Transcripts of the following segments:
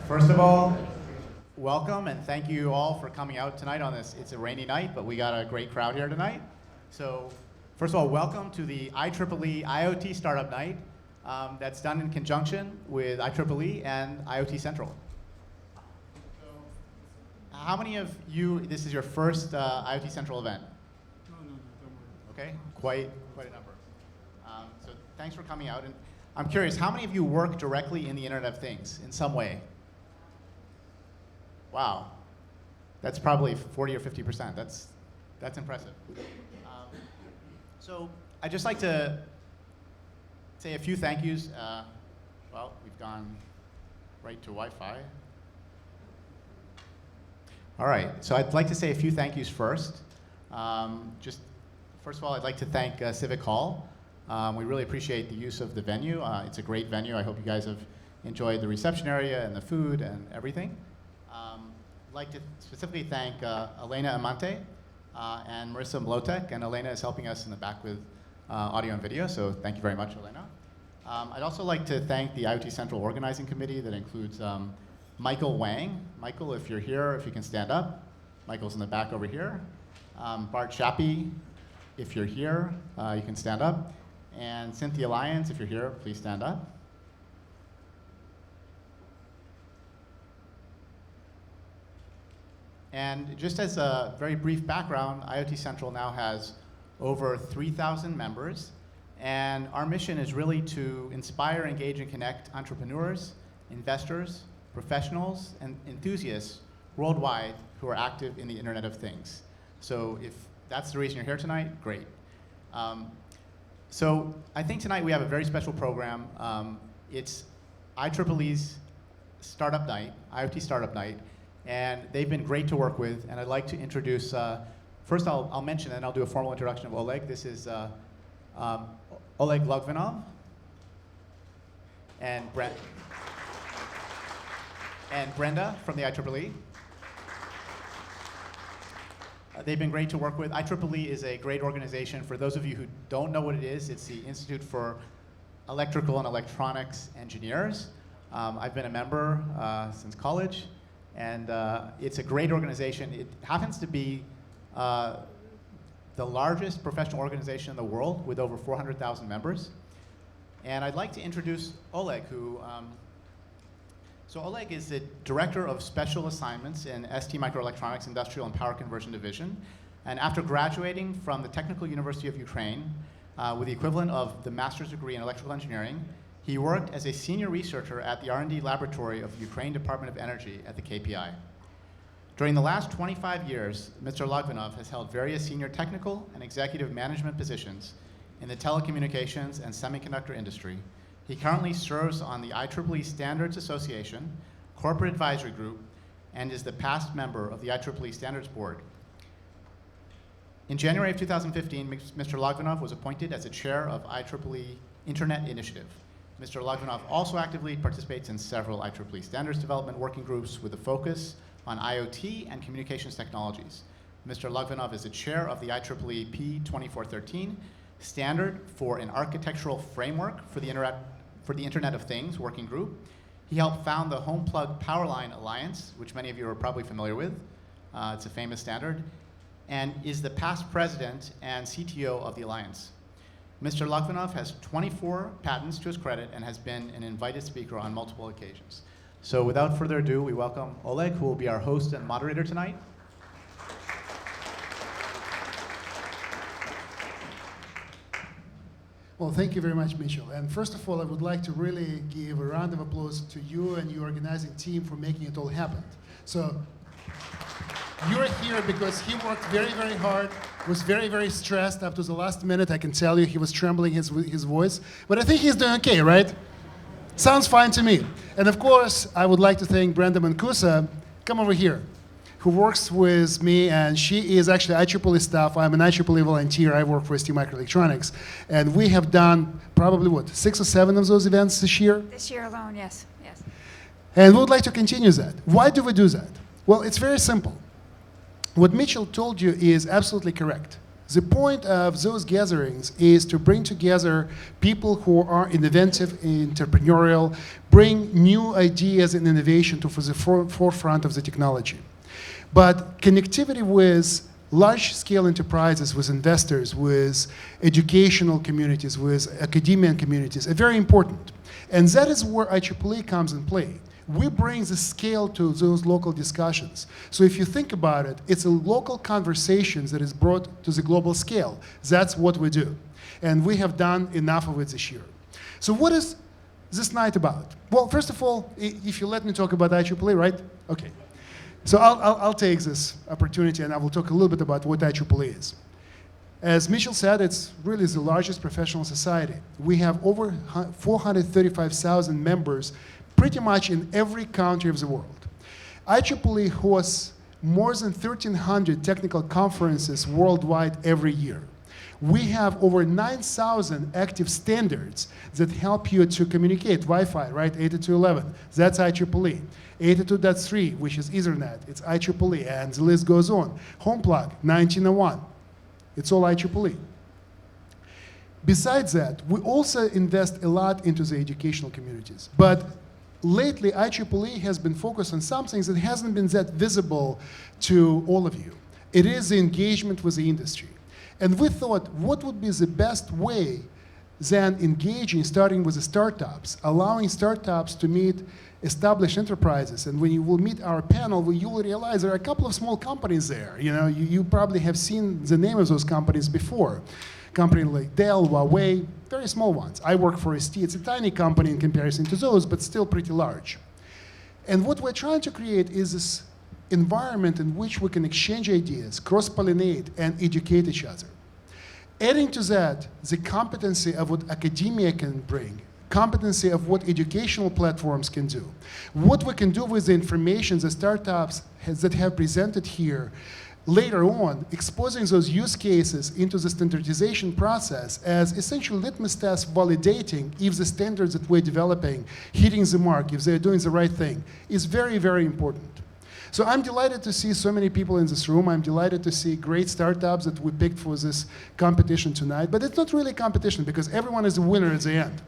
First of all, welcome and thank you all for coming out tonight on this. It's a rainy night, but we got a great crowd here tonight. So first of all, welcome to the IEEE IoT Startup Night that's done in conjunction with IEEE and IoT Central. So how many of you, this is your first IoT Central event? No, don't worry. Okay, quite a number. So thanks for coming out. And I'm curious, how many of you work directly in the Internet of Things in some way? Wow, that's probably 40 or 50%. That's impressive. So I'd just like to say a few thank yous. Well, we've gone right to Wi-Fi. All right, so I'd like to say a few thank yous first. Just first of all, I'd like to thank Civic Hall. We really appreciate the use of the venue. It's a great venue. I hope you guys have enjoyed the reception area and the food and everything. I'd like to specifically thank Elena Amante and Marissa Mlotek, and Elena is helping us in the back with audio and video, so thank you very much, Elena. I'd also like to thank the IoT Central Organizing Committee that includes Michael Wang. Michael, if you're here, if you can stand up. Michael's in the back over here. Bart Shappy, if you're here, you can stand up. And Cynthia Lyons, if you're here, please stand up. And just as a very brief background, IoT Central now has over 3,000 members. And our mission is really to inspire, engage, and connect entrepreneurs, investors, professionals, and enthusiasts worldwide who are active in the Internet of Things. So if that's the reason you're here tonight, great. So I think tonight we have a very special program. It's IEEE's Startup Night, IoT Startup Night, and they've been great to work with. And I'd like to introduce, first I'll mention and I'll do a formal introduction of Oleg. This is Oleg Logvinov and Brenda from the IEEE. They've been great to work with. IEEE is a great organization. For those of you who don't know what it is, it's the Institute for Electrical and Electronics Engineers. I've been a member since college, and it's a great organization. It happens to be the largest professional organization in the world with over 400,000 members. And I'd like to introduce Oleg, who so Oleg is the Director of Special Assignments in ST Microelectronics Industrial and Power Conversion Division. And after graduating from the Technical University of Ukraine with the equivalent of the master's degree in electrical engineering, he worked as a senior researcher at the R&D laboratory of the Ukraine Department of Energy at the KPI. During the last 25 years, Mr. Logvinov has held various senior technical and executive management positions in the telecommunications and semiconductor industry. He currently serves on the IEEE Standards Association, Corporate Advisory Group, and is the past member of the IEEE Standards Board. In January of 2015, Mr. Logvinov was appointed as the chair of IEEE Internet Initiative. Mr. Logvinov also actively participates in several IEEE standards development working groups with a focus on IoT and communications technologies. Mr. Logvinov is the chair of the IEEE P2413 standard for an architectural framework for the Internet of Things working group. He helped found the Home Plug Powerline Alliance, which many of you are probably familiar with. It's a famous standard, and is the past president and CTO of the Alliance. Mr. Logvinov has 24 patents to his credit and has been an invited speaker on multiple occasions. So without further ado, we welcome Oleg, who will be our host and moderator tonight. Well, thank you very much, Mitchell. And first of all, I would like to really give a round of applause to you and your organizing team for making it all happen. So you're here because he worked very, very hard, was very, very stressed up to the last minute. I can tell you he was trembling his voice. But I think he's doing okay, right? Sounds fine to me. And of course, I would like to thank Brenda Mancusa. Come over here. Who works with me, and she is actually IEEE staff. I'm an IEEE volunteer. I work for ST Microelectronics. And we have done probably, what, 6 or 7 of those events this year? This year alone, yes. And we would like to continue that. Why do we do that? Well, it's very simple. What Mitchell told you is absolutely correct. The point of those gatherings is to bring together people who are innovative, entrepreneurial, bring new ideas and innovation to the forefront of the technology. But connectivity with large-scale enterprises, with investors, with educational communities, with academic communities are very important. And that is where IEEE comes in play. We bring the scale to those local discussions. So if you think about it, it's a local conversation that is brought to the global scale. That's what we do. And we have done enough of it this year. So what is this night about? Well, first of all, if you let me talk about IEEE, right? Okay. So I'll take this opportunity and I will talk a little bit about what IEEE is. As Mitchell said, it's really the largest professional society. We have over 435,000 members pretty much in every country of the world. IEEE hosts more than 1,300 technical conferences worldwide every year. We have over 9,000 active standards that help you to communicate. Wi-Fi, right? 802.11, that's IEEE. 802.3, which is Ethernet, it's IEEE, and the list goes on. HomePlug, 1901, it's all IEEE. Besides that, we also invest a lot into the educational communities. But lately, IEEE has been focused on some things that hasn't been that visible to all of you. It is the engagement with the industry. And we thought, what would be the best way than engaging, starting with the startups, allowing startups to meet established enterprises. And when you will meet our panel, you will realize there are a couple of small companies there. You know, you probably have seen the name of those companies before. Companies like Dell, Huawei, very small ones. I work for ST. It's a tiny company in comparison to those, but still pretty large. And what we're trying to create is this environment in which we can exchange ideas, cross-pollinate, and educate each other. Adding to that, the competency of what academia can bring, competency of what educational platforms can do, what we can do with the information the startups that have presented here later on, exposing those use cases into the standardization process as essentially litmus test validating if the standards that we're developing, hitting the mark, if they're doing the right thing, is very, very important. So I'm delighted to see so many people in this room. I'm delighted to see great startups that we picked for this competition tonight. But it's not really a competition because everyone is a winner at the end.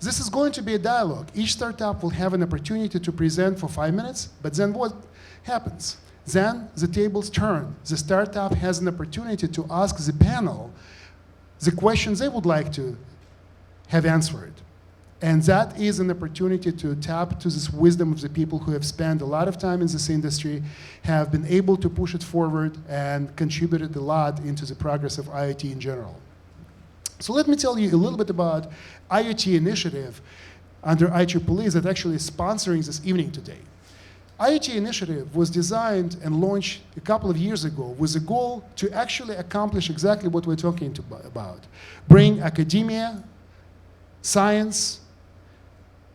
This is going to be a dialogue. Each startup will have an opportunity to present for 5 minutes, but then what happens? Then the tables turn. The startup has an opportunity to ask the panel the questions they would like to have answered. And that is an opportunity to tap to this wisdom of the people who have spent a lot of time in this industry, have been able to push it forward, and contributed a lot into the progress of IoT in general. So let me tell you a little bit about IoT Initiative under IEEE that actually is sponsoring this evening today. IoT Initiative was designed and launched a couple of years ago with the goal to actually accomplish exactly what we're talking about. Bring academia, science,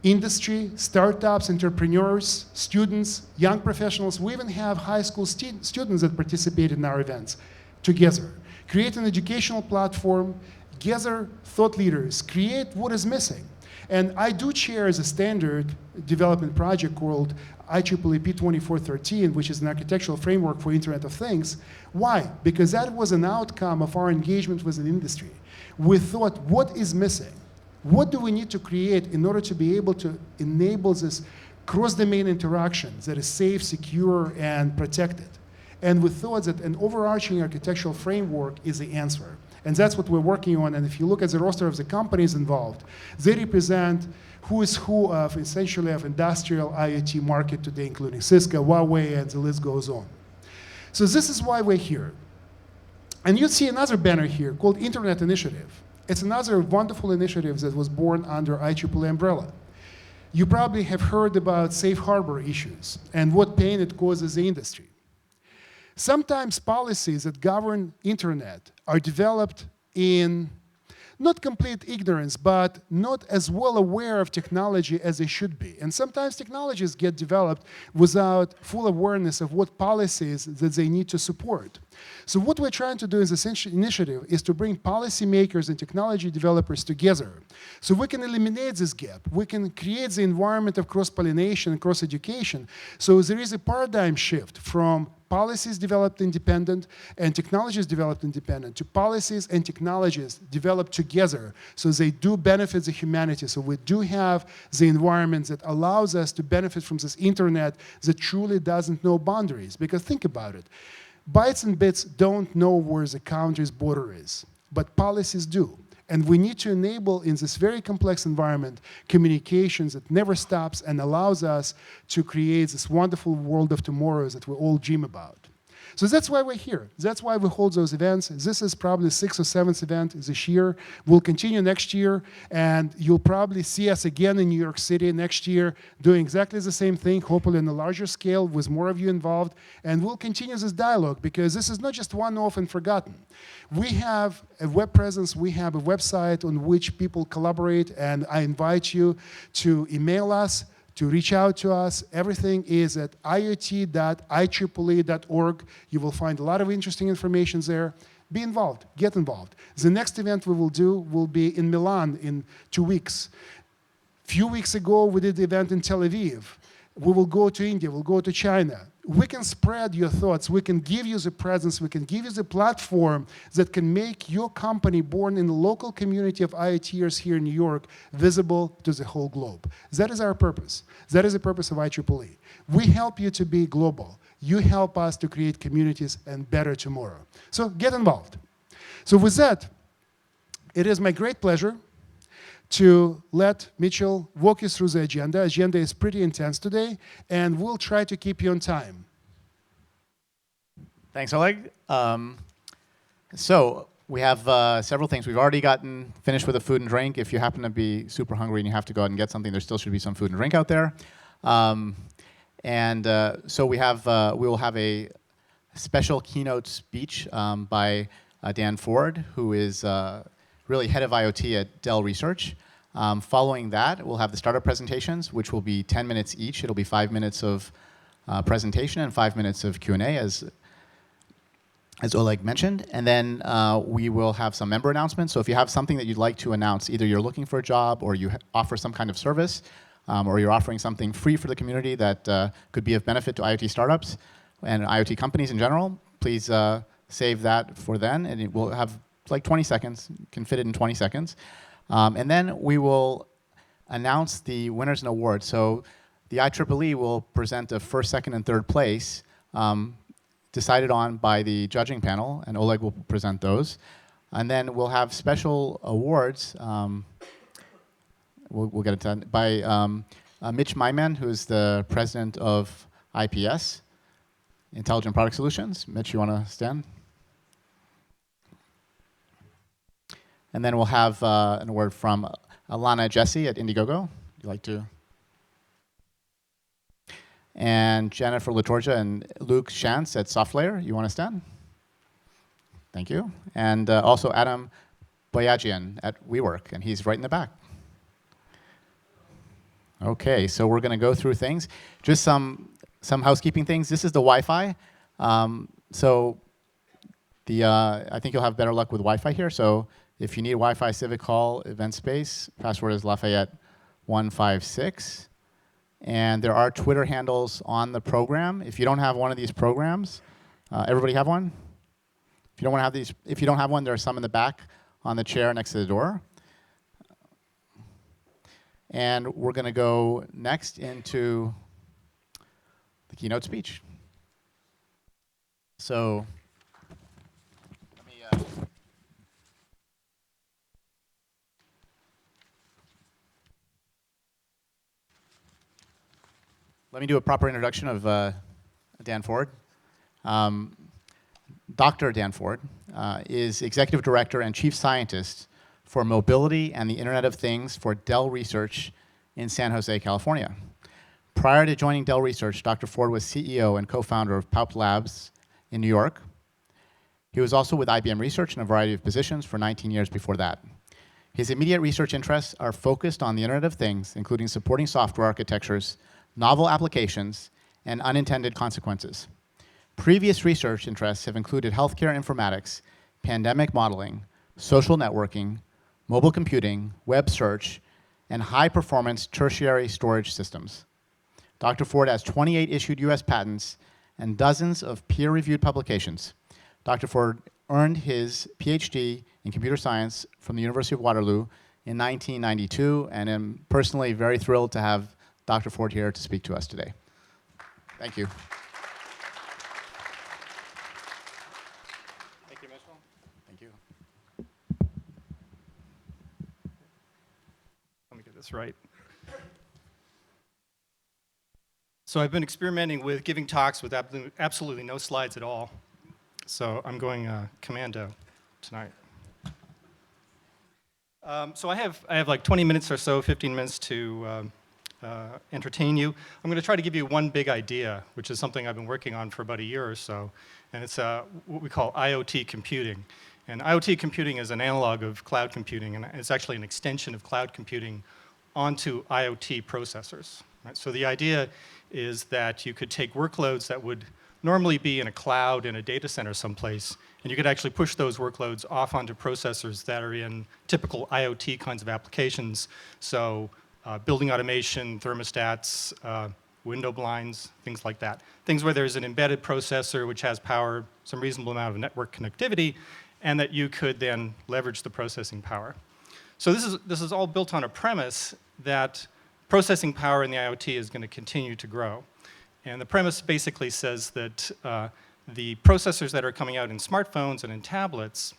industry, startups, entrepreneurs, students, young professionals. We even have high school students that participate in our events together. Create an educational platform, gather thought leaders, create what is missing. And I do chair as a standard development project called IEEE P2413, which is an architectural framework for Internet of Things. Why? Because that was an outcome of our engagement with an industry. We thought, what is missing? What do we need to create in order to be able to enable this cross-domain interaction that is safe, secure, and protected? And we thought that an overarching architectural framework is the answer. And that's what we're working on. And if you look at the roster of the companies involved, they represent who is who of essentially of industrial IoT market today, including Cisco, Huawei, and the list goes on. So this is why we're here. And you see another banner here called Internet Initiative. It's another wonderful initiative that was born under IEEE umbrella. You probably have heard about safe harbor issues and what pain it causes the industry. Sometimes policies that govern internet are developed in not complete ignorance, but not as well aware of technology as they should be. And sometimes technologies get developed without full awareness of what policies that they need to support. So what we're trying to do in this initiative is to bring policymakers and technology developers together so we can eliminate this gap. We can create the environment of cross-pollination and cross-education. So there is a paradigm shift from policies developed independent and technologies developed independent to policies and technologies developed together so they do benefit the humanity. So we do have the environment that allows us to benefit from this internet that truly doesn't know boundaries. Because think about it. Bytes and bits don't know where the country's border is, but policies do. And we need to enable, in this very complex environment, communications that never stops and allows us to create this wonderful world of tomorrows that we all dream about. So that's why we're here. That's why we hold those events. This is probably the 6th or 7th event this year. We'll continue next year, and you'll probably see us again in New York City next year doing exactly the same thing, hopefully on a larger scale with more of you involved. And we'll continue this dialogue because this is not just one-off and forgotten. We have a web presence. We have a website on which people collaborate, and I invite you to email us, to reach out to us. Everything is at iot.ieee.org. You will find a lot of interesting information there. Be involved. Get involved. The next event we will do will be in Milan in 2 weeks. A few weeks ago, we did the event in Tel Aviv. We will go to India. We'll go to China. We can spread your thoughts. We can give you the presence. We can give you the platform that can make your company born in the local community of IoTers here in New York visible to the whole globe. That is our purpose. That is the purpose of IEEE. We help you to be global. You help us to create communities and better tomorrow. So get involved. So with that, it is my great pleasure to let Mitchell walk you through the agenda. Agenda is pretty intense today, and we'll try to keep you on time. Thanks, Oleg. So we have several things. We've already gotten finished with the food and drink. If you happen to be super hungry and you have to go out and get something, there still should be some food and drink out there. So we will have a special keynote speech by Dan Ford, who is really head of IoT at Dell Research. Following that, we'll have the startup presentations, which will be 10 minutes each. It'll be 5 minutes of presentation and 5 minutes of Q&A, as Oleg mentioned. And then we will have some member announcements. So if you have something that you'd like to announce, either you're looking for a job or you offer some kind of service, or you're offering something free for the community that could be of benefit to IoT startups and IoT companies in general, please save that for then. And it will have like 20 seconds, can fit it in 20 seconds. And then we will announce the winners and awards. So the IEEE will present the first, second, and third place decided on by the judging panel, and Oleg will present those. And then we'll have special awards. We'll get it done by Mitch Myman, who is the president of IPS, Intelligent Product Solutions. Mitch, you want to stand? And then we'll have an award from Alana Jesse at Indiegogo. Would you like to? And Jennifer Latorja and Luke Shantz at SoftLayer. You want to stand? Thank you. And also Adam Boyajian at WeWork, and he's right in the back. Okay, so we're going to go through things. Just some housekeeping things. This is the Wi-Fi. So I think you'll have better luck with Wi-Fi here. So if you need Wi-Fi Civic Hall event space, password is Lafayette 156. And there are Twitter handles on the program. If you don't have one of these programs, everybody have one? If you don't have one, there are some in the back on the chair next to the door. And we're going to go next into the keynote speech. So let me do a proper introduction of Dan Ford. Dr. Dan Ford is Executive Director and Chief Scientist for Mobility and the Internet of Things for Dell Research in San Jose, California. Prior to joining Dell Research, Dr. Ford was CEO and co-founder of Paup Labs in New York. He was also with IBM Research in a variety of positions for 19 years before that. His immediate research interests are focused on the Internet of Things, including supporting software architectures, novel applications, and unintended consequences. Previous research interests have included healthcare informatics, pandemic modeling, social networking, mobile computing, web search, and high-performance tertiary storage systems. Dr. Ford has 28 issued US patents and dozens of peer-reviewed publications. Dr. Ford earned his PhD in computer science from the University of Waterloo in 1992, and am personally very thrilled to have Dr. Ford here to speak to us today. Thank you. Thank you, Mitchell. Thank you. Let me get this right. So I've been experimenting with giving talks with absolutely no slides at all. So I'm going commando tonight. So I have like 20 minutes or so, 15 minutes to entertain you. I'm going to try to give you one big idea, which is something I've been working on for about a year or so, and it's what we call IoT computing. And IoT computing is an analog of cloud computing, and it's actually an extension of cloud computing onto IoT processors. Right? So the idea is that you could take workloads that would normally be in a cloud in a data center someplace, and you could actually push those workloads off onto processors that are in typical IoT kinds of applications. So building automation, thermostats, window blinds, things like that. Things where there's an embedded processor which has power, some reasonable amount of network connectivity, and that you could then leverage the processing power. So this is all built on a premise that processing power in the IoT is going to continue to grow. And the premise basically says that the processors that are coming out in smartphones and in tablets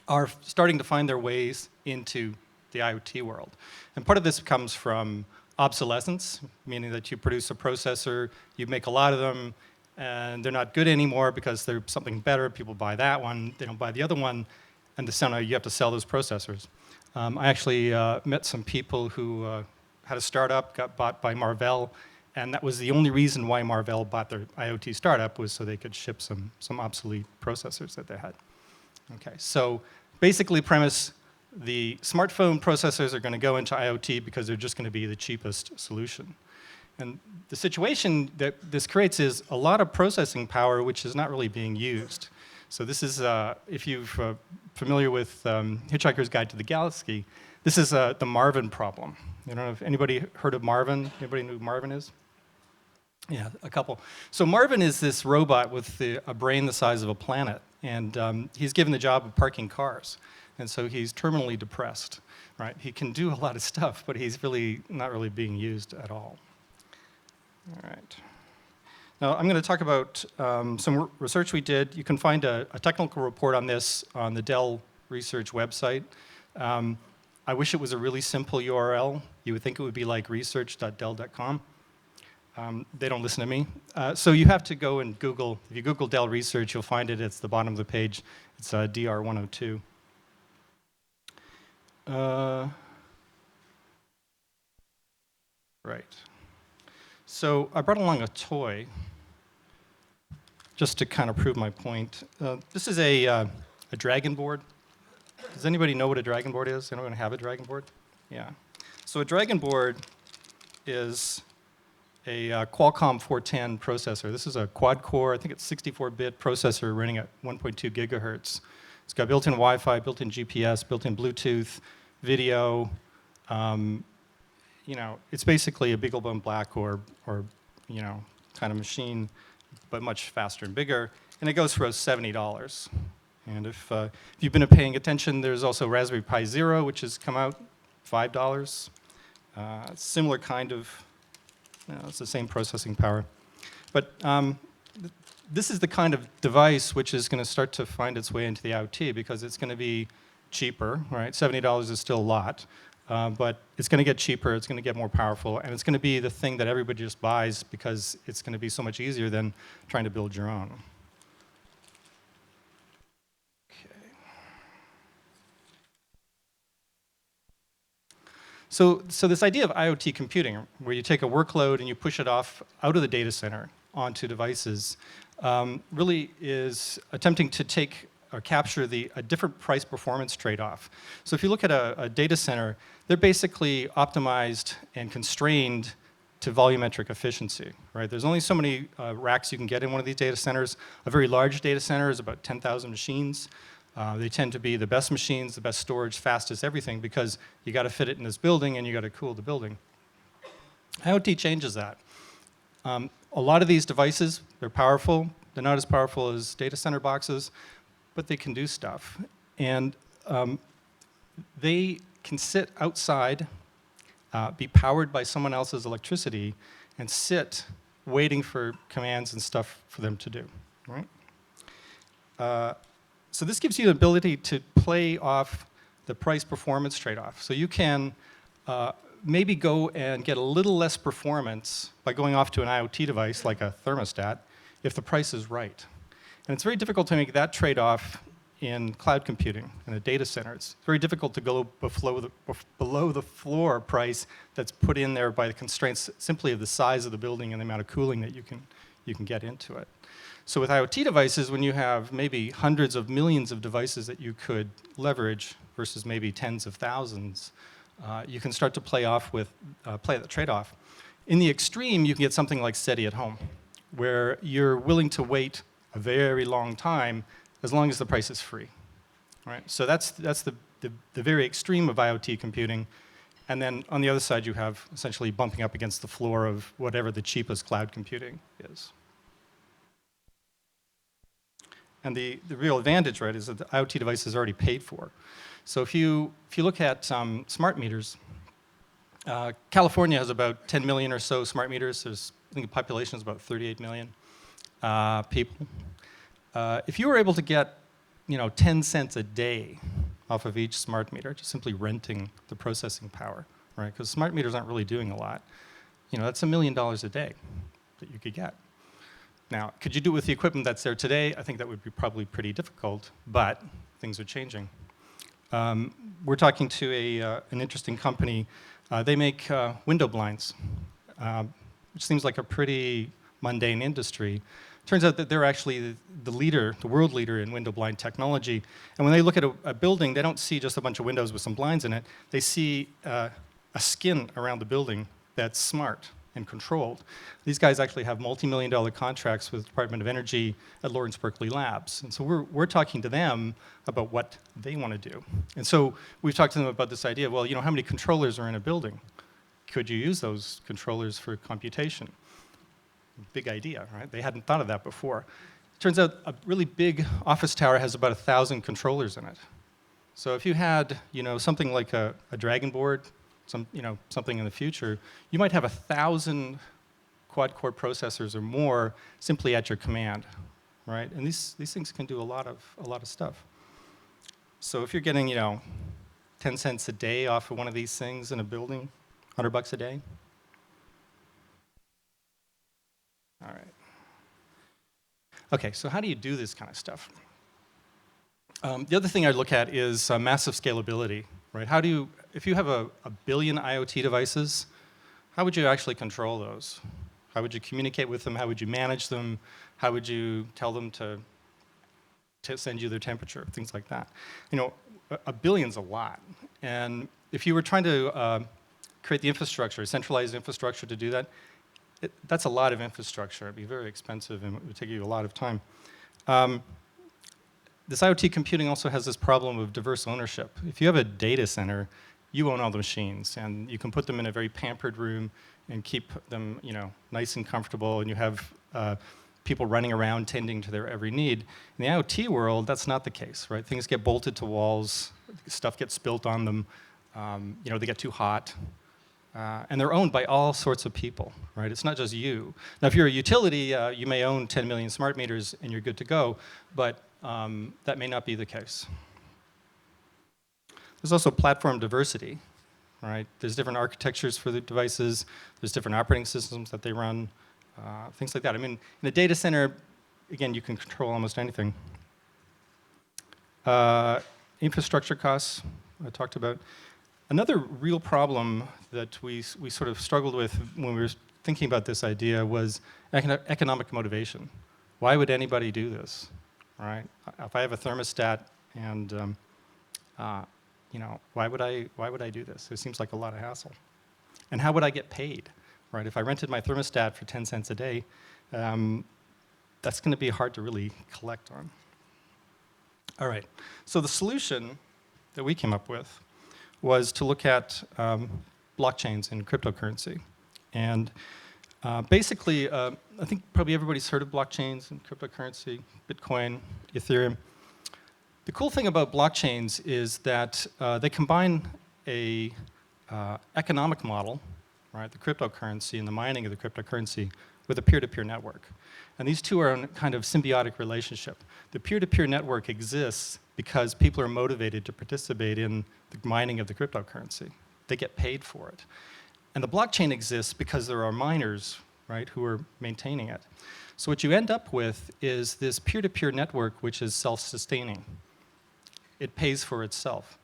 are starting to find their ways into the IoT world. And part of this comes from obsolescence, meaning that you produce a processor, you make a lot of them, and they're not good anymore because they're something better. People buy that one, they don't buy the other one, and somehow you have to sell those processors. I actually met some people who had a startup, got bought by Marvell, and that was the only reason why Marvell bought their IoT startup, was so they could ship some obsolete processors that they had. Okay, so basically premise, the smartphone processors are going to go into IoT because they're just going to be the cheapest solution. And the situation that this creates is a lot of processing power which is not really being used. So this is, if you're familiar with Hitchhiker's Guide to the Galaxy, this is the Marvin problem. I don't know if anybody heard of Marvin. Anybody know who Marvin is? Yeah, a couple. So Marvin is this robot with a brain the size of a planet, and he's given the job of parking cars. And so he's terminally depressed, right? He can do a lot of stuff, but he's really not really being used at all. All right. Now I'm going to talk about some research we did. You can find a technical report on this on the Dell Research website. I wish it was a really simple URL. You would think it would be like research.dell.com. They don't listen to me. So you have to go and Google. If you Google Dell Research, you'll find it. It's the bottom of the page. It's DR102. Right. So I brought along a toy just to kind of prove my point. This is a dragon board. Does anybody know what a dragon board is? Anyone have a dragon board? Yeah. So a dragon board is a Qualcomm 410 processor. This is a quad-core, I think it's 64-bit processor running at 1.2 gigahertz. It's got built-in Wi-Fi, built-in GPS, built-in Bluetooth, video. You know, it's basically a BeagleBone Black or you know, kind of machine, but much faster and bigger. And it goes for $70. And if you've been paying attention, there's also Raspberry Pi Zero, which has come out, $5. Similar kind of, you know, it's the same processing power. But this is the kind of device which is going to start to find its way into the IoT because it's going to be cheaper, right? $70 is still a lot, but it's going to get cheaper, it's going to get more powerful, and it's going to be the thing that everybody just buys because it's going to be so much easier than trying to build your own. So this idea of IoT computing, where you take a workload and you push it off out of the data center onto devices, really is attempting to take or capture a different price-performance trade-off. So if you look at a data center, they're basically optimized and constrained to volumetric efficiency, right? There's only so many racks you can get in one of these data centers. A very large data center is about 10,000 machines. They tend to be the best machines, the best storage, fastest everything, because you got to fit it in this building and you got to cool the building. IoT changes that. A lot of these devices, they're powerful. They're not as powerful as data center boxes, but they can do stuff. And they can sit outside, be powered by someone else's electricity, and sit waiting for commands and stuff for them to do, right? So this gives you the ability to play off the price-performance trade-off. So you can maybe go and get a little less performance by going off to an IoT device like a thermostat if the price is right. And it's very difficult to make that trade-off in cloud computing, in a data center. It's very difficult to go below the floor price that's put in there by the constraints simply of the size of the building and the amount of cooling that you can get into it. So with IoT devices, when you have maybe hundreds of millions of devices that you could leverage versus maybe tens of thousands, you can start to play the trade-off. In the extreme, you can get something like SETI at home, where you're willing to wait a very long time as long as the price is free, right? So that's the very extreme of IoT computing. And then on the other side, you have essentially bumping up against the floor of whatever the cheapest cloud computing is. And the real advantage, right, is that the IoT device is already paid for. So if you look at smart meters, California has about 10 million or so smart meters. I think the population is about 38 million people. If you were able to get 10 cents a day off of each smart meter, just simply renting the processing power, right? Because smart meters aren't really doing a lot. That's $1 million a day that you could get. Now, could you do it with the equipment that's there today? I think that would be probably pretty difficult, but things are changing. We're talking to an interesting company. They make window blinds, which seems like a pretty mundane industry. Turns out that they're actually the world leader in window blind technology. And when they look at a building, they don't see just a bunch of windows with some blinds in it. They see a skin around the building that's smart and controlled. These guys actually have multi-million-dollar contracts with the Department of Energy at Lawrence Berkeley Labs. And so we're talking to them about what they want to do. And so we've talked to them about this idea, well, how many controllers are in a building? Could you use those controllers for computation? Big idea, right? They hadn't thought of that before. Turns out a really big office tower has about 1,000 controllers in it. So if you had, something like a Dragon board, something in the future, you might have 1,000 quad-core processors or more simply at your command, right? And these things can do a lot of stuff. So if you're getting, 10 cents a day off of one of these things in a building, $100 a day. All right. Okay, so how do you do this kind of stuff? The other thing I'd look at is massive scalability, right? If you have a billion IoT devices, how would you actually control those? How would you communicate with them? How would you manage them? How would you tell them to send you their temperature? Things like that. A billion's a lot. And if you were trying to create the infrastructure, centralized infrastructure to do that, that's a lot of infrastructure. It'd be very expensive and it would take you a lot of time. This IoT computing also has this problem of diverse ownership. If you have a data center, you own all the machines, and you can put them in a very pampered room and keep them, nice and comfortable, and you have people running around tending to their every need. In the IoT world, that's not the case, right? Things get bolted to walls, stuff gets spilt on them, they get too hot. And they're owned by all sorts of people, right? It's not just you. Now, if you're a utility, you may own 10 million smart meters and you're good to go, but that may not be the case. There's also platform diversity, right? There's different architectures for the devices. There's different operating systems that they run, things like that. I mean, in a data center, again, you can control almost anything. Infrastructure costs, I talked about. Another real problem that we sort of struggled with when we were thinking about this idea was economic motivation. Why would anybody do this, right? If I have a thermostat and, why would I do this? It seems like a lot of hassle. And how would I get paid? right? If I rented my thermostat for 10 cents a day, that's going to be hard to really collect on. All right, so the solution that we came up with was to look at blockchains and cryptocurrency. And basically, I think probably everybody's heard of blockchains and cryptocurrency, Bitcoin, Ethereum. The cool thing about blockchains is that they combine a economic model, right, the cryptocurrency and the mining of the cryptocurrency, with a peer-to-peer network. And these two are in a kind of symbiotic relationship. The peer-to-peer network exists because people are motivated to participate in the mining of the cryptocurrency. They get paid for it. And the blockchain exists because there are miners, right, who are maintaining it. So what you end up with is this peer-to-peer network which is self-sustaining. It pays for itself.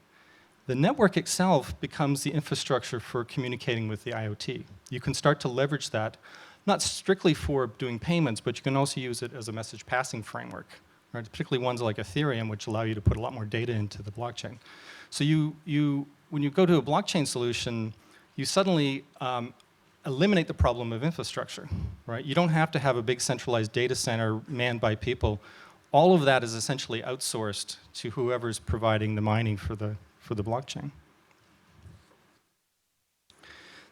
The network itself becomes the infrastructure for communicating with the IoT. You can start to leverage that, not strictly for doing payments, but you can also use it as a message passing framework, right? Particularly ones like Ethereum, which allow you to put a lot more data into the blockchain. So when you go to a blockchain solution, you suddenly eliminate the problem of infrastructure, right? You don't have to have a big centralized data center manned by people. All of that is essentially outsourced to whoever's providing the mining for the blockchain.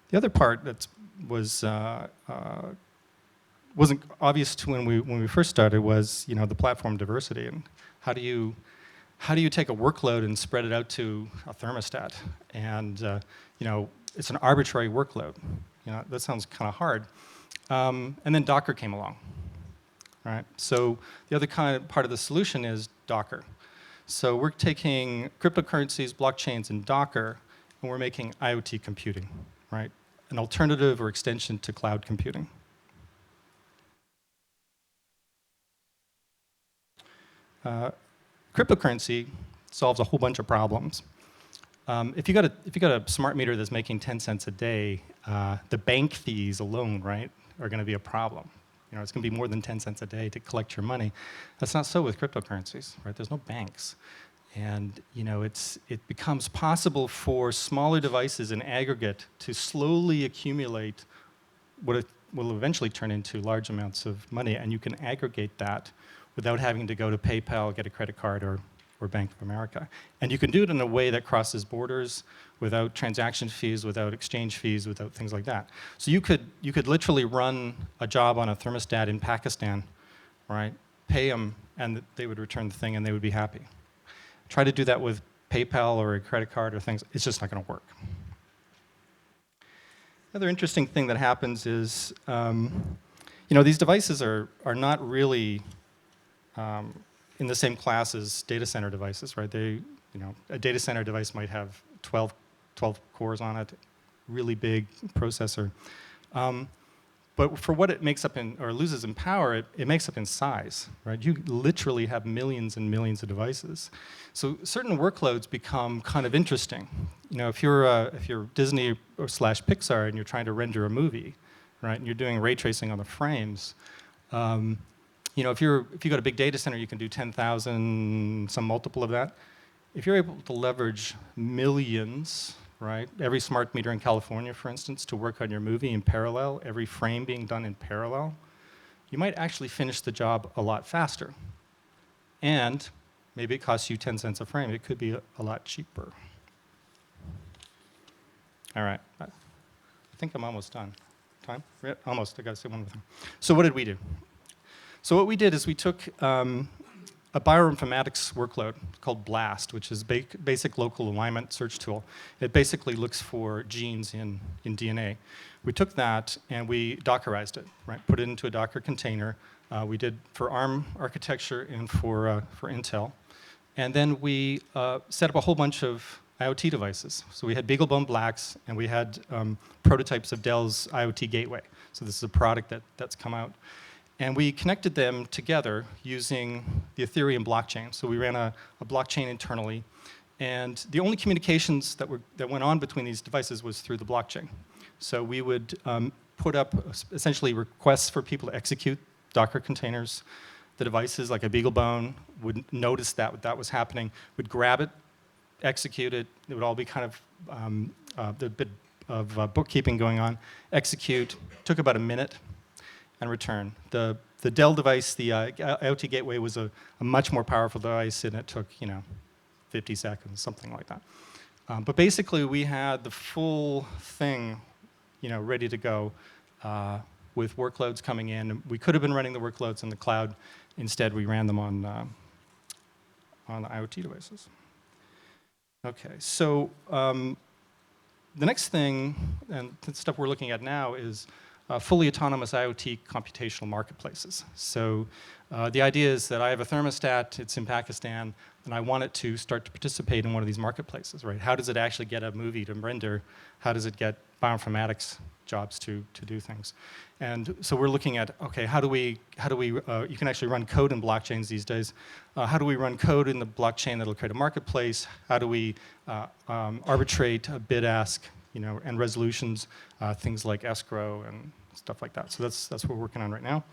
The other part that wasn't obvious to when we first started was, you know, the platform diversity and how do you take a workload and spread it out to a thermostat? And you know, it's an arbitrary workload. You know, that sounds kind of hard. And then Docker came along. Right? So the other kind of part of the solution is Docker. So we're taking cryptocurrencies, blockchains, and Docker, and we're making IoT computing, right? An alternative or extension to cloud computing. Cryptocurrency solves a whole bunch of problems. If you got a smart meter that's making 10 cents a day, the bank fees alone, right, are going to be a problem. You know, it's going to be more than 10 cents a day to collect your money. That's not so with cryptocurrencies, right? There's no banks. And you know, it becomes possible for smaller devices in aggregate to slowly accumulate what it will eventually turn into large amounts of money, and you can aggregate that without having to go to PayPal, get a credit card, or Bank of America. And you can do it in a way that crosses borders without transaction fees, without exchange fees, without things like that. So you could literally run a job on a thermostat in Pakistan, right? Pay them, and they would return the thing, and they would be happy. Try to do that with PayPal or a credit card or things. It's just not going to work. Another interesting thing that happens is, you know, these devices are not really in the same class as data center devices, right? You know, a data center device might have 12 cores on it, really big processor. But for what it makes up in, or loses in power, it makes up in size, right? You literally have millions and millions of devices. So certain workloads become kind of interesting. You know, if you're Disney or / Pixar and you're trying to render a movie, right, and you're doing ray tracing on the frames, you know, if you got a big data center, you can do 10,000, some multiple of that. If you're able to leverage millions, right, every smart meter in California, for instance, to work on your movie in parallel, every frame being done in parallel, you might actually finish the job a lot faster. And maybe it costs you 10 cents a frame. It could be a lot cheaper. All right, I think I'm almost done. Time? Yeah, almost, I gotta say one more thing. So what did we do? So what we did is we took a bioinformatics workload called BLAST, which is basic local alignment search tool. It basically looks for genes in DNA. We took that and we Dockerized it, right? Put it into a Docker container. We did for ARM architecture and for Intel. And then we set up a whole bunch of IoT devices. So we had BeagleBone Blacks and we had prototypes of Dell's IoT Gateway. So this is a product that's come out. And we connected them together using the Ethereum blockchain. So we ran a blockchain internally. And the only communications that went on between these devices was through the blockchain. So we would put up essentially requests for people to execute Docker containers. The devices, like a BeagleBone, would notice that was happening, would grab it, execute it. It would all be kind of, there'd be of bookkeeping going on. Execute, took about a minute, and return. The Dell device, the IoT Gateway, was a much more powerful device, and it took 50 seconds, something like that. But basically, we had the full thing ready to go with workloads coming in. We could have been running the workloads in the cloud. Instead, we ran them on IoT devices. Okay, so the next thing, and the stuff we're looking at now, is fully autonomous IoT computational marketplaces. So the idea is that I have a thermostat, it's in Pakistan, and I want it to start to participate in one of these marketplaces, right? How does it actually get a movie to render? How does it get bioinformatics jobs to do things? And so we're looking at, okay, how do we you can actually run code in blockchains these days. How do we run code in the blockchain that'll create a marketplace? How do we arbitrate a bid-ask, and resolutions, things like escrow and stuff like that. So that's what we're working on right now.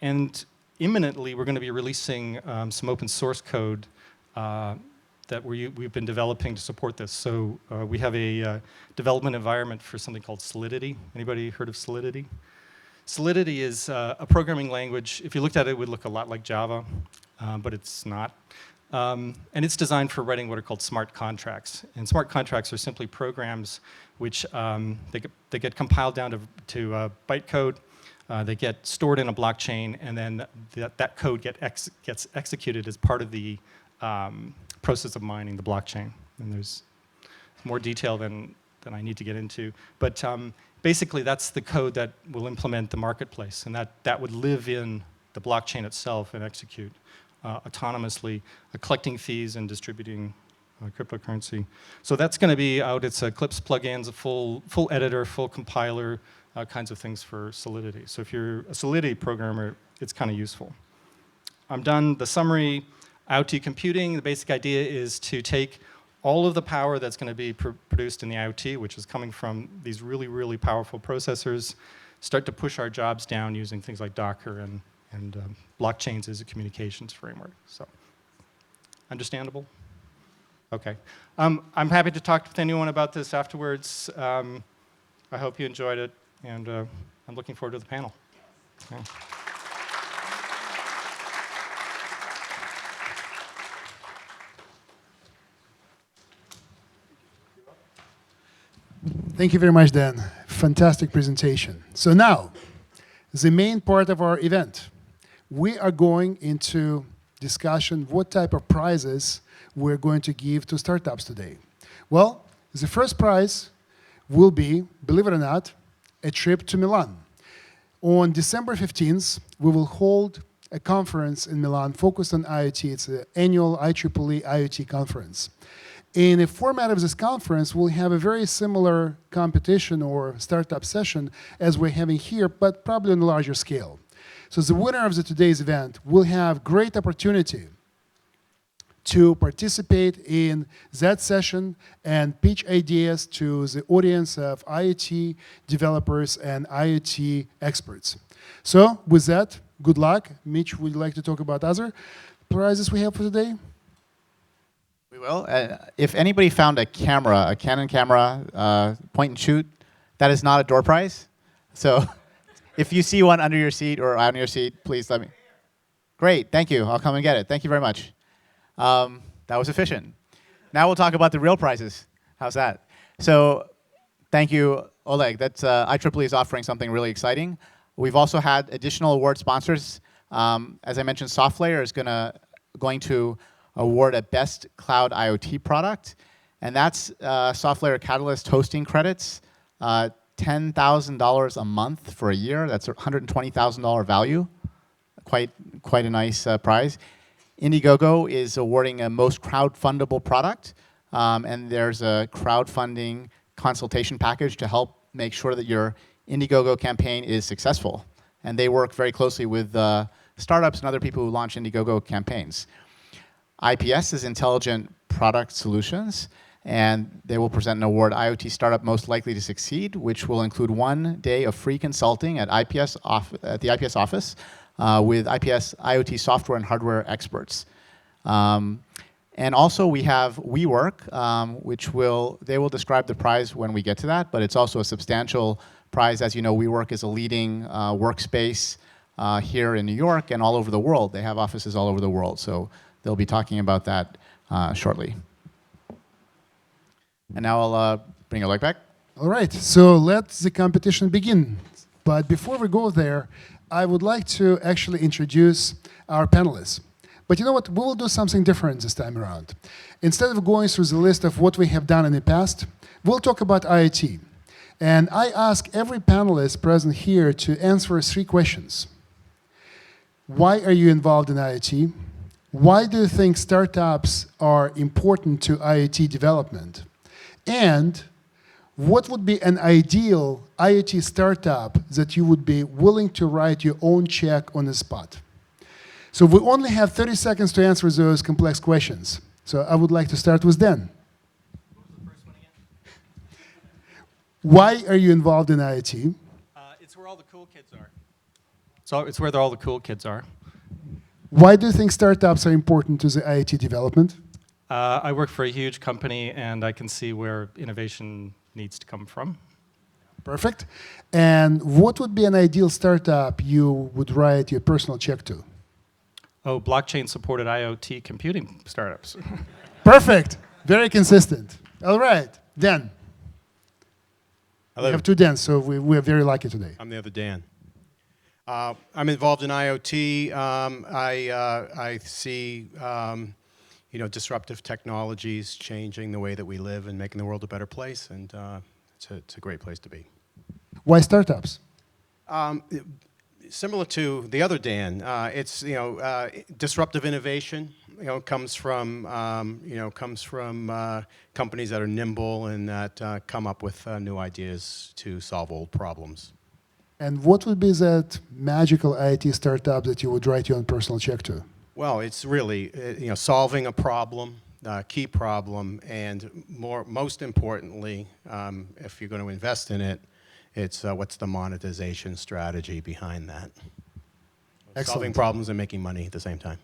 And imminently, we're going to be releasing some open source code that we've been developing to support this. So we have a development environment for something called Solidity. Anybody heard of Solidity? Solidity is a programming language. If you looked at it, it would look a lot like Java, but it's not. And it's designed for writing what are called smart contracts. And smart contracts are simply programs which they get compiled down to bytecode. They get stored in a blockchain, and then that code gets executed as part of the process of mining the blockchain. And there's more detail than I need to get into. But basically, that's the code that will implement the marketplace, and that would live in the blockchain itself and execute autonomously, collecting fees and distributing cryptocurrency. So that's going to be out. It's Eclipse plugins, a full editor, full compiler, kinds of things for Solidity. So if you're a Solidity programmer, it's kind of useful. I'm done. The summary, IoT computing, the basic idea is to take all of the power that's going to be produced in the IoT, which is coming from these really, really powerful processors, start to push our jobs down using things like Docker and blockchains as a communications framework. So, understandable? Okay. I'm happy to talk with anyone about this afterwards. I hope you enjoyed it, and I'm looking forward to the panel. Yeah. Thank you very much, Dan. Fantastic presentation. So now, the main part of our event. We are going into discussion what type of prizes we're going to give to startups today. Well, the first prize will be, believe it or not, a trip to Milan. On December 15th, we will hold a conference in Milan focused on IoT. It's an annual IEEE IoT conference. In the format of this conference, we'll have a very similar competition or startup session as we're having here, but probably on a larger scale. So the winner of today's event will have great opportunity to participate in that session and pitch ideas to the audience of IoT developers and IoT experts. So with that, good luck. Mitch, would you like to talk about other prizes we have for today? We will. If anybody found a camera, a Canon camera, point and shoot, that is not a door prize. So if you see one under your seat or on your seat, please let me. Great, thank you. I'll come and get it. Thank you very much. That was efficient. Now we'll talk about the real prizes. How's that? So thank you, Oleg. That's, IEEE is offering something really exciting. We've also had additional award sponsors. As I mentioned, SoftLayer is going to award a Best Cloud IoT Product, and that's SoftLayer Catalyst hosting credits, $10,000 a month for a year. That's a $120,000 value. Quite a nice prize. Indiegogo is awarding a most crowdfundable product, and there's a crowdfunding consultation package to help make sure that your Indiegogo campaign is successful. And they work very closely with startups and other people who launch Indiegogo campaigns. IPS is Intelligent Product Solutions, and they will present an award, IoT Startup Most Likely to Succeed, which will include 1 day of free consulting at the IPS office with IPS IoT software and hardware experts. And also we have WeWork, which they will describe the prize when we get to that, but it's also a substantial prize. As you know, WeWork is a leading workspace here in New York and all over the world. They have offices all over the world, so they'll be talking about that shortly. And now I'll bring Oleg back. All right, so let the competition begin. But before we go there, I would like to actually introduce our panelists. But you know what? We will do something different this time around. Instead of going through the list of what we have done in the past, we'll talk about IoT. And I ask every panelist present here to answer 3 questions. Why are you involved in IoT? Why do you think startups are important to IoT development? And what would be an ideal IoT startup that you would be willing to write your own check on the spot? So we only have 30 seconds to answer those complex questions. So I would like to start with Dan. What was the first one again? Why are you involved in IoT? It's where all the cool kids are. So it's where all the cool kids are. Why do you think startups are important to the IoT development? I work for a huge company, and I can see where innovation needs to come from. Perfect. And what would be an ideal startup you would write your personal check to? Oh, blockchain-supported IoT computing startups. Perfect. Very consistent. All right. Dan. Hello. We have 2 Dans, so we are very lucky today. I'm the other Dan. I'm involved in IoT. I see disruptive technologies changing the way that we live and making the world a better place, and it's a great place to be. Why startups? Similar to the other Dan, it's disruptive innovation. Comes from companies that are nimble and that come up with new ideas to solve old problems. And what would be that magical IoT startup that you would write your own personal check to? Well, it's really solving a problem, key problem, and most importantly, if you're going to invest in it, it's what's the monetization strategy behind that. Excellent. Solving problems and making money at the same time.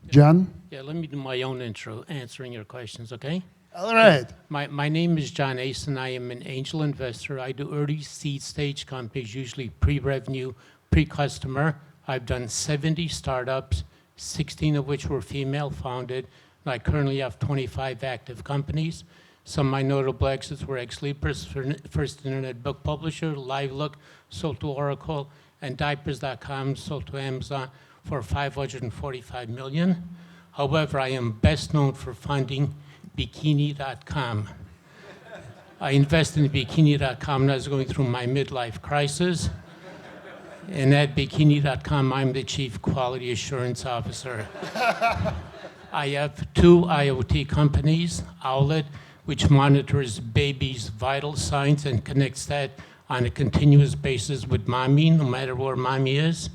John? Yeah, let me do my own intro, answering your questions, okay? All right. My name is John Asen. I am an angel investor. I do early seed stage companies, usually pre-revenue, pre-customer. I've done 70 startups, 16 of which were female founded. And I currently have 25 active companies. Some of my notable exits were Ex-Libris, first internet book publisher, LiveLook, sold to Oracle, and Diapers.com, sold to Amazon for $545 million. However, I am best known for funding Bikini.com. I invested in Bikini.com when I was going through my midlife crisis. And at Bikini.com, I'm the Chief Quality Assurance Officer. I have 2 IoT companies, Owlet, which monitors babies' vital signs and connects that on a continuous basis with mommy, no matter where mommy is.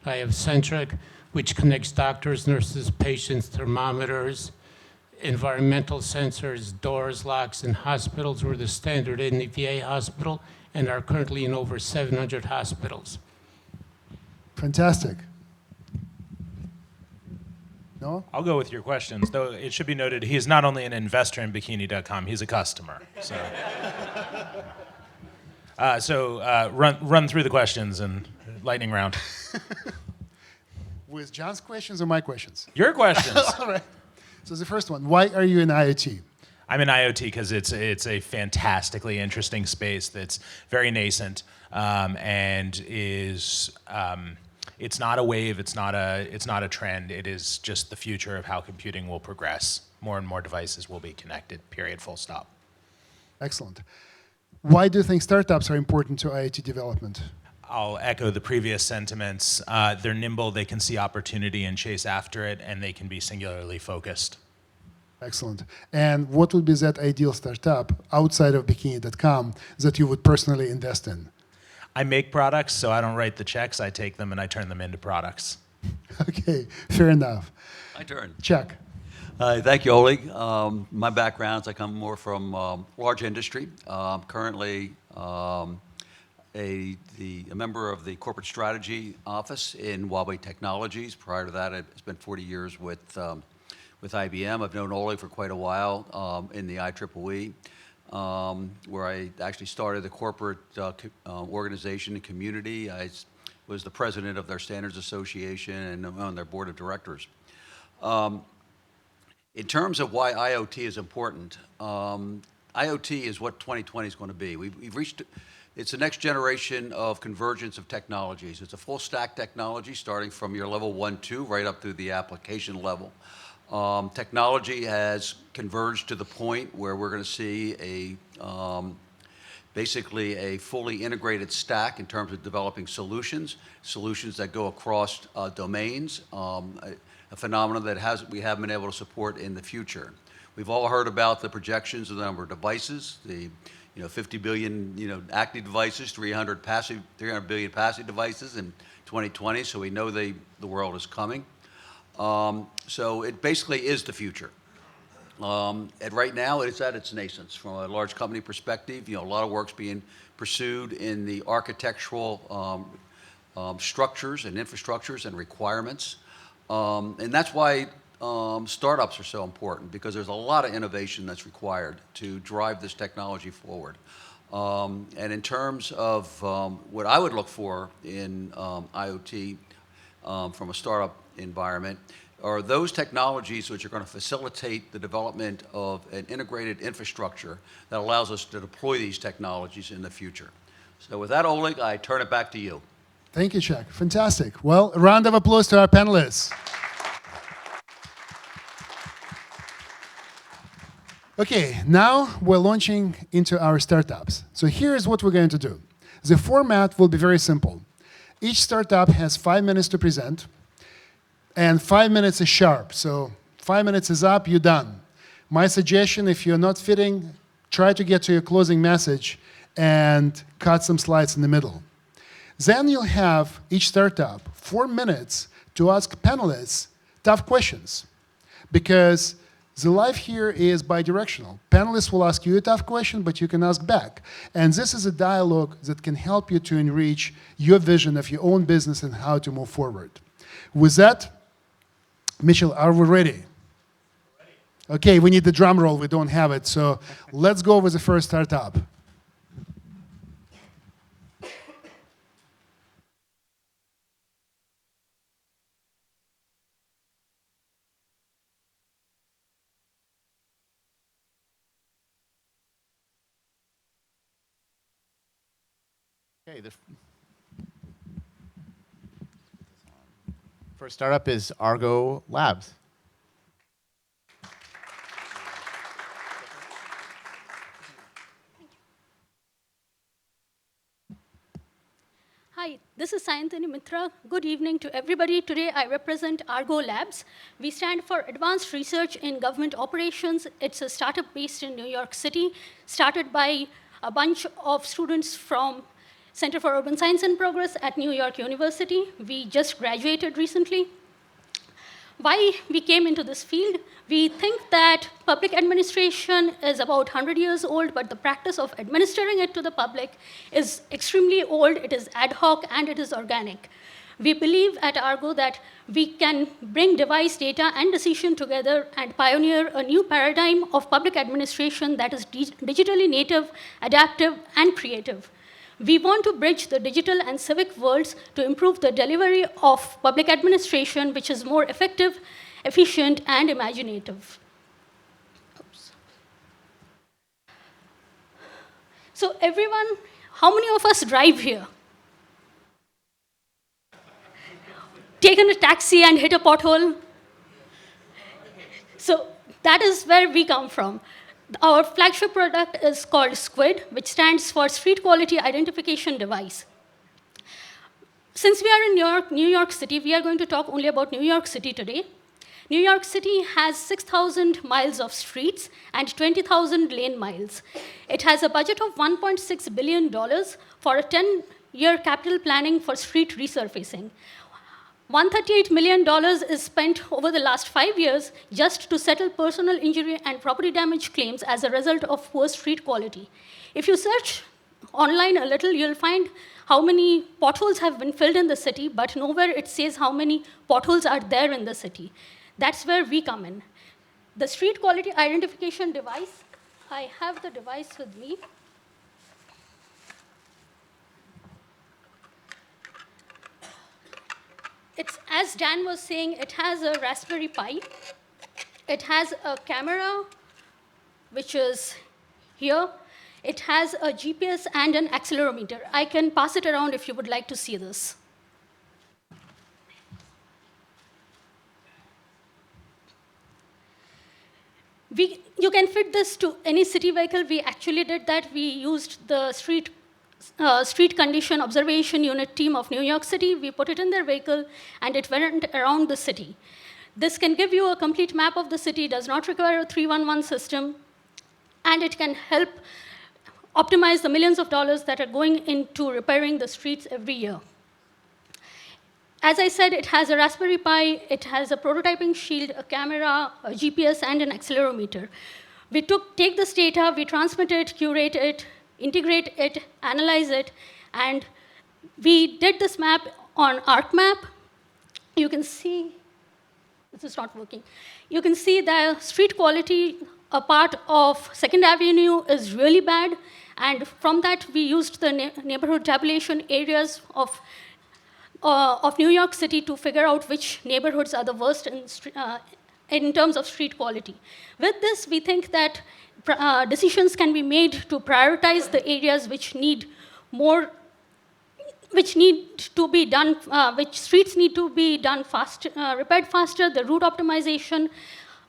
I have Centric, which connects doctors, nurses, patients, thermometers, environmental sensors, doors, locks in hospitals. We're the standard in the VA hospital and are currently in over 700 hospitals. Fantastic. No? I'll go with your questions, though it should be noted he is not only an investor in Bikini.com, he's a customer. So, run through the questions and lightning round. With John's questions or my questions? Your questions. All right. So the first one, why are you in IoT? I'm in IoT because it's a fantastically interesting space that's very nascent and is it's not a wave, it's not a trend. It is just the future of how computing will progress. More and more devices will be connected. Period. Full stop. Excellent. Why do you think startups are important to IoT development? I'll echo the previous sentiments. They're nimble, they can see opportunity and chase after it, and they can be singularly focused. Excellent. And what would be that ideal startup outside of Bikini.com that you would personally invest in? I make products, so I don't write the checks. I take them and I turn them into products. Okay, fair enough. My turn. Chuck. Thank you, Oleg. My backgrounds, I come more from large industry. Currently a member of the corporate strategy office in Huawei Technologies. Prior to that, I spent 40 years with with IBM. I've known Oleg for quite a while in the IEEE, where I actually started the corporate organization and community. I was the president of their Standards Association and on their board of directors. In terms of why IoT is important, IoT is what 2020 is going to be. We've reached, it's the next generation of convergence of technologies. It's a full stack technology starting from your level 1, 2, right up through the application level. Technology has converged to the point where we're going to see basically a fully integrated stack in terms of developing solutions that go across domains, a phenomenon that we haven't been able to support in the future. We've all heard about the projections of the number of devices, the 50 billion active devices, 300 billion passive devices in 2020, so we know the world is coming. So it basically is the future. And right now, it's at its nascence. From a large company perspective, a lot of work's being pursued in the architectural structures and infrastructures and requirements. And that's why startups are so important, because there's a lot of innovation that's required to drive this technology forward. And in terms of what I would look for in IoT from a startup environment, are those technologies which are going to facilitate the development of an integrated infrastructure that allows us to deploy these technologies in the future. So with that, Oleg, I turn it back to you. Thank you, Chuck. Fantastic. Well, a round of applause to our panelists. Okay, now we're launching into our startups. So here's what we're going to do. The format will be very simple. Each startup has 5 minutes to present, and 5 minutes is sharp. So 5 minutes is up, you're done. My suggestion, if you're not fitting, try to get to your closing message and cut some slides in the middle. Then you'll have each startup 4 minutes to ask panelists tough questions, because the life here is bidirectional. Panelists will ask you a tough question, but you can ask back. And this is a dialogue that can help you to enrich your vision of your own business and how to move forward. With that, Mitchell, are we ready? Okay, we need the drum roll. We don't have it. So let's go with the first startup. Okay, the first startup is Argo Labs. Hi, this is Sayantani Mitra. Good evening to everybody. Today I represent Argo Labs. We stand for Advanced Research in Government Operations. It's a startup based in New York City, started by a bunch of students from Center for Urban Science and Progress at New York University. We just graduated recently. Why we came into this field? We think that public administration is about 100 years old, but the practice of administering it to the public is extremely old. It is ad hoc and it is organic. We believe at Argo that we can bring device data and decision together and pioneer a new paradigm of public administration that is digitally native, adaptive, and creative. We want to bridge the digital and civic worlds to improve the delivery of public administration, which is more effective, efficient, and imaginative. Oops. So everyone, how many of us drive here? Taken a taxi and hit a pothole? So that is where we come from. Our flagship product is called SQUID, which stands for Street Quality Identification Device. Since we are in New York City, we are going to talk only about New York City today. New York City has 6,000 miles of streets and 20,000 lane miles. It has a budget of $1.6 billion for a 10-year capital planning for street resurfacing. $138 million is spent over the last 5 years just to settle personal injury and property damage claims as a result of poor street quality. If you search online a little, you'll find how many potholes have been filled in the city, but nowhere it says how many potholes are there in the city. That's where we come in. The street quality identification device, I have the device with me. It's, as Dan was saying, it has a Raspberry Pi. It has a camera, which is here. It has a GPS and an accelerometer. I can pass it around if you would like to see this. You can fit this to any city vehicle. We actually did that. We used the street condition observation unit team of New York City. We put it in their vehicle, and it went around the city. This can give you a complete map of the city, does not require a 311 system, and it can help optimize the millions of dollars that are going into repairing the streets every year. As I said, it has a Raspberry Pi, it has a prototyping shield, a camera, a GPS, and an accelerometer. We take this data, we transmit it, curate it, integrate it, analyze it, and we did this map on ArcMap. You can see, this is not working. You can see the street quality, a part of 2nd Avenue is really bad, and from that we used the neighborhood tabulation areas of New York City to figure out which neighborhoods are the worst in terms of street quality. With this, we think that decisions can be made to prioritize the areas which need more, which streets need to be done faster, repaired faster, the route optimization.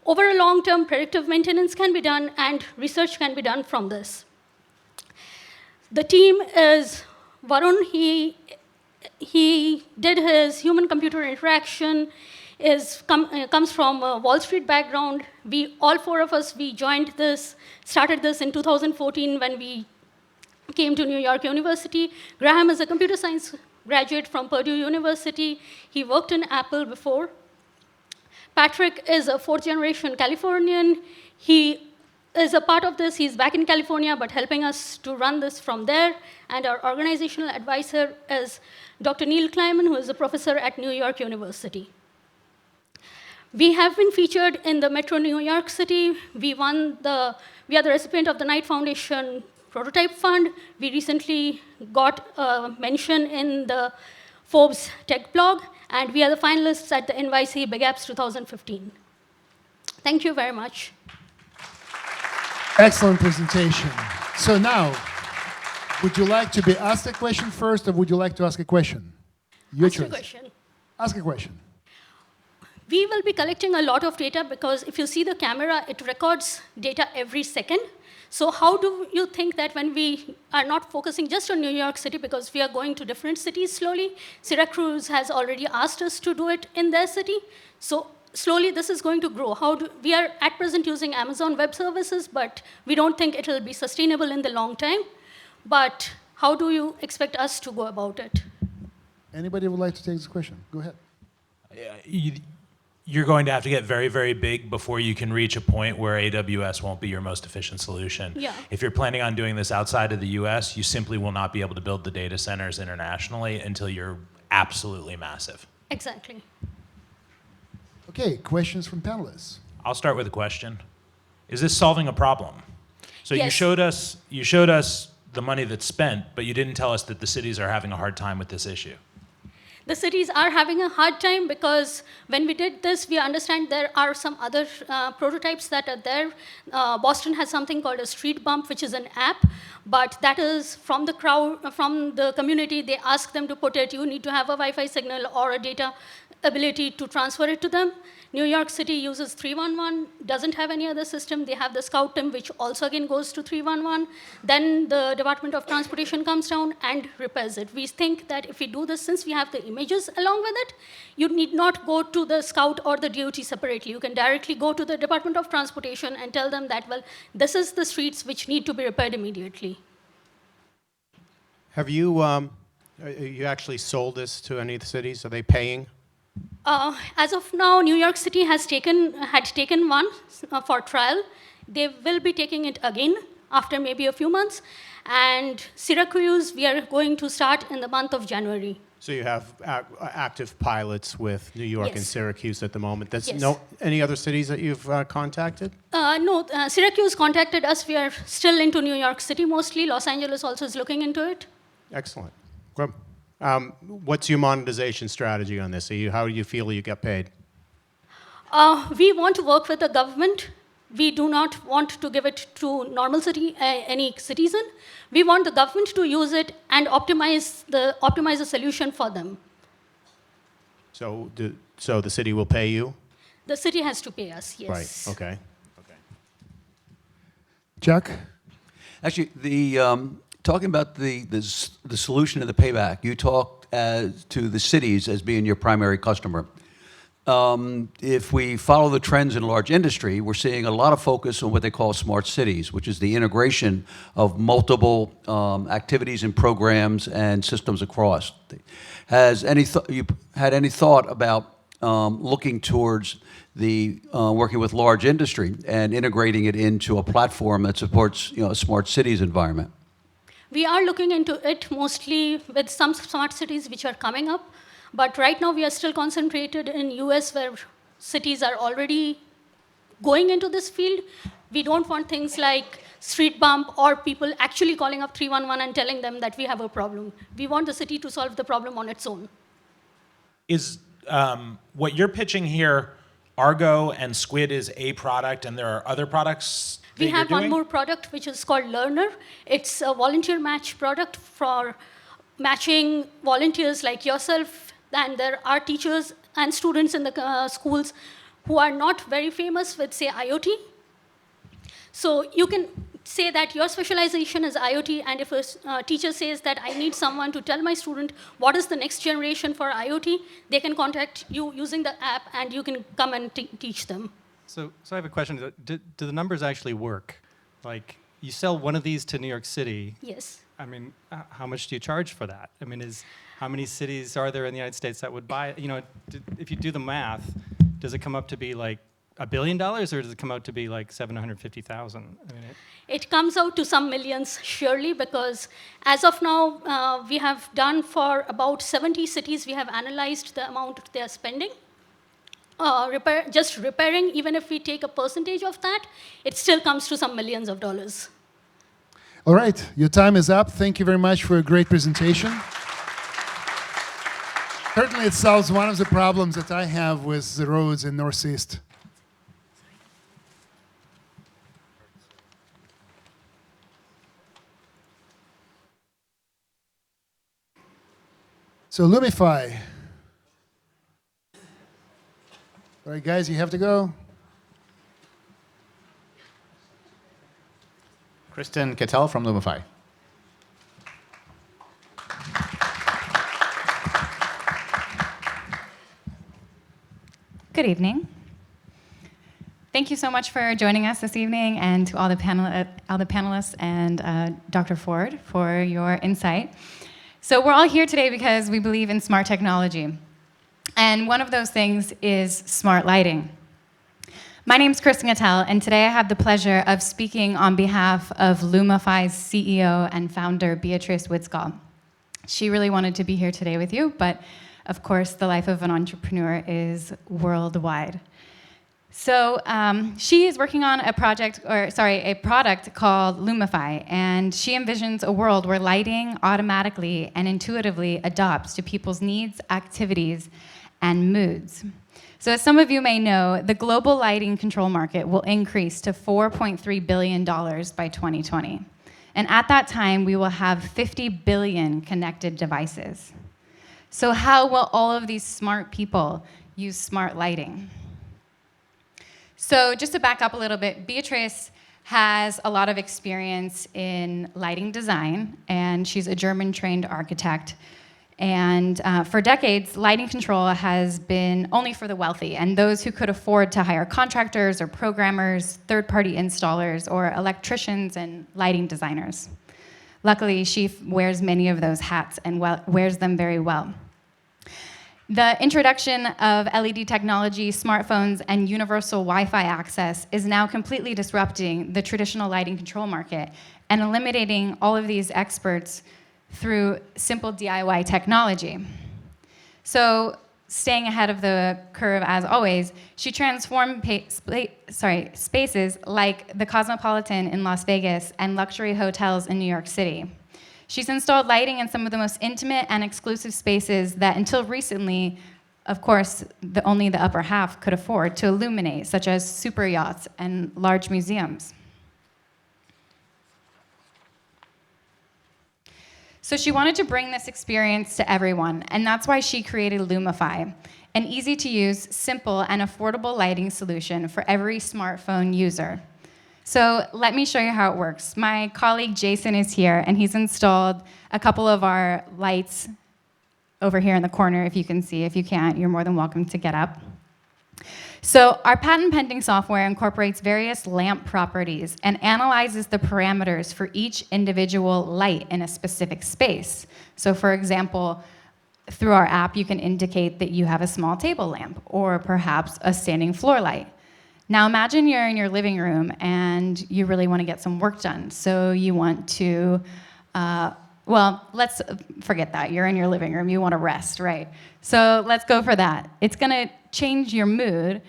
Over a long term, predictive maintenance can be done, and research can be done from this. The team is Varun. He did his human-computer interaction, comes from a Wall Street background. All four of us, we joined this, started this in 2014 when we came to New York University. Graham is a computer science graduate from Purdue University. He worked in Apple before. Patrick is a 4th-generation Californian. He is a part of this. He's back in California, but helping us to run this from there. And our organizational advisor is Dr. Neil Kleiman, who is a professor at New York University. We have been featured in the Metro New York City. We are the recipient of the Knight Foundation Prototype Fund. We recently got a mention in the Forbes Tech blog, and we are the finalists at the NYC Big Apps 2015. Thank you very much. Excellent presentation. So now, would you like to be asked a question first, or would you like to ask a question? Your choice. Ask a question. Ask a question. We will be collecting a lot of data because if you see the camera, it records data every second. So how do you think that when we are not focusing just on New York City, because we are going to different cities slowly, Syracuse has already asked us to do it in their city. So slowly this is going to grow. We are at present using Amazon Web Services, but we don't think it will be sustainable in the long time. But how do you expect us to go about it? Anybody would like to take this question? Go ahead. You're going to have to get very, very big before you can reach a point where AWS won't be your most efficient solution. Yeah. If you're planning on doing this outside of the US, you simply will not be able to build the data centers internationally until you're absolutely massive. Exactly. Okay, questions from panelists. I'll start with a question. Is this solving a problem? So Yes. you showed us the money that's spent, but you didn't tell us that the cities are having a hard time with this issue. The cities are having a hard time because when we did this, we understand there are some other prototypes that are there. Boston has something called a street bump, which is an app, but that is from the crowd, from the community. They ask them to put it. You need to have a Wi-Fi signal or a data ability to transfer it to them. New York City uses 311, doesn't have any other system. They have the Scout team, which also again goes to 311. Then the Department of Transportation comes down and repairs it. We think that if we do this, since we have the images along with it, you need not go to the Scout or the DOT separately. You can directly go to the Department of Transportation and tell them that, well, this is the streets which need to be repaired immediately. Have you actually sold this to any of the cities? Are they paying? As of now, New York City had taken one for trial. They will be taking it again after maybe a few months. And Syracuse, we are going to start in the month of January. So you have active pilots with New York and Yes. Syracuse at the moment. That's Yes. any other cities that you've contacted? No, Syracuse contacted us. We are still into New York City mostly. Los Angeles also is looking into it. Excellent. Good. What's your monetization strategy on this? How do you feel you get paid? We want to work with the government. We do not want to give it to normal any citizen. We want the government to use it and optimize the solution for them. So the city will pay you? The city has to pay us, yes. Right, okay. Chuck? Actually, talking about the solution and the payback, you talked to the cities as being your primary customer. If we follow the trends in large industry, we're seeing a lot of focus on what they call smart cities, which is the integration of multiple activities and programs and systems across. You had any thought about looking towards working with large industry and integrating it into a platform that supports a smart cities environment? We are looking into it mostly with some smart cities which are coming up. But right now, we are still concentrated in US where cities are already going into this field. We don't want things like street bump or people actually calling up 311 and telling them that we have a problem. We want the city to solve the problem on its own. Is what you're pitching here, Argo and Squid is a product, and there are other products that We you're have doing? one more product which is called Learner. It's a volunteer match product for matching volunteers like yourself. And there are teachers and students in the schools who are not very famous with, say, IoT. So you can say that your specialization is IoT, and if a teacher says that I need someone to tell my student what is the next generation for IoT, they can contact you using the app, and you can come and teach them. So I have a question. Do the numbers actually work? Like, you sell one of these to New York City. Yes. I mean, how much do you charge for that? I mean, how many cities are there in the United States that would buy it? You know, if you do the math, does it come up to be like $1 billion, or does it come out to be like 750,000? I mean, It comes out to some millions, surely, because as of now, we have done for about 70 cities, we have analyzed the amount they are spending. Just repairing, even if we take a percentage of that, it still comes to some millions of dollars. All right, your time is up. Thank you very much for a great presentation. Certainly it solves one of the problems that I have with the roads in Northeast. So Lumify. All right, guys, you have to go. Kristen Cattell from Lumify. Good evening. Thank you so much for joining us this evening, and to all the panelists and Dr. Ford for your insight. So we're all here today because we believe in smart technology. And one of those things is smart lighting. My name's Kristen Cattell, and today I have the pleasure of speaking on behalf of Lumify's CEO and founder, Beatrice Witzgall. She really wanted to be here today with you, but of course, the life of an entrepreneur is worldwide. So she is working on a product called Lumify, and she envisions a world where lighting automatically and intuitively adapts to people's needs, activities, and moods. So as some of you may know, the global lighting control market will increase to $4.3 billion by 2020. And at that time, we will have 50 billion connected devices. So how will all of these smart people use smart lighting? So just to back up a little bit, Beatrice has a lot of experience in lighting design, and she's a German-trained architect. And for decades, lighting control has been only for the wealthy and those who could afford to hire contractors or programmers, third-party installers, or electricians and lighting designers. Luckily, she wears many of those hats and wears them very well. The introduction of LED technology, smartphones, and universal Wi-Fi access is now completely disrupting the traditional lighting control market and eliminating all of these experts through simple DIY technology. So staying ahead of the curve as always, she transformed spaces like the Cosmopolitan in Las Vegas and luxury hotels in New York City. She's installed lighting in some of the most intimate and exclusive spaces that until recently, of course, only the upper half could afford to illuminate, such as super yachts and large museums. So she wanted to bring this experience to everyone, and that's why she created Lumify, an easy-to-use, simple, and affordable lighting solution for every smartphone user. So let me show you how it works. My colleague Jason is here, and he's installed a couple of our lights over here in the corner, if you can see. If you can't, you're more than welcome to get up. So our patent-pending software incorporates various lamp properties and analyzes the parameters for each individual light in a specific space. So for example, through our app, you can indicate that you have a small table lamp or perhaps a standing floor light. Now imagine you're in your living room and you really want to get some work done. So you want to, well, let's forget that. You're in your living room, you want to rest, right? So let's go for that. It's going to change your mood.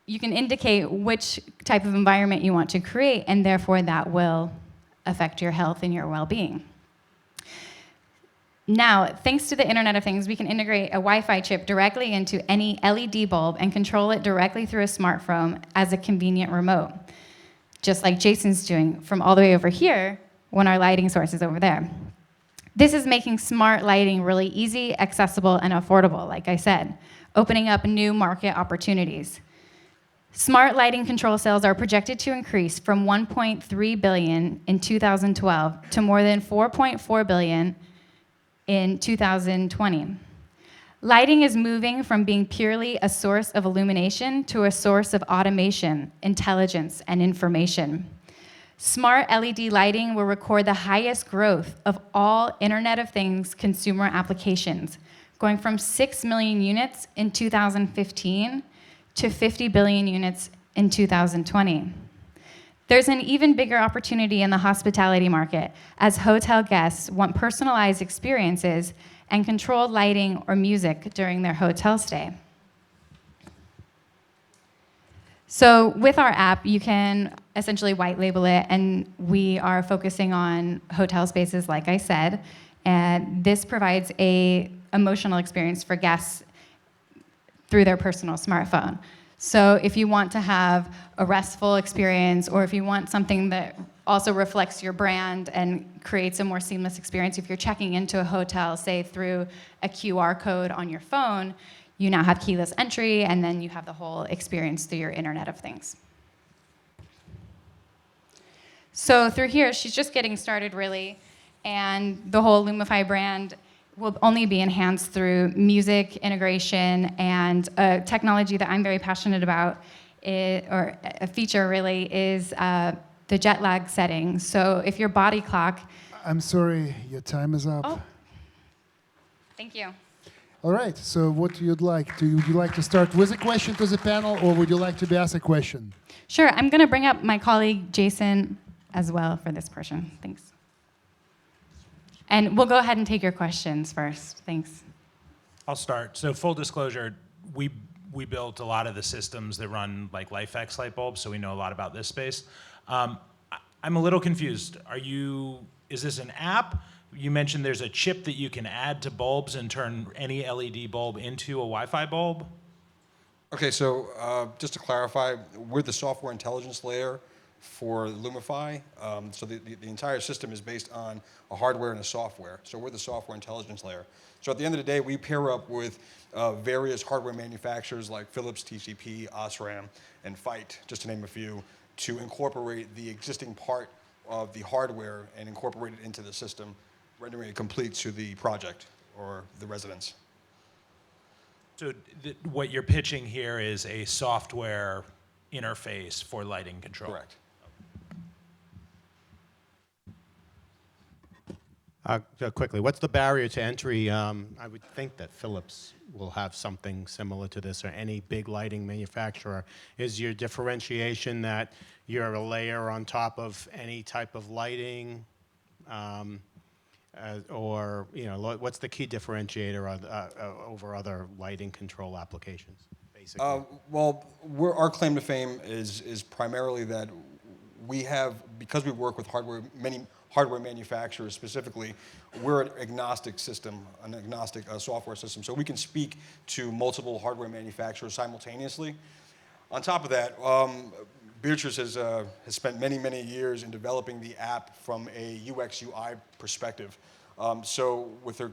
You can indicate which type of environment you want to create, and therefore that will affect your health and your well-being. Now, thanks to the Internet of Things, we can integrate a Wi-Fi chip directly into any LED bulb and control it directly through a smartphone as a convenient remote, just like Jason's doing from all the way over here when our lighting source is over there. This is making smart lighting really easy, accessible, and affordable, like I said, opening up new market opportunities. Smart lighting control sales are projected to increase from 1.3 billion in 2012 to more than 4.4 billion in 2020. Lighting is moving from being purely a source of illumination to a source of automation, intelligence, and information. Smart LED lighting will record the highest growth of all Internet of Things consumer applications, going from 6 million units in 2015 to 50 billion units in 2020. There's an even bigger opportunity in the hospitality market as hotel guests want personalized experiences and controlled lighting or music during their hotel stay. So with our app, you can essentially white label it, and we are focusing on hotel spaces, like I said, and this provides an emotional experience for guests through their personal smartphone. So if you want to have a restful experience, or if you want something that also reflects your brand and creates a more seamless experience, if you're checking into a hotel, say through a QR code on your phone, you now have keyless entry, and then you have the whole experience through your Internet of Things. So through here, she's just getting started, really, and the whole Lumify brand will only be enhanced through music integration and a technology that I'm very passionate about, or a feature really, is the jet lag setting. So if your body clock... I'm sorry, your time is up. Oh, thank you. All right, so what you'd like? Would you like to start with a question to the panel, or would you like to be asked a question? Sure, I'm going to bring up my colleague Jason as well for this portion. Thanks. And we'll go ahead and take your questions first. Thanks. I'll start. So full disclosure, we built a lot of the systems that run like LifeX light bulbs, so we know a lot about this space. I'm a little confused. Is this an app? You mentioned there's a chip that you can add to bulbs and turn any LED bulb into a Wi-Fi bulb? Okay, so just to clarify, we're the software intelligence layer for Lumify. So the entire system is based on a hardware and a software. So we're the software intelligence layer. So at the end of the day, we pair up with various hardware manufacturers like Philips, TCP, Osram, and Fight, just to name a few, to incorporate the existing part of the hardware and incorporate it into the system, rendering it complete to the project or the residence. So what you're pitching here is a software interface for lighting control. Correct. Quickly, what's the barrier to entry? I would think that Philips will have something similar to this, or any big lighting manufacturer. Is your differentiation that you're a layer on top of any type of lighting? or what's the key differentiator over other lighting control applications, basically? Well, our claim to fame is primarily that we have, because we work with many hardware manufacturers specifically, we're an agnostic system, an agnostic software system. So we can speak to multiple hardware manufacturers simultaneously. On top of that, Beatrice has spent many, many years in developing the app from a UX UI perspective. So with her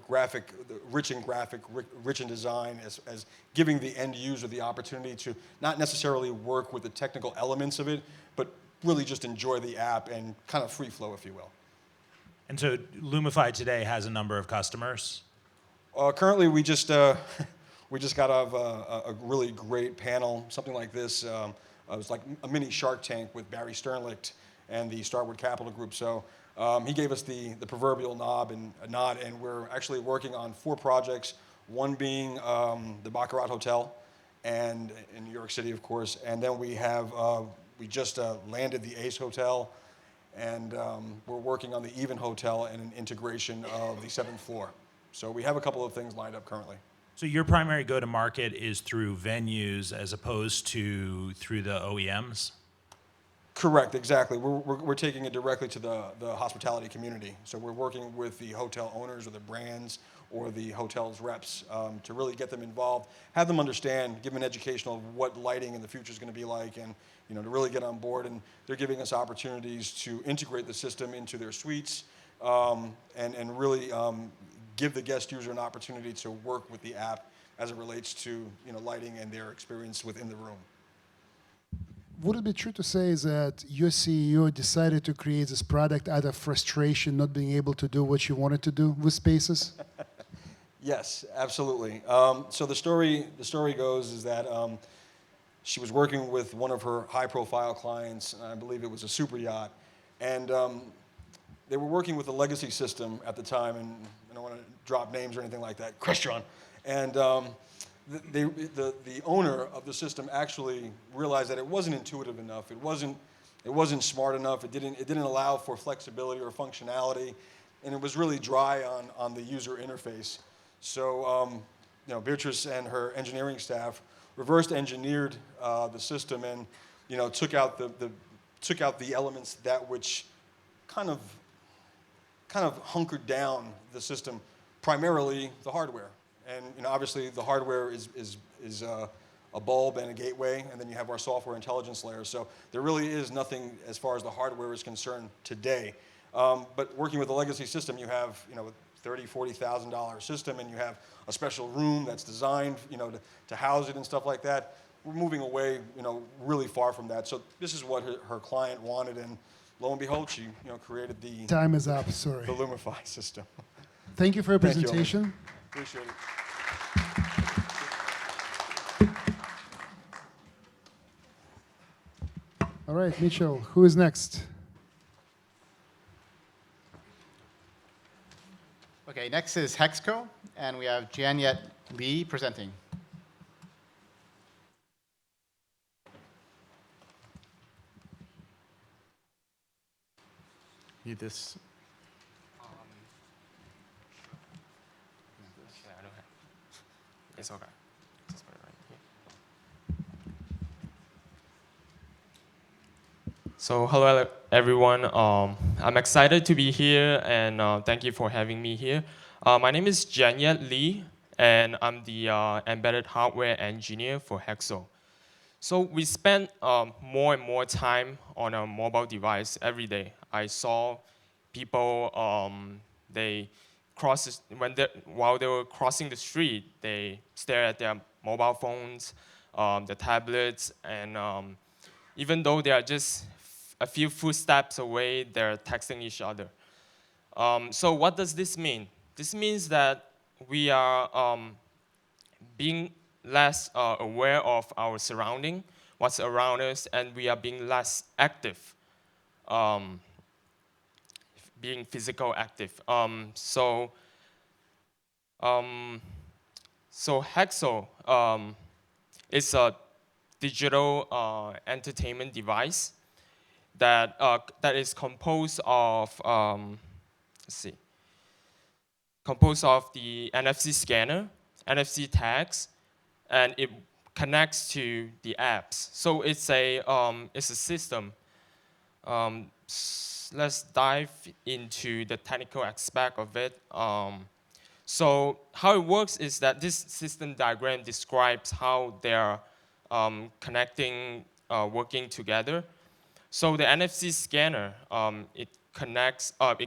rich in design, as giving the end user the opportunity to not necessarily work with the technical elements of it, but really just enjoy the app and kind of free flow, if you will. And so Lumify today has a number of customers. Currently, we just got off a really great panel, something like this. It was like a mini Shark Tank with Barry Sternlicht and the Starwood Capital Group. So he gave us the proverbial nod, and we're actually working on 4 projects. One being the Baccarat Hotel, and in New York City, of course. And then we have we just landed the Ace Hotel, and we're working on the Even Hotel and an integration of the 7th floor. So we have a couple of things lined up currently. So your primary go-to-market is through venues as opposed to through the OEMs? Correct, exactly. We're taking it directly to the hospitality community. So we're working with the hotel owners or the brands or the hotel's reps to really get them involved, have them understand, give them an education of what lighting in the future is going to be like, and to really get on board. And they're giving us opportunities to integrate the system into their suites and really give the guest user an opportunity to work with the app as it relates to lighting and their experience within the room. Would it be true to say that your CEO decided to create this product out of frustration, not being able to do what you wanted to do with Spaces? Yes, absolutely. So the story goes is that she was working with one of her high-profile clients, and I believe it was a super yacht, and they were working with a legacy system at the time, and I don't want to drop names or anything like that, Crestron, and the owner of the system actually realized that it wasn't intuitive enough. It wasn't smart enough. It didn't allow for flexibility or functionality, and it was really dry on the user interface. So Beatrice and her engineering staff reversed engineered the system and took out the elements that which kind of hunkered down the system, primarily the hardware. And obviously the hardware is a bulb and a gateway, and then you have our software intelligence layer. So there really is nothing as far as the hardware is concerned today. But working with a legacy system, you have a $30,000, $40,000 system, and you have a special room that's designed to house it and stuff like that. We're moving away really far from that. So this is what her client wanted, and lo and behold, she created the Time is up, sorry. the Lumify system. Thank you for your Thank you, presentation. Appreciate it. All right, Mitchell, who is next? Okay, next is Hexco, and we have Janyet Lee presenting. Need this. It's okay. Just put it right here. So hello everyone. I'm excited to be here, and thank you for having me here. My name is Janyet Lee, and I'm the embedded hardware engineer for Hexo. So we spend more and more time on a mobile device every day. I saw people while they were crossing the street, they stare at their mobile phones, the tablets, and even though they are just a few footsteps away, they're texting each other. So what does this mean? This means that we are being less aware of our surrounding, what's around us, and we are being less active. Being physical active. So Hexo is a digital entertainment device that is composed of, let's see. composed of the NFC scanner, NFC tags, and it connects to the apps. So it's a system. Let's dive into the technical aspect of it. So how it works is that this system diagram describes how they're connecting, working together. So the NFC scanner, it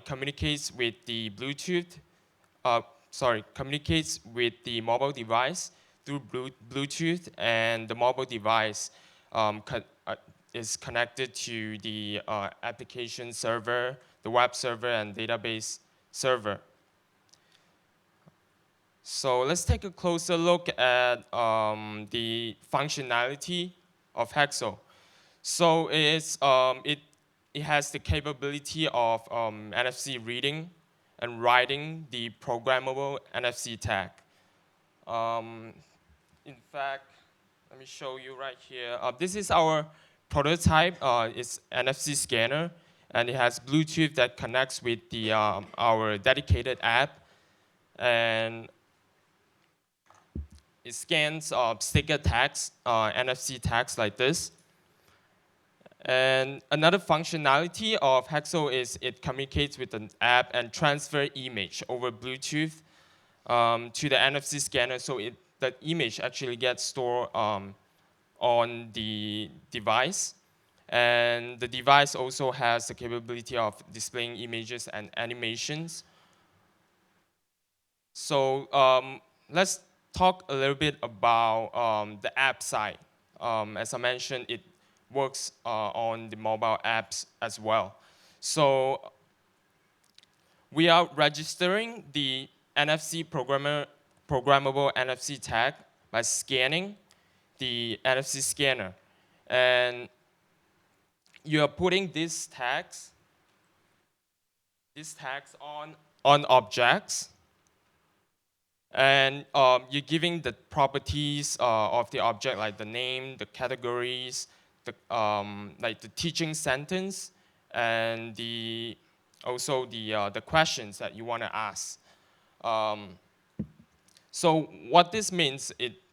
communicates with the Bluetooth, communicates with the mobile device through Bluetooth, and the mobile device is connected to the application server, the web server, and database server. So let's take a closer look at the functionality of Hexo. So it has the capability of NFC reading and writing the programmable NFC tag. In fact, let me show you right here. This is our prototype. It's NFC scanner, and it has Bluetooth that connects with the our dedicated app, and it scans sticker tags, NFC tags like this. And another functionality of Hexo is it communicates with an app and transfer image over Bluetooth to the NFC scanner, so the image actually gets stored on the device. And the device also has the capability of displaying images and animations. So let's talk a little bit about the app side. As I mentioned, it works on the mobile apps as well. So we are registering the NFC programmable NFC tag by scanning the NFC scanner. And you are putting these tags on objects. And you're giving the properties of the object, like the name, the categories, like the teaching sentence, and also the questions that you want to ask. So what this means,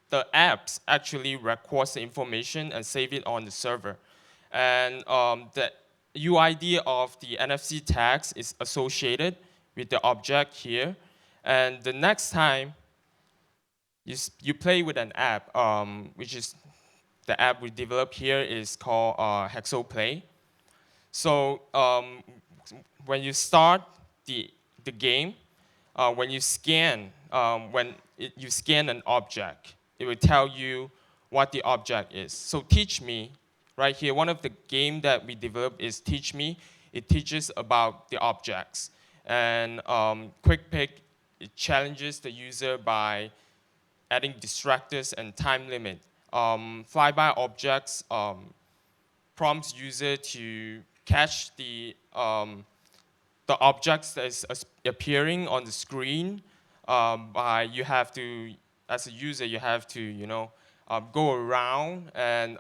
the apps actually records the information and save it on the server. And the UID of the NFC tags is associated with the object here. And the next time you play with an app, which is the app we developed here is called Hexo Play. So when you start the game, when you scan you scan an object, it will tell you what the object is. So Teach Me, right here, one of the game that we developed is Teach Me. It teaches about the objects. And Quick Pick, it challenges the user by adding distractors and time limit. Flyby objects prompts user to catch the objects that is appearing on the screen. You have to, as a user, you have to go around and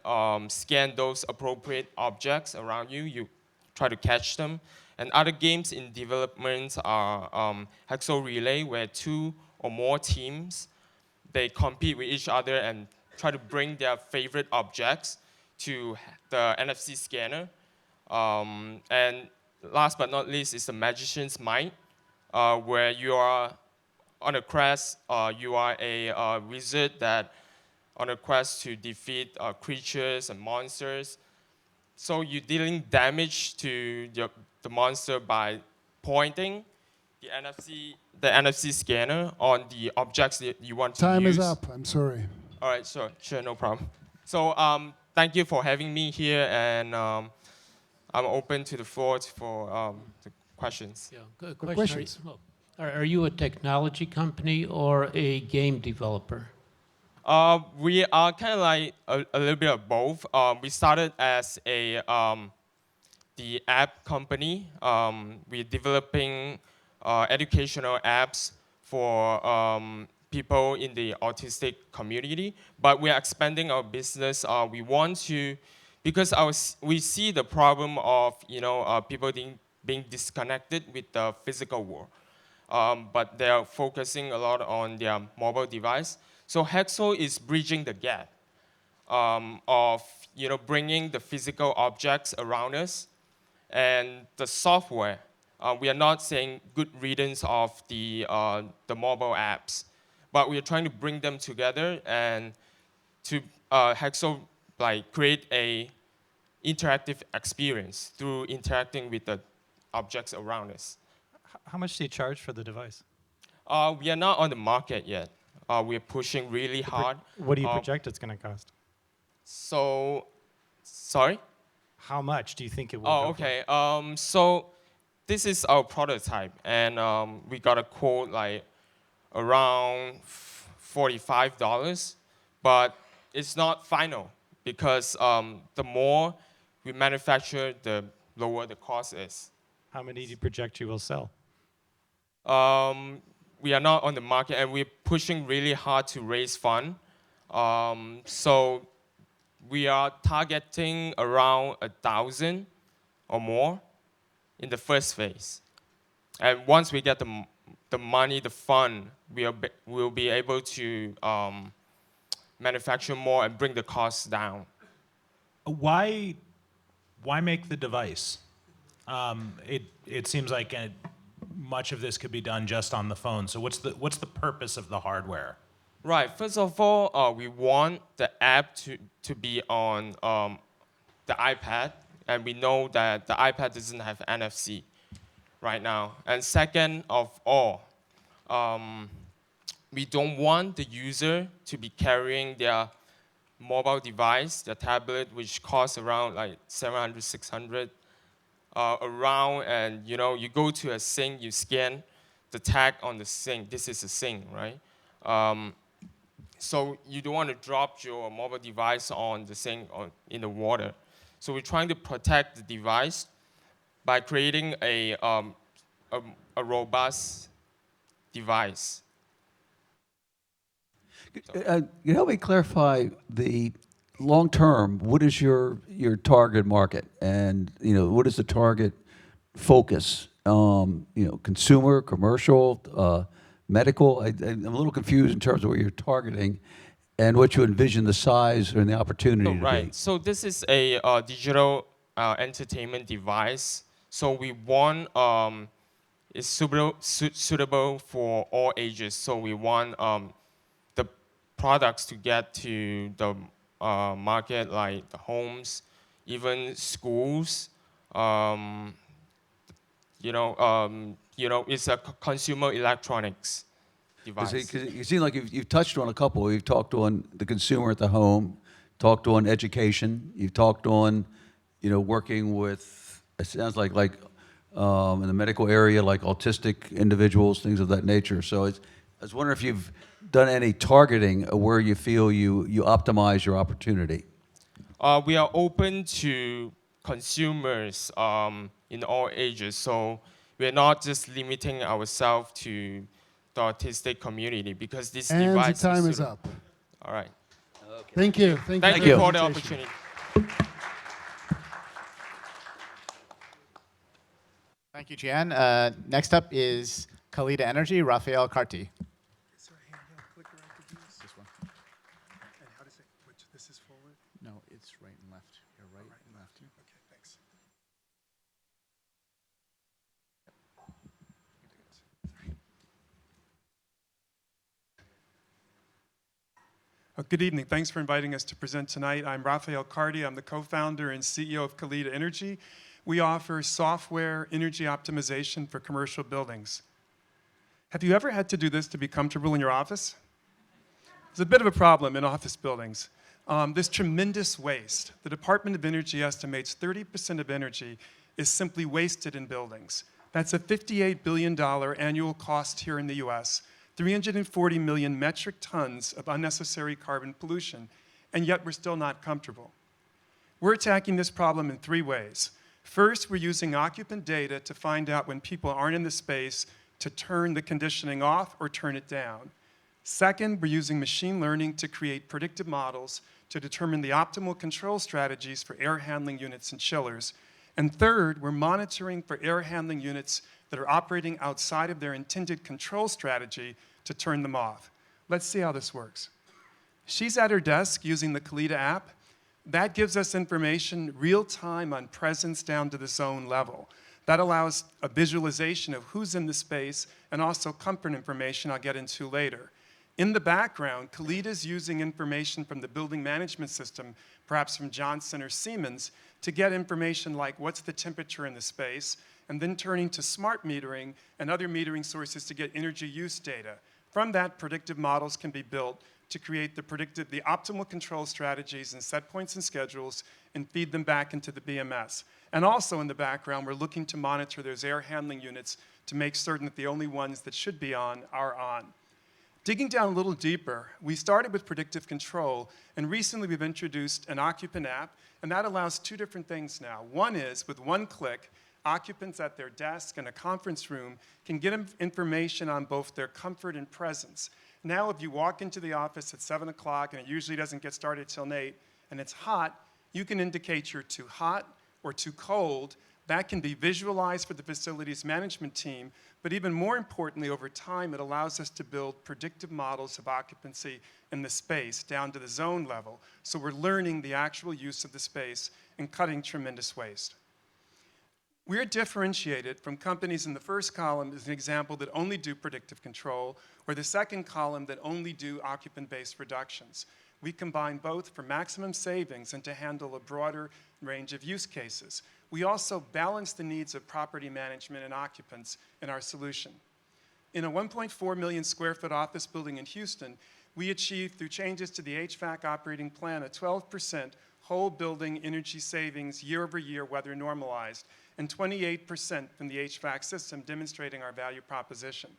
scan those appropriate objects around you. You try to catch them. And other games in development are Hexo Relay, where 2 or more teams, they compete with each other and try to bring their favorite objects to the NFC scanner. And last but not least is the Magician's Might, where you are on a quest, you are a wizard that on a quest to defeat creatures and monsters. So you're dealing damage to the monster by pointing the NFC scanner on the objects that you want to use. Time is up. I'm sorry. All right, sure, no problem. So thank you for having me here, and I'm open to the floor for the questions. Yeah, good Questions? Are you a technology company or a game developer? We are kind of like a little bit of both. We started as the app company. We're developing educational apps for people in the autistic community, but we are expanding our business. We want to, because we see the problem of people being disconnected with the physical world. but they are focusing a lot on their mobile device. So Hexo is bridging the gap of bringing the physical objects around us and the software. We are not saying good riddance of the mobile apps, but we are trying to bring them together and to Hexo create a interactive experience through interacting with the objects around us. How much do you charge for the device? We are not on the market yet. We are pushing really hard. What do you project it's going to cost? So, sorry? How much do you think it will Oh, go okay. So this is our prototype, and we got a quote around $45, but it's not final because the more we manufacture, the lower the cost is. How many do you project you will sell? We are not on the market, and we're pushing really hard to raise funds. So we are targeting around 1,000 or more in the first phase. And once we get the money, the fund, we'll be able to manufacture more and bring the costs down. Why make the device? It seems like much of this could be done just on the phone. So what's the purpose of the hardware? Right. First of all, we want the app to be on the iPad, and we know that the iPad doesn't have NFC right now. And second of all, we don't want the user to be carrying their mobile device, their tablet, which costs around $700, $600 around, and you go to a sink, you scan the tag on the sink. This is a sink, right? So you don't want to drop your mobile device on the sink or in the water. So we're trying to protect the device by creating a robust device. Can you help me clarify the long term? What is your target market, and what is the target focus? Consumer, commercial, medical. I'm a little confused in terms of what you're targeting, and what you envision the size and the opportunity to Right. be. So this is a digital entertainment device. So we want it's suitable for all ages. So we want the products to get to the market, like the homes, even schools. It's a consumer electronics device. Because you seem like you've touched on a couple. You've talked on the consumer at the home, talked on education. You've talked on, working with. It sounds like in the medical area, like autistic individuals, things of that nature. So I was wondering if you've done any targeting of where you feel you optimize your opportunity. We are open to consumers in all ages. So we're not just limiting ourselves to the autistic community, because this And device the time is suitable. up. All right. Thank you. Thank you for the opportunity. Thank you, Jian. Next up is Kalita Energy, Rafael Carti. Is there a handheld clicker I could use? This one. And how does it, this is forward? No, it's right and left. You're right and left. Okay, thanks. Good evening. Thanks for inviting us to present tonight. I'm Rafael Carti. I'm the co-founder and CEO of Kalita Energy. We offer software energy optimization for commercial buildings. Have you ever had to do this to be comfortable in your office? It's a bit of a problem in office buildings. There's tremendous waste. The Department of Energy estimates 30% of energy is simply wasted in buildings. That's a $58 billion annual cost here in the US, 340 million metric tons of unnecessary carbon pollution, and yet we're still not comfortable. We're attacking this problem in 3 ways. First, we're using occupant data to find out when people aren't in the space to turn the conditioning off or turn it down. Second, we're using machine learning to create predictive models to determine the optimal control strategies for air handling units and chillers. And third, we're monitoring for air handling units that are operating outside of their intended control strategy to turn them off. Let's see how this works. She's at her desk using the Kalita app. That gives us information real time on presence down to the zone level. That allows a visualization of who's in the space and also comfort information I'll get into later. In the background, Kalita's using information from the building management system, perhaps from Johnson or Siemens, to get information like what's the temperature in the space, and then turning to smart metering and other metering sources to get energy use data. From that, predictive models can be built to create the optimal control strategies and set points and schedules and feed them back into the BMS. And also in the background, we're looking to monitor those air handling units to make certain that the only ones that should be on are on. Digging down a little deeper, we started with predictive control, and recently we've introduced an occupant app, and that allows two different things now. One is, with one click, occupants at their desk in a conference room can get information on both their comfort and presence. Now, if you walk into the office at 7 o'clock, and it usually doesn't get started till 8, and it's hot, you can indicate you're too hot or too cold. That can be visualized for the facilities management team, but even more importantly, over time, it allows us to build predictive models of occupancy in the space down to the zone level. So we're learning the actual use of the space and cutting tremendous waste. We're differentiated from companies in the first column as an example that only do predictive control, or the second column that only do occupant-based reductions. We combine both for maximum savings and to handle a broader range of use cases. We also balance the needs of property management and occupants in our solution. In a 1.4 million square foot office building in Houston, we achieved, through changes to the HVAC operating plan, a 12% whole building energy savings year over year, weather normalized, and 28% from the HVAC system, demonstrating our value proposition.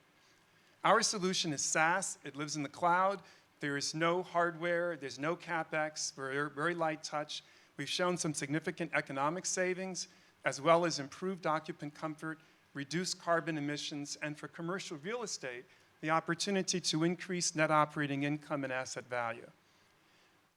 Our solution is SaaS. It lives in the cloud. There is no hardware. There's no CapEx. We're very light touch. We've shown some significant economic savings, as well as improved occupant comfort, reduced carbon emissions, and for commercial real estate, the opportunity to increase net operating income and asset value.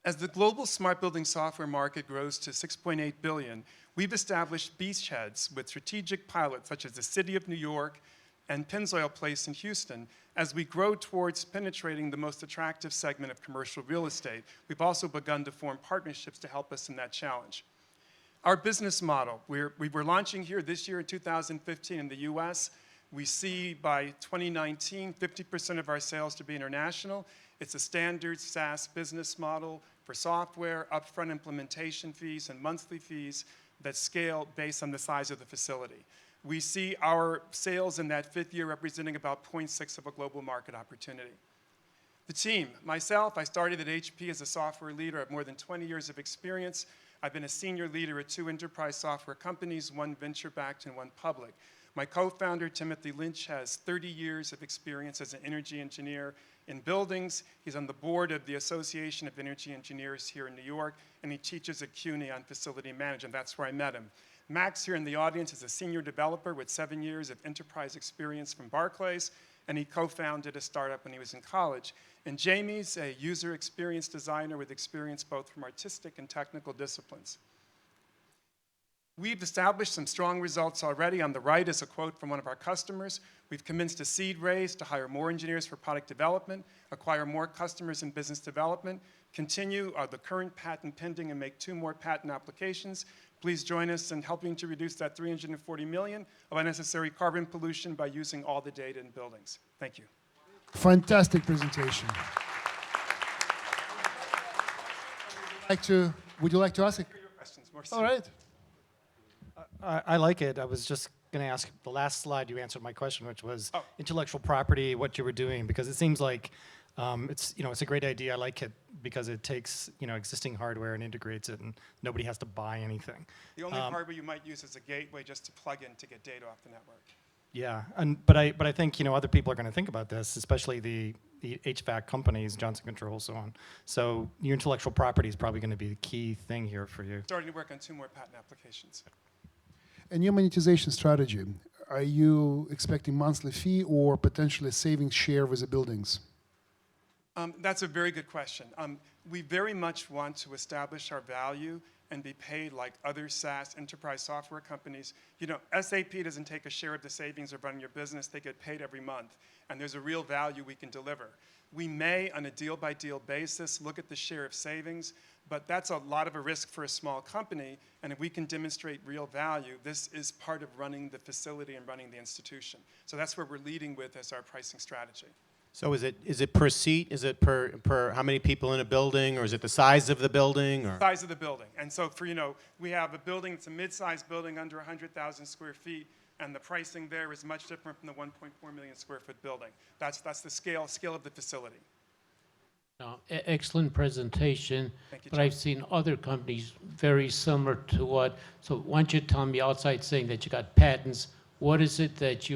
As the global smart building software market grows to $6.8 billion, we've established beachheads with strategic pilots such as the City of New York and Pennzoil Place in Houston as we grow towards penetrating the most attractive segment of commercial real estate. We've also begun to form partnerships to help us in that challenge. Our business model, we were launching here this year in 2015 in the US. We see by 2019, 50% of our sales to be international. It's a standard SaaS business model for software, upfront implementation fees, and monthly fees that scale based on the size of the facility. We see our sales in that fifth year representing about 0.6 of a global market opportunity. The team, myself, I started at HP as a software leader. I have more than 20 years of experience. I've been a senior leader at 2 enterprise software companies, 1 venture-backed and 1 public. My co-founder, Timothy Lynch, has 30 years of experience as an energy engineer in buildings. He's on the board of the Association of Energy Engineers here in New York, and he teaches at CUNY on facility management. That's where I met him. Max here in the audience is a senior developer with 7 years of enterprise experience from Barclays, and he co-founded a startup when he was in college. And Jamie's a user experience designer with experience both from artistic and technical disciplines. We've established some strong results already. On the right is a quote from one of our customers. We've commenced a seed raise to hire more engineers for product development, acquire more customers in business development, continue the current patent pending, and make 2 more patent applications. Please join us in helping to reduce that 340 million of unnecessary carbon pollution by using all the data in buildings. Thank you. Fantastic presentation. Would you like to ask? Questions, All right. I like it. I was just going to ask the last slide. You answered my question, which was intellectual property, what you were doing, because it seems like it's a great idea. I like it because it takes existing hardware and integrates it, and nobody has to buy anything. The only hardware you might use is a gateway just to plug in to get data off the network. Yeah, but I think other people are going to think about this, especially the HVAC companies, Johnson Controls, so on. So your intellectual property is probably going to be the key thing here for you. Starting to work on 2 more patent applications. And your monetization strategy, are you expecting monthly fee or potentially savings share with the buildings? That's a very good question. We very much want to establish our value and be paid like other SaaS enterprise software companies. You know, SAP doesn't take a share of the savings of running your business. They get paid every month, and there's a real value we can deliver. We may, on a deal-by-deal basis, look at the share of savings, but that's a lot of a risk for a small company, and if we can demonstrate real value, this is part of running the facility and running the institution. So that's where we're leading with as our pricing strategy. So is it per seat? Is it per how many people in a building, or is it the size of the building? Or? Size of the building. And so for, you know, we have a building, it's a mid-sized building under 100,000 square feet, and the pricing there is much different from the 1.4 million square foot building. That's the scale of the facility. Excellent presentation, Thank you, but John. I've seen other companies very similar to what, so why don't you tell me, outside saying that you got patents, what is it that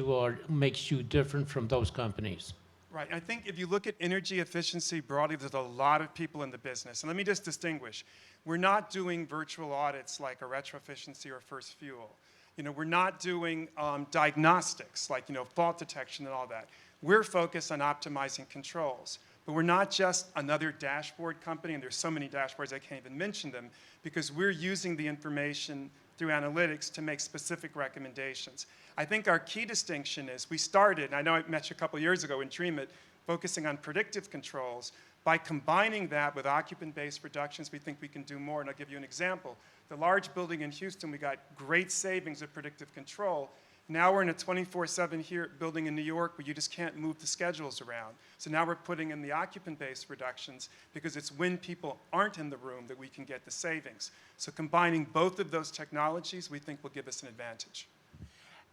makes you different from those companies? Right, I think if you look at energy efficiency broadly, there's a lot of people in the business. And let me just distinguish. We're not doing virtual audits like a retroefficiency or first fuel. You know, we're not doing diagnostics like, you know, fault detection and all that. We're focused on optimizing controls. But we're not just another dashboard company, and there's so many dashboards I can't even mention them, because we're using the information through analytics to make specific recommendations. I think our key distinction is we started, and I know I met you a couple years ago in Dream It, focusing on predictive controls. By combining that with occupant-based reductions, we think we can do more, and I'll give you an example. The large building in Houston, we got great savings of predictive control. Now we're in a 24/7 here building in New York where you just can't move the schedules around. So now we're putting in the occupant-based reductions because it's when people aren't in the room that we can get the savings. So combining both of those technologies, we think will give us an advantage.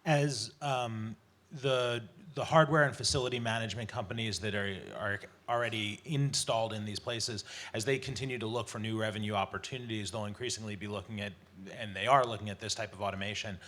As the hardware and facility management companies that are already installed in these places, as they continue to look for new revenue opportunities, they'll increasingly be looking at, and they are looking at this type of automation.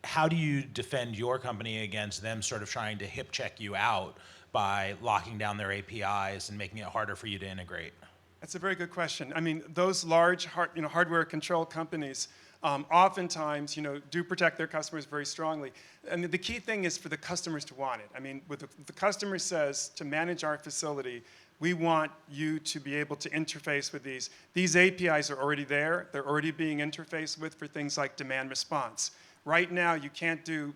How do you defend your company against them sort of trying to hip check you out by locking down their APIs and making it harder for you to integrate? That's a very good question. I mean, those large hardware control companies oftentimes, do protect their customers very strongly. And the key thing is for the customers to want it. I mean, what the customer says, to manage our facility, we want you to be able to interface with these. These APIs are already there. They're already being interfaced with for things like demand response. Right now, you can't do,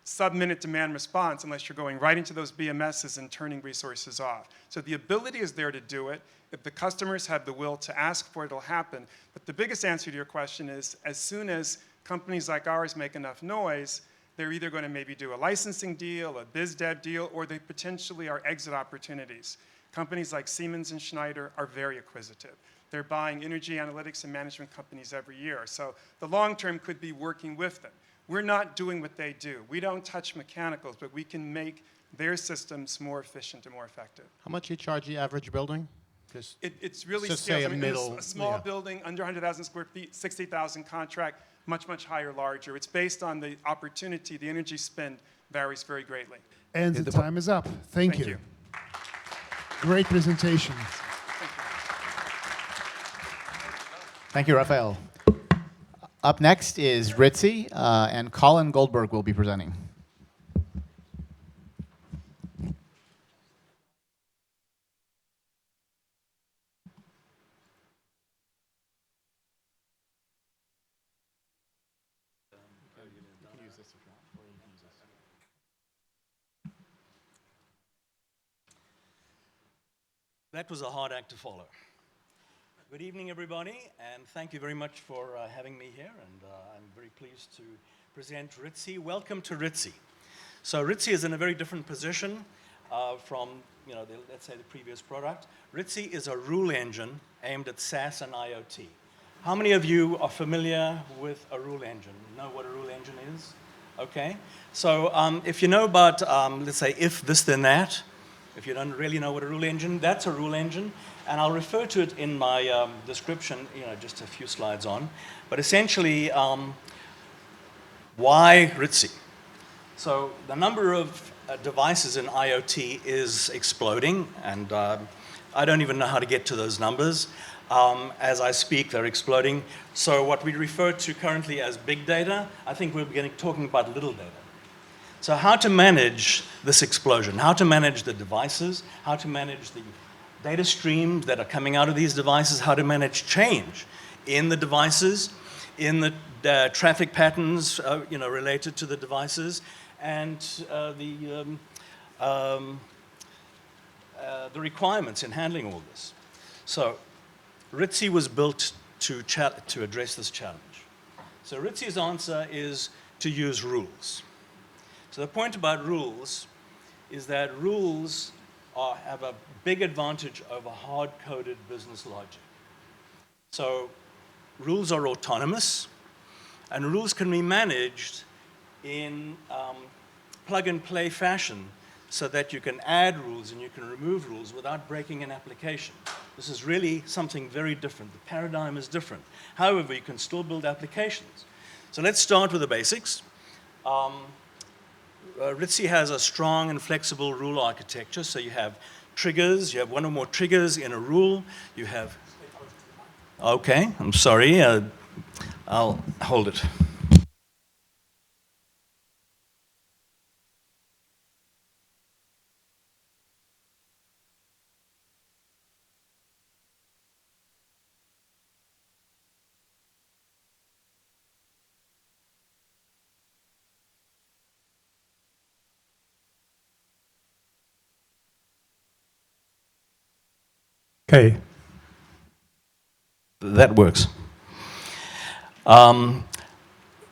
sub-minute demand response unless you're going right into those BMSs and turning resources off. So the ability is there to do it. If the customers have the will to ask for it, it'll happen. But the biggest answer to your question is, as soon as companies like ours make enough noise, they're either going to maybe do a licensing deal, a biz dev deal, or they potentially are exit opportunities. Companies like Siemens and Schneider are very acquisitive. They're buying energy analytics and management companies every year. So the long term could be working with them. We're not doing what they do. We don't touch mechanicals, but we can make their systems more efficient and more effective. How much do you charge the average building? It's really just scales. say I mean, middle, a small building, under 100,000 square feet, 60,000 contract, much, much higher, larger. It's based on the opportunity. The energy spend varies very greatly. And the time is up. Thank you. Great presentation. Thank you, Raphael. Up next is Ritzy, and Colin Goldberg will be presenting. That was a hard act to follow. Good evening, everybody, and thank you very much for having me here, and I'm very pleased to present Ritzy. Welcome to Ritzy. So Ritzy is in a very different position from, let's say the previous product. Ritzy is a rule engine aimed at SaaS and IoT. How many of you are familiar with a rule engine? Know what a rule engine is? Okay. So if you know about, let's say, if this, then that, if you don't really know what a rule engine, that's a rule engine. And I'll refer to it in my description, just a few slides on. But essentially, why Ritzy? So the number of devices in IoT is exploding, and I don't even know how to get to those numbers. As I speak, they're exploding. So what we refer to currently as big data, I think we're talking about little data. So how to manage this explosion, how to manage the devices, how to manage the data streams that are coming out of these devices, how to manage change in the devices, in the traffic patterns related to the devices, and the requirements in handling all this. So RITSI was built to address this challenge. So RITSI's answer is to use rules. So the point about rules is that rules have a big advantage over hard-coded business logic. So rules are autonomous, and rules can be managed in plug-and-play fashion so that you can add rules and you can remove rules without breaking an application. This is really something very different. The paradigm is different. However, you can still build applications. So let's start with the basics. RITSI has a strong and flexible rule architecture. So you have triggers. You have one or more triggers in a rule. You have... Okay, I'm sorry. I'll hold it. Okay. That works.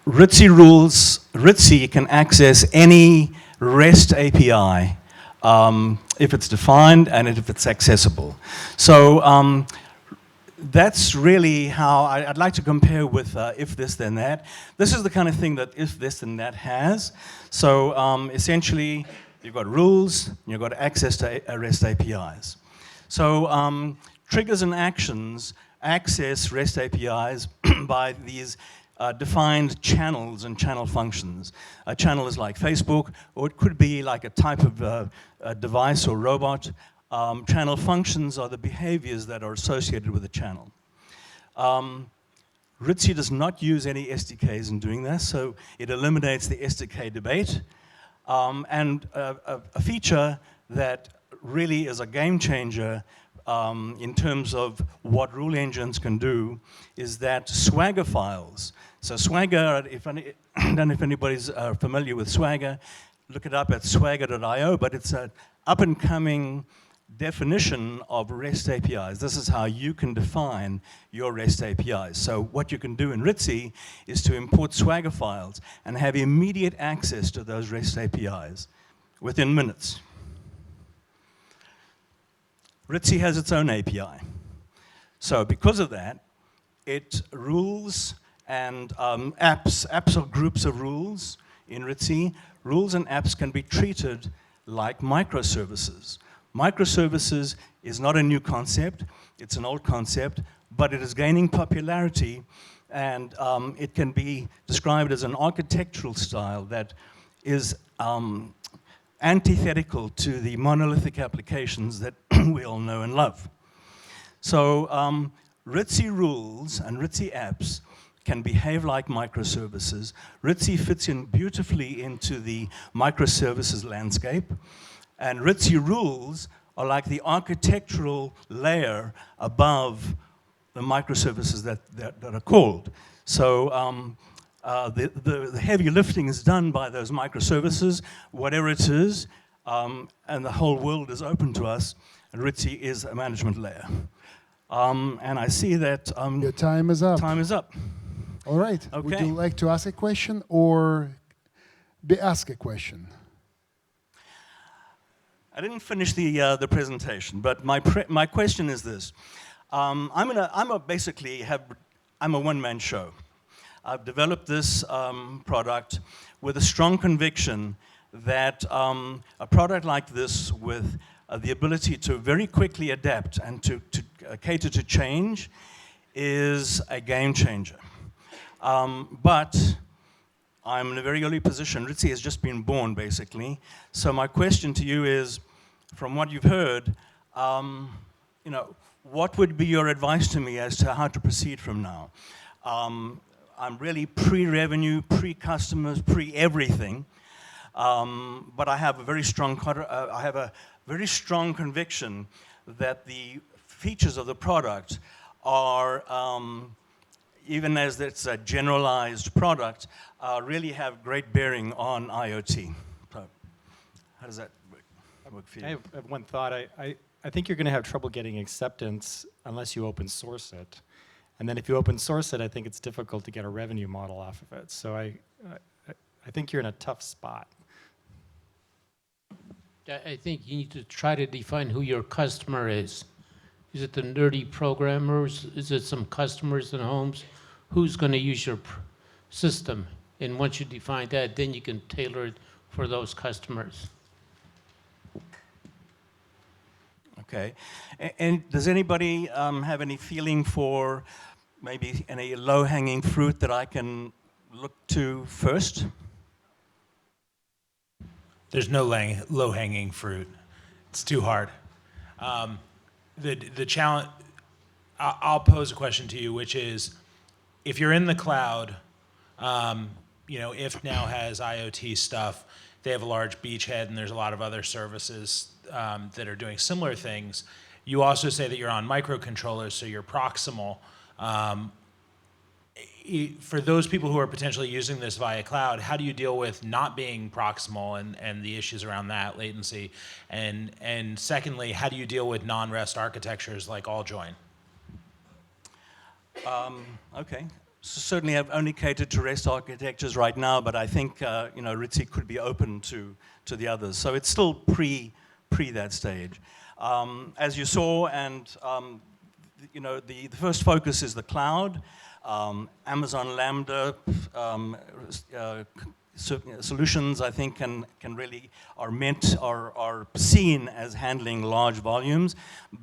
RITSI can access any REST API if it's defined and if it's accessible. So that's really how I'd like to compare with if this then that. This is the kind of thing that if this then that has. So essentially, you've got rules, and you've got access to REST APIs. So triggers and actions access REST APIs by these defined channels and channel functions. A channel is like Facebook, or it could be like a type of a device or robot. Channel functions are the behaviors that are associated with a channel. RITSI does not use any SDKs in doing this, so it eliminates the SDK debate. And a feature that really is a game changer in terms of what rule engines can do is that Swagger files. So Swagger, I don't know if anybody's familiar with Swagger, look it up at swagger.io, but it's an up-and-coming definition of REST APIs. This is how you can define your REST APIs. So what you can do in RITSI is to import Swagger files and have immediate access to those REST APIs within minutes. RITSI has its own API. So because of that, rules and apps are groups of rules in RITSI. Rules and apps can be treated like microservices. Microservices is not a new concept, it's an old concept, but it is gaining popularity, and it can be described as an architectural style that is antithetical to the monolithic applications that we all know and love. So RITSI rules and RITSI apps can behave like microservices. RITSI fits in beautifully into the microservices landscape, and RITSI rules are like the architectural layer above the microservices that are called. So the heavy lifting is done by those microservices, whatever it is, and the whole world is open to us, and RITSI is a management layer. And I see that... your time is up. Time is up. All right. Okay. Would you like to ask a question or be asked a question? I didn't finish the presentation, but my question is this. I'm a one-man show. I've developed this product with a strong conviction that a product like this with the ability to very quickly adapt and to cater to change is a game changer. But I'm in a very early position. RITSI has just been born, basically. So my question to you is, from what you've heard, what would be your advice to me as to how to proceed from now? I'm really pre-revenue, pre-customers, pre-everything, but I have a very strong conviction that the features of the product are even as it's a generalized product, really have great bearing on IoT. So how does that work for you? I have one thought. I think you're going to have trouble getting acceptance unless you open source it. And then if you open source it, I think it's difficult to get a revenue model off of it. So I think you're in a tough spot. I think you need to try to define who your customer is. Is it the nerdy programmers? Is it some customers in homes? Who's going to use your system? And once you define that, then you can tailor it for those customers. Okay. And does anybody have any feeling for maybe any low-hanging fruit that I can look to first? There's no low-hanging fruit. It's too hard. The challenge, I'll pose a question to you, which is, if you're in the cloud, if now has IoT stuff, they have a large beachhead and there's a lot of other services that are doing similar things. You also say that you're on microcontrollers, so you're proximal. For those people who are potentially using this via cloud, how do you deal with not being proximal and the issues around that, latency? And secondly, how do you deal with non-REST architectures like AllJoin? Okay. So certainly I've only catered to REST architectures right now, but I think RITSI could be open to the others. So it's still pre that stage. As you saw, and the first focus is the cloud. Amazon Lambda solutions, I think, can really are seen as handling large volumes,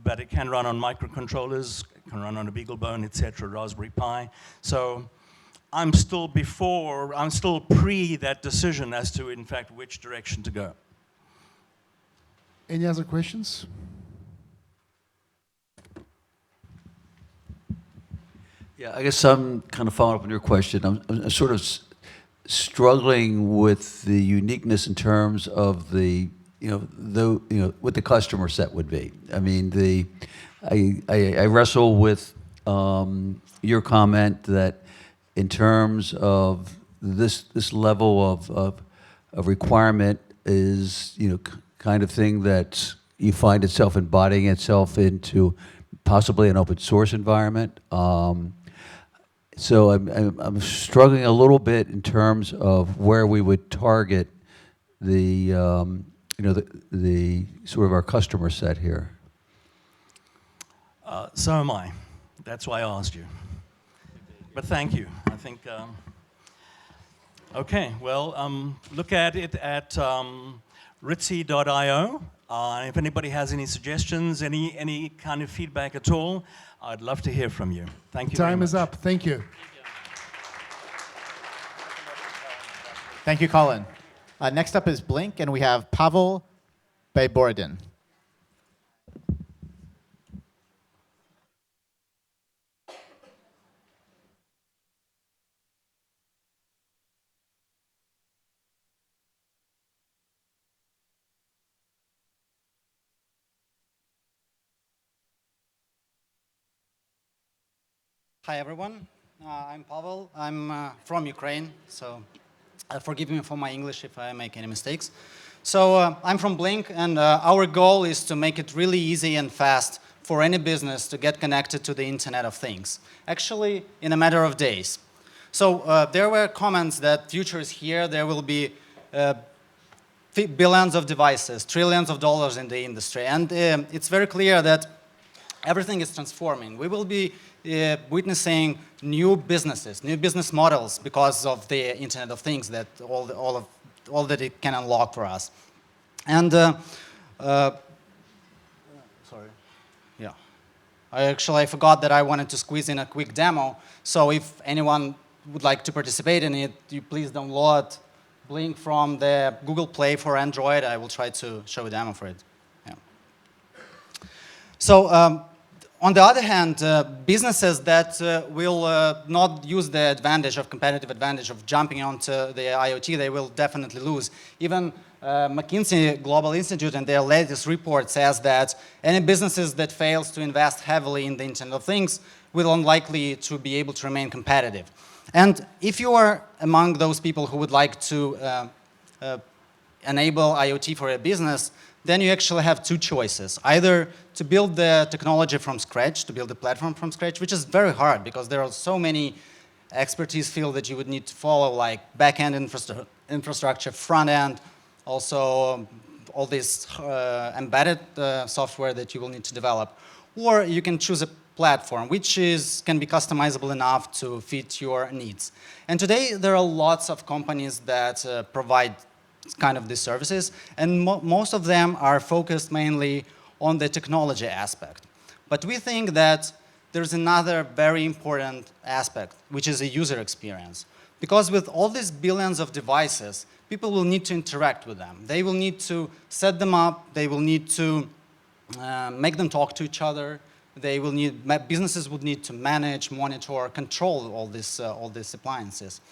but it can run on microcontrollers, can run on a BeagleBone, etc., Raspberry Pi. So I'm still pre that decision as to, in fact, which direction to go. Any other questions? Yeah, I guess I'm kind of following up on your question. I'm sort of struggling with the uniqueness in terms of what the customer set would be. I mean, I wrestle with your comment that in terms of this level of requirement is kind of thing that you find itself embodying itself into possibly an open source environment. So I'm struggling a little bit in terms of where we would target the sort of our customer set here. So am I. That's why I asked you. But thank you. I think, okay, well, look at it at ritsi.io. If anybody has any suggestions, any kind of feedback at all, I'd love to hear from you. Thank you. Time is up. Thank you. Thank you, Colin. Next up is Blink, and we have Pavel Bayborodin. Hi, everyone. I'm Pavel. I'm from Ukraine, so forgive me for my English if I make any mistakes. So I'm from Blink, and our goal is to make it really easy and fast for any business to get connected to the Internet of Things, actually in a matter of days. So there were comments that future is here, there will be billions of devices, trillions of dollars in the industry, and it's very clear that everything is transforming. We will be witnessing new businesses, new business models because of the Internet of Things, that all that it can unlock for us. And sorry, yeah, I forgot that I wanted to squeeze in a quick demo. So if anyone would like to participate in it, you please download Blink from the Google Play for Android. I will try to show a demo for it. Yeah. So. On the other hand, businesses that will not use the competitive advantage of jumping onto the IoT, they will definitely lose. Even McKinsey Global Institute in their latest report says that any businesses that fails to invest heavily in the Internet of Things will unlikely to be able to remain competitive. And if you are among those people who would like to enable IoT for a business, then you actually have two choices. Either to build the technology from scratch, to build the platform from scratch, which is very hard because there are so many expertise fields that you would need to follow, like back-end infrastructure, front-end, also all this embedded software that you will need to develop. Or you can choose a platform, which can be customizable enough to fit your needs. And today, there are lots of companies that provide kind of these services, and most of them are focused mainly on the technology aspect. But we think that there's another very important aspect, which is a user experience. Because with all these billions of devices, people will need to interact with them. They will need to set them up, they will need to make them talk to each other, businesses would need to manage, monitor, control all these appliances.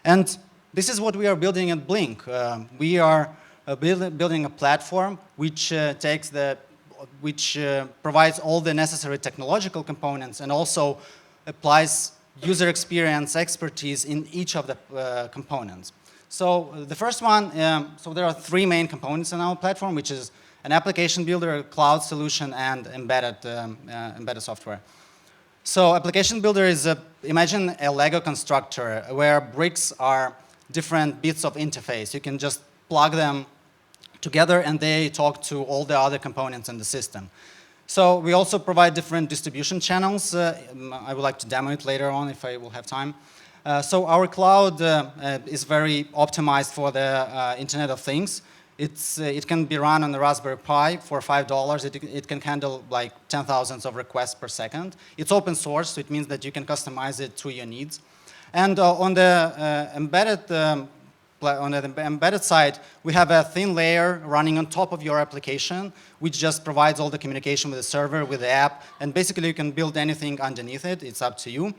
And this is what we are building at Blink. We are building a platform which provides all the necessary technological components and also applies user experience expertise in each of the components. So the first one, so there are three main components in our platform, which is an application builder, a cloud solution, and embedded software. So application builder is, imagine a Lego constructor where bricks are different bits of interface. You can just plug them together and they talk to all the other components in the system. So we also provide different distribution channels. I would like to demo it later on if I will have time. So our cloud is very optimized for the Internet of Things. It can be run on the Raspberry Pi for $5. It can handle like 10,000 of requests per second. It's open source, so it means that you can customize it to your needs. And on the embedded side, we have a thin layer running on top of your application, which just provides all the communication with the server, with the app, and basically you can build anything underneath it. It's up to you.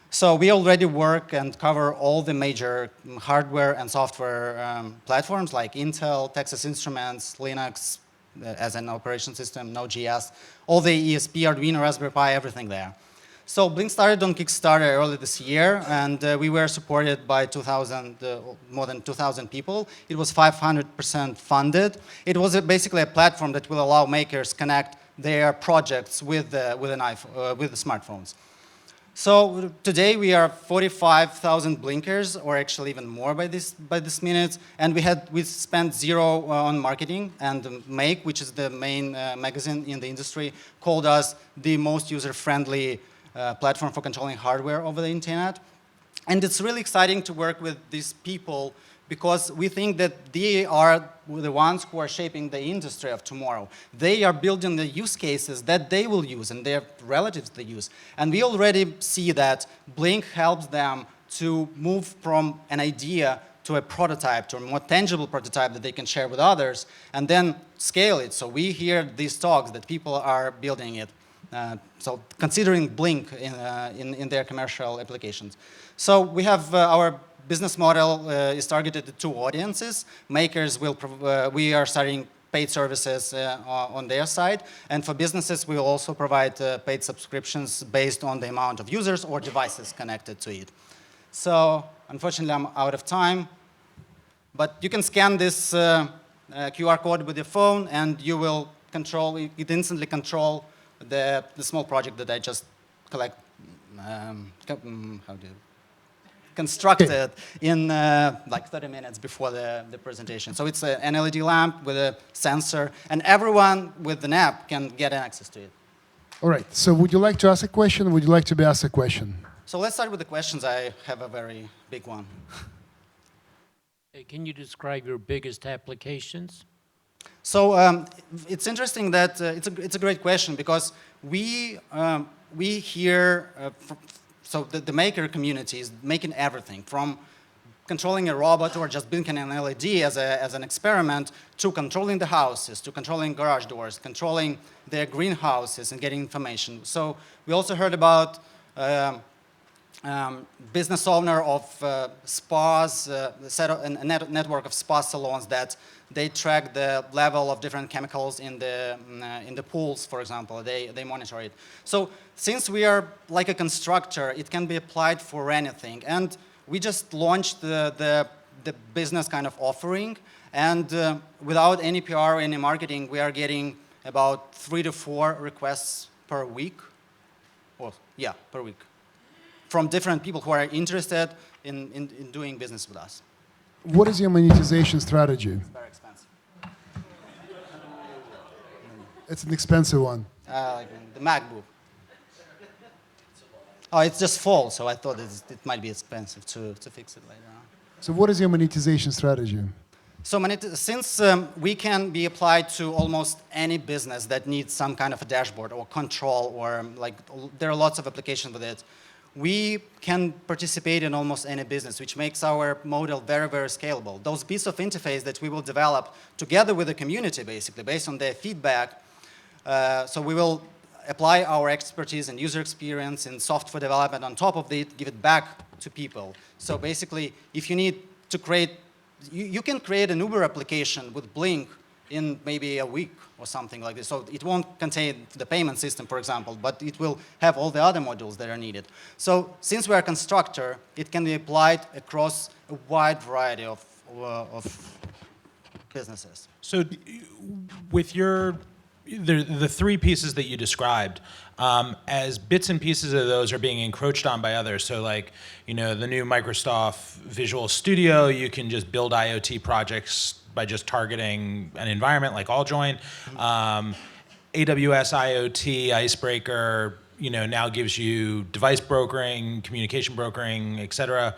So we already work and cover all the major hardware and software platforms like Intel, Texas Instruments, Linux as an operation system, Node.js, all the ESP, Arduino, Raspberry Pi, everything there. So Blink started on Kickstarter early this year, and we were supported by more than 2,000 people. It was 500% funded. It was basically a platform that will allow makers connect their projects with the smartphones. So today we are 45,000 blinkers, or actually even more by this minute, and we spent zero on marketing, and Make, which is the main magazine in the industry, called us the most user-friendly platform for controlling hardware over the internet. And it's really exciting to work with these people because we think that they are the ones who are shaping the industry of tomorrow. They are building the use cases that they will use and their relatives they use. And we already see that Blink helps them to move from an idea to a prototype, to a more tangible prototype that they can share with others, and then scale it. So we hear these talks that people are building it. So considering Blink in their commercial applications. So we have our business model is targeted to two audiences. Makers we are starting paid services on their side, and for businesses we will also provide paid subscriptions based on the amount of users or devices connected to it. So unfortunately I'm out of time, but you can scan this QR code with your phone and you will instantly control the small project that I just constructed in like 30 minutes before the presentation. So it's an LED lamp with a sensor, and everyone with an app can get access to it. All right, so would you like to ask a question, or would you like to be asked a question? So let's start with the questions. I have a very big one. Can you describe your biggest applications? So it's interesting that it's a great question because we hear so the maker community is making everything from controlling a robot or just blinking an LED as an experiment to controlling the houses, to controlling garage doors, controlling their greenhouses and getting information. So we also heard about business owner of spas, a network of spa salons that they track the level of different chemicals in the pools, for example. They monitor it. So since we are like a constructor, it can be applied for anything. And we just launched the business kind of offering. And without any PR or any marketing, we are getting about 3 to 4 requests per week. Or, yeah, per week. From different people who are interested in doing business with us. What is your monetization strategy? It's very expensive. It's an expensive one. Like the MacBook. Oh, it's just full, so I thought it might be expensive to fix it later on. So what is your monetization strategy? So since we can be applied to almost any business that needs some kind of a dashboard or control, or like there are lots of applications with it, we can participate in almost any business, which makes our model very, very scalable. Those bits of interface that we will develop together with the community, basically, based on their feedback. So we will apply our expertise and user experience in software development on top of it, give it back to people. So basically, if you need to create, you can create an Uber application with Blink in maybe a week or something like this. So it won't contain the payment system, for example, but it will have all the other modules that are needed. So since we're a constructor, it can be applied across a wide variety of businesses. So with the 3 pieces that you described, as bits and pieces of those are being encroached on by others, so like, the new Microsoft Visual Studio, you can just build IoT projects by just targeting an environment like AllJoin. AWS IoT Icebreaker, now gives you device brokering, communication brokering, et cetera.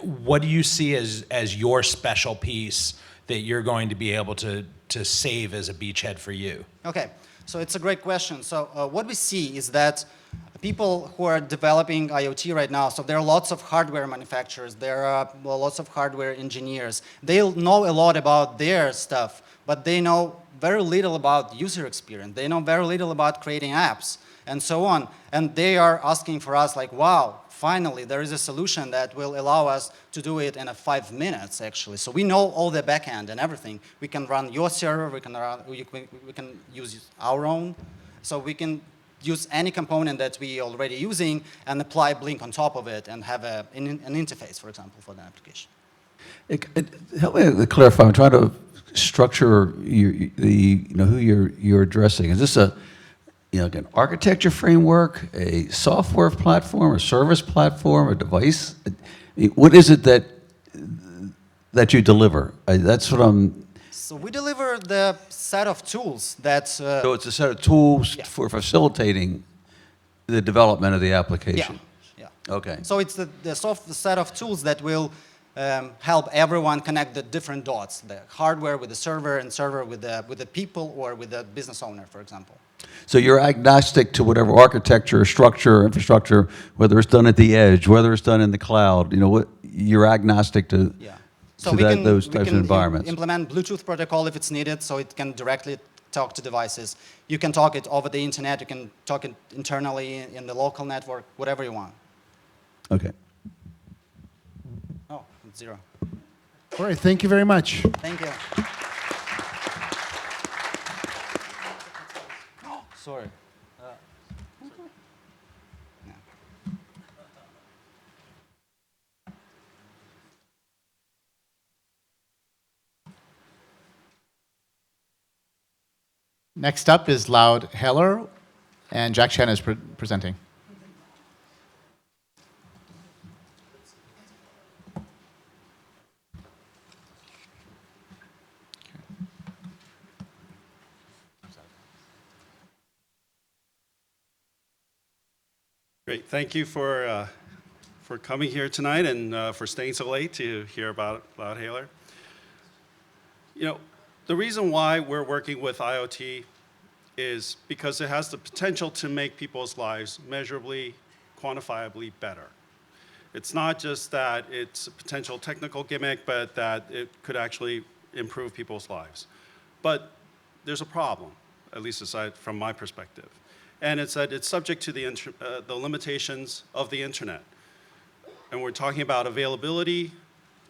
What do you see as your special piece that you're going to be able to save as a beachhead for you? Okay, so it's a great question. So what we see is that people who are developing IoT right now, so there are lots of hardware manufacturers, there are lots of hardware engineers. They know a lot about their stuff, but they know very little about user experience. They know very little about creating apps and so on. And they are asking for us like, wow, finally, there is a solution that will allow us to do it in 5 minutes, actually. So we know all the backend and everything. We can run your server, we can use our own. So we can use any component that we are already using and apply Blink on top of it and have an interface, for example, for the application. Help me clarify. I'm trying to structure who you're addressing. Is this an architecture framework, a software platform, a service platform, a device? What is it that you deliver? That's what I'm. So we deliver the set of tools that. So it's a set of tools for facilitating the development of the application. Yeah. Okay. So it's the set of tools that will help everyone connect the different dots, the hardware with the server and server with the people or with the business owner, for example. So you're agnostic to whatever architecture, structure, infrastructure, whether it's done at the edge, whether it's done in the cloud. You're agnostic to. Yeah. So those types of environments. Implement Bluetooth protocol if it's needed, so it can directly talk to devices. You can talk it over the internet. You can talk it internally in the local network, whatever you want. Okay. Oh, it's 0. All right, thank you very much. Thank you. Oh, sorry. Next up is Loud Heller, and Jack Chen is presenting. Great. Thank you for coming here tonight and for staying so late to hear about Loud Heller. The reason why we're working with IoT is because it has the potential to make people's lives measurably, quantifiably better. It's not just that it's a potential technical gimmick, but that it could actually improve people's lives. But there's a problem, at least aside from my perspective. and it's that it's subject to the limitations of the internet. And we're talking about availability,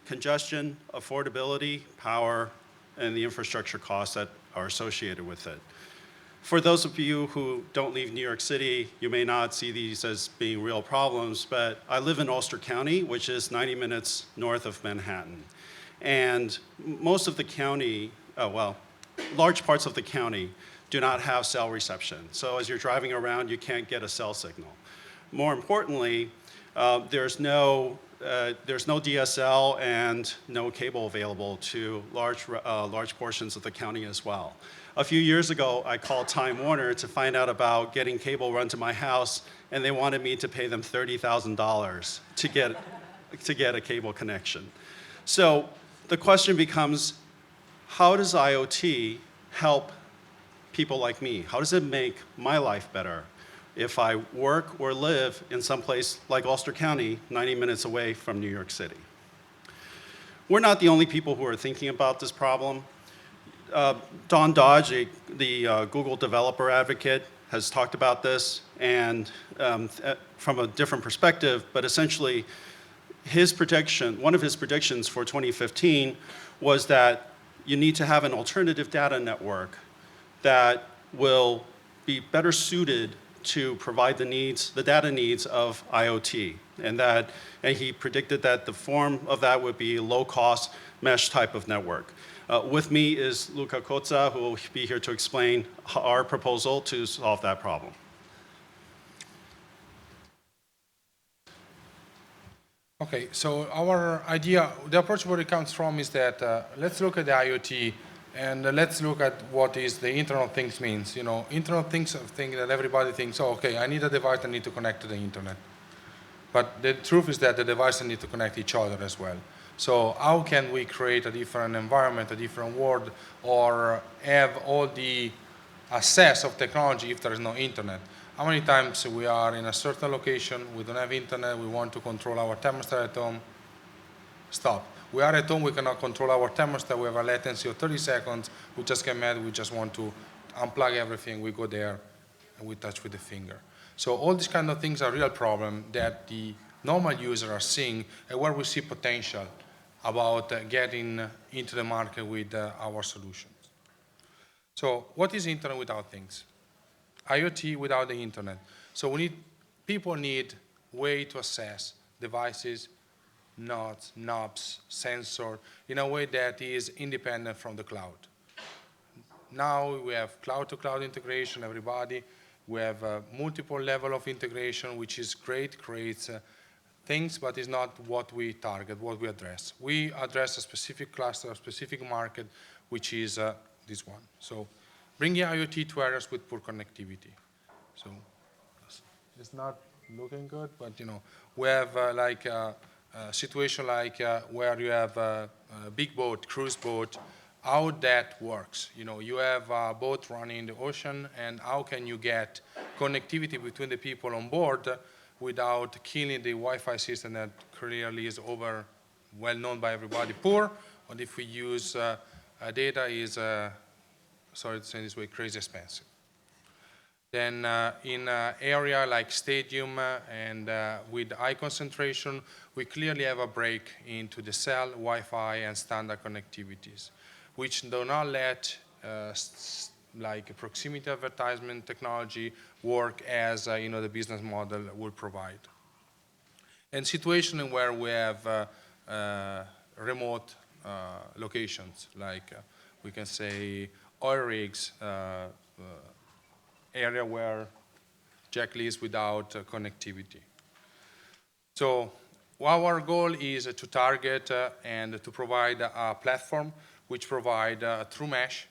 congestion, affordability, power, and the infrastructure costs that are associated with it. For those of you who don't leave New York City, you may not see these as being real problems, but I live in Ulster County, which is 90 minutes north of Manhattan. And most of the county, large parts of the county do not have cell reception. So as you're driving around, you can't get a cell signal. More importantly, there's no DSL and no cable available to large portions of the county as well. A few years ago, I called Time Warner to find out about getting cable run to my house, and they wanted me to pay them $30,000 to get a cable connection. So the question becomes, how does IoT help people like me? How does it make my life better if I work or live in some place like Ulster County, 90 minutes away from New York City? We're not the only people who are thinking about this problem. Don Dodge, the Google developer advocate, has talked about this, and from a different perspective, but essentially one of his predictions for 2015 was that you need to have an alternative data network that will be better suited to provide the data needs of IoT. And he predicted that the form of that would be a low-cost mesh type of network. With me is Luca Cozza, who will be here to explain our proposal to solve that problem. Okay, so our idea, the approach where it comes from is that let's look at the IoT and let's look at what is the Internet of Things means. You know, Internet of Things, thing that everybody thinks, oh, okay, I need a device that needs to connect to the internet. But the truth is that the devices need to connect each other as well. So how can we create a different environment, a different world, or have all the access of technology if there is no internet? How many times we are in a certain location, we don't have internet, we want to control our thermostat at home? Stop. We are at home, we cannot control our thermostat, we have a latency of 30 seconds, we just get mad, we just want to unplug everything, we go there, and we touch with the finger. So all these kind of things are real problem that the normal users are seeing and where we see potential about getting into the market with our solutions. So what is Internet without things? IoT without the internet. So people need way to access devices, nodes, knobs, sensor, in a way that is independent from the cloud. Now we have cloud-to-cloud integration, everybody. We have multiple level of integration, which is great, creates things, but is not what we target, what we address. We address a specific cluster, a specific market, which is this one. So bringing IoT to areas with poor connectivity. So it's not looking good, but you know, we have like a situation like where you have a big boat, cruise boat, how that works. You know, you have a boat running in the ocean, and how can you get connectivity between the people on board without killing the Wi-Fi system that clearly is well known by everybody poor, and if we use data is, sorry to say this way, crazy expensive. Then in an area like stadium and with high concentration, we clearly have a break into the cell, Wi-Fi, and standard connectivities, which do not let like proximity advertisement technology work as you know, the business model would provide. And situation where we have remote locations, like we can say oil rigs, area where Jack leaves without connectivity. So our goal is to target and to provide a platform which provide true mesh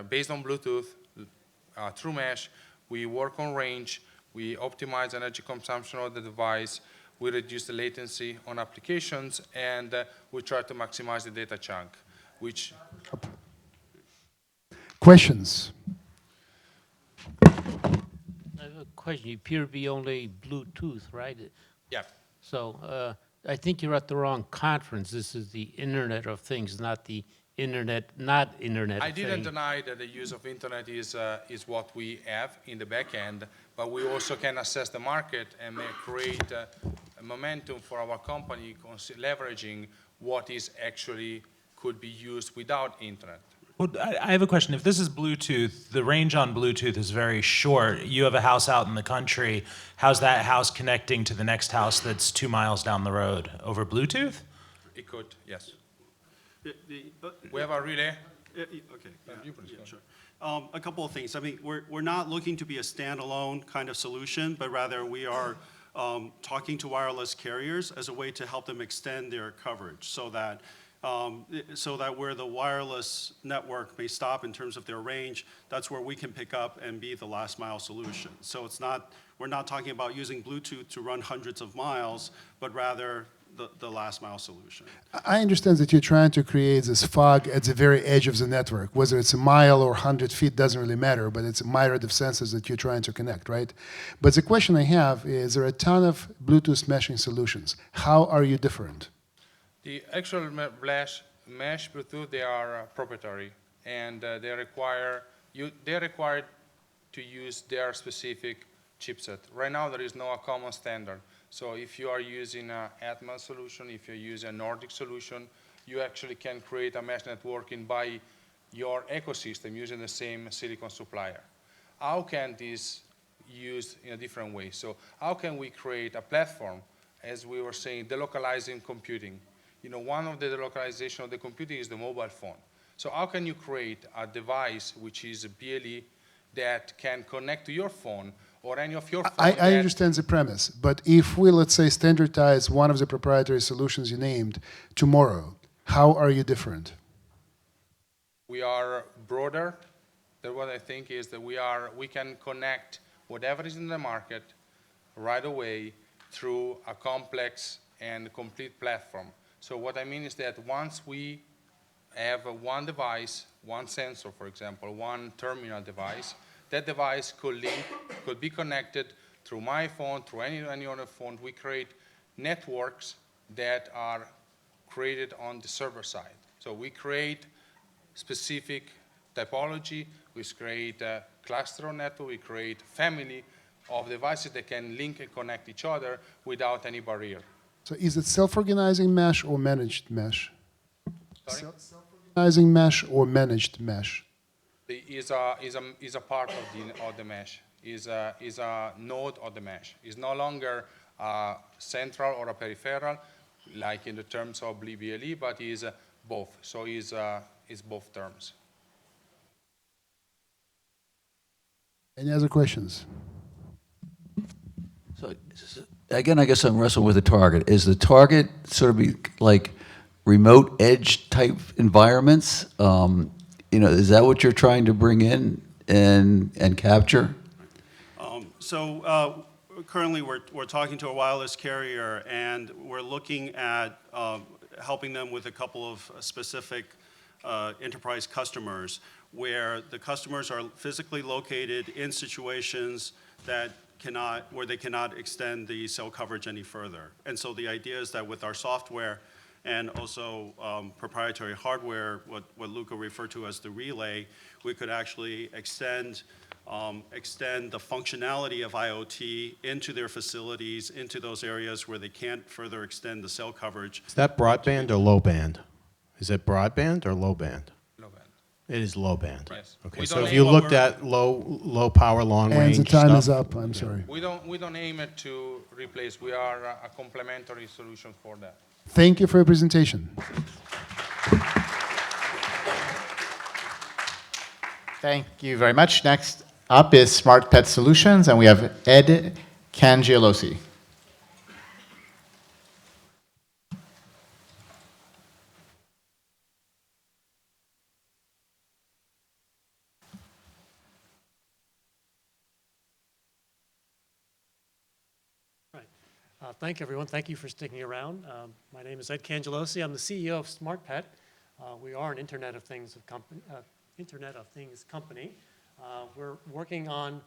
based on Bluetooth, true mesh. We work on range, we optimize energy consumption of the device, we reduce the latency on applications, and we try to maximize the data chunk, which... Questions? I have a question. You appear to be only Bluetooth, right? Yeah. So I think you're at the wrong conference. This is the Internet of Things, not the not Internet I of didn't Things. deny that the use of internet is what we have in the back end, but we also can assess the market and may create a momentum for our company leveraging what is actually could be used without internet. Well, I have a question. If this is Bluetooth, the range on Bluetooth is very short. You have a house out in the country. How's that house connecting to the next house that's 2 miles down the road? Over Bluetooth? It could, yes. The- We have a relay. Okay, yeah, sure. A couple of things. I mean, we're not looking to be a standalone kind of solution, but rather we are talking to wireless carriers as a way to help them extend their coverage so that where the wireless network may stop in terms of their range, that's where we can pick up and be the last mile solution. So we're not talking about using Bluetooth to run hundreds of miles, but rather the last mile solution. I understand that you're trying to create this fog at the very edge of the network. Whether it's a mile or 100 feet doesn't really matter, but it's a myriad of sensors that you're trying to connect, right? But the question I have is, there are a ton of Bluetooth meshing solutions. How are you different? The actual mesh Bluetooth, they are proprietary, and they're required to use their specific chipset. Right now, there is no common standard. So if you are using an Atmos solution, if you're using a Nordic solution, you actually can create a mesh networking by your ecosystem using the same silicon supplier. How can this used in a different way? So how can we create a platform, as we were saying, delocalizing computing? You know, one of the delocalization of the computing is the mobile phone. So how can you create a device which is a BLE that can connect to your phone or any of your phones? I understand the premise, but if we, let's say, standardize one of the proprietary solutions you named tomorrow, how are you different? We are broader. That what I think is that we can connect whatever is in the market right away through a complex and complete platform. So what I mean is that once we have one device, one sensor, for example, one terminal device, that device could be connected through my phone, through any other phone. We create networks that are created on the server side. So we create specific topology, we create a cluster network, we create family of devices that can link and connect each other without any barrier. So is it self-organizing mesh or managed mesh? Sorry? Self-organizing mesh or managed mesh? Is a part of the mesh. Is a node of the mesh. Is no longer a central or a peripheral, like in the terms of BLE, but is both. So is both terms. Any other questions? So again, I guess I'm wrestling with the target. Is the target sort of be like remote edge type environments? You know, is that what you're trying to bring in and capture? Currently we're talking to a wireless carrier, and we're looking at helping them with a couple of specific enterprise customers where the customers are physically located in situations where they cannot extend the cell coverage any further. And so the idea is that with our software and also proprietary hardware, what Luca referred to as the relay, we could actually extend the functionality of IoT into their facilities, into those areas where they can't further extend the cell coverage. Is that broadband or low band? Is it broadband or low band? Low band. It is low band. Yes. Okay, We so don't if you aim- looked at low power, long range And the time stuff, is up, I'm sorry. We don't aim it to replace. We are a complementary solution for that. Thank you for your presentation. Thank you very much. Next up is Smart Pet Solutions, and we have Ed Cangialosi. Thank you, everyone. Thank you for sticking around. My name is Ed Cangialosi. I'm the CEO of SmartPet. We are an Internet of Things company. We're working on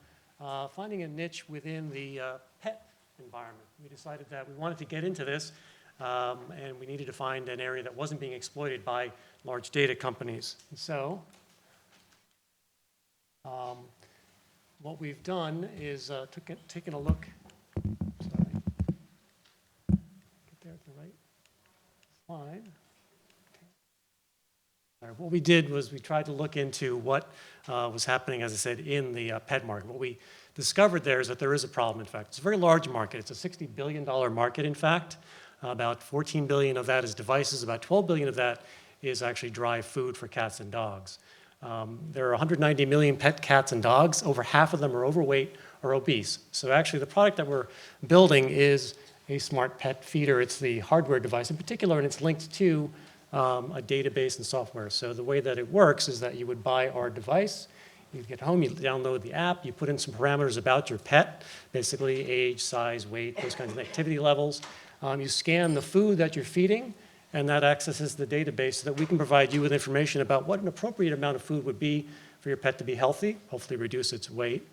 finding a niche within the pet environment. We decided that we wanted to get into this and we needed to find an area that wasn't being exploited by large data companies. And so what we've done is taken a look. Sorry. Get there at the right slide. All right, what we did was we tried to look into what was happening, as I said, in the pet market. What we discovered there is that there is a problem, in fact. It's a very large market. It's a $60 billion market, in fact. About 14 billion of that is devices. About 12 billion of that is actually dry food for cats and dogs. There are 190 million pet cats and dogs. Over half of them are overweight or obese. So actually the product that we're building is a smart pet feeder. It's the hardware device in particular, and it's linked to a database and software. So the way that it works is that you would buy our device, you get home, you download the app, you put in some parameters about your pet, basically age, size, weight, those kinds of activity levels. You scan the food that you're feeding, and that accesses the database so that we can provide you with information about what an appropriate amount of food would be for your pet to be healthy, hopefully reduce its weight.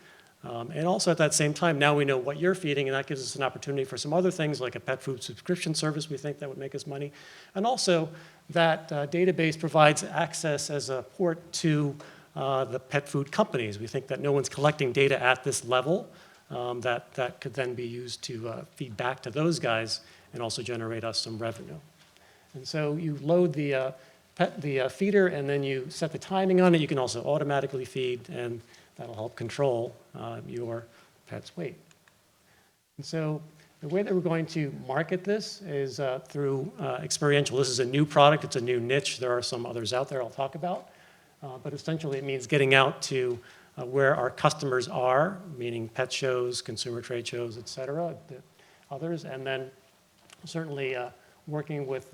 And also at that same time, now we know what you're feeding, and that gives us an opportunity for some other things like a pet food subscription service we think that would make us money. And also that database provides access as a port to the pet food companies. We think that no one's collecting data at this level that could then be used to feed back to those guys and also generate us some revenue. And so you load the feeder, and then you set the timing on it. You can also automatically feed, and that'll help control your pet's weight. And so the way that we're going to market this is through experiential. This is a new product. It's a new niche. There are some others out there I'll talk about. But essentially it means getting out to where our customers are, meaning pet shows, consumer trade shows, et cetera, others, and then certainly working with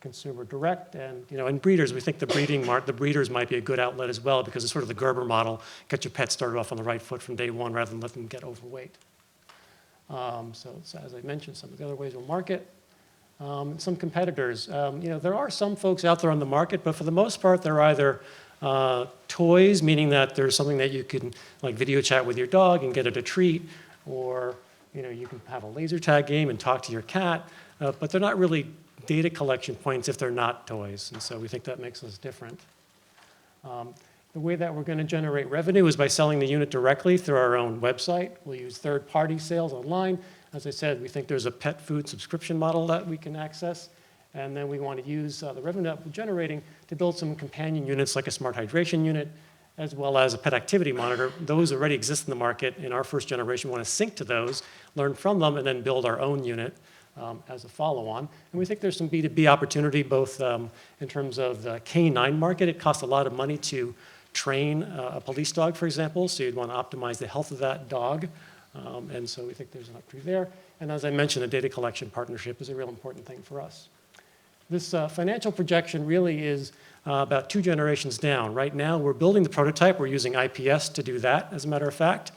consumer direct and breeders. We think the breeders might be a good outlet as well, because it's sort of the Gerber model. Get your pet started off on the right foot from day one rather than let them get overweight. So as I mentioned, some of the other ways we'll market. Some competitors. There are some folks out there on the market, but for the most part, they're either toys, meaning that there's something that you can like video chat with your dog and get it a treat, or you can have a laser tag game and talk to your cat, but they're not really data collection points if they're not toys, and so we think that makes us different. The way that we're going to generate revenue is by selling the unit directly through our own website. We'll use third-party sales online. As I said, we think there's a pet food subscription model that we can access, and then we want to use the revenue that we're generating to build some companion units like a smart hydration unit, as well as a pet activity monitor. Those already exist in the market. In our first generation, we want to sync to those, learn from them, and then build our own unit as a follow-on. And we think there's some B2B opportunity, both in terms of the canine market. It costs a lot of money to train a police dog, for example, so you'd want to optimize the health of that dog. And so we think there's an opportunity there. And as I mentioned, a data collection partnership is a real important thing for us. This financial projection really is about 2 generations down. Right now, we're building the prototype. We're using IPS to do that, as a matter of fact.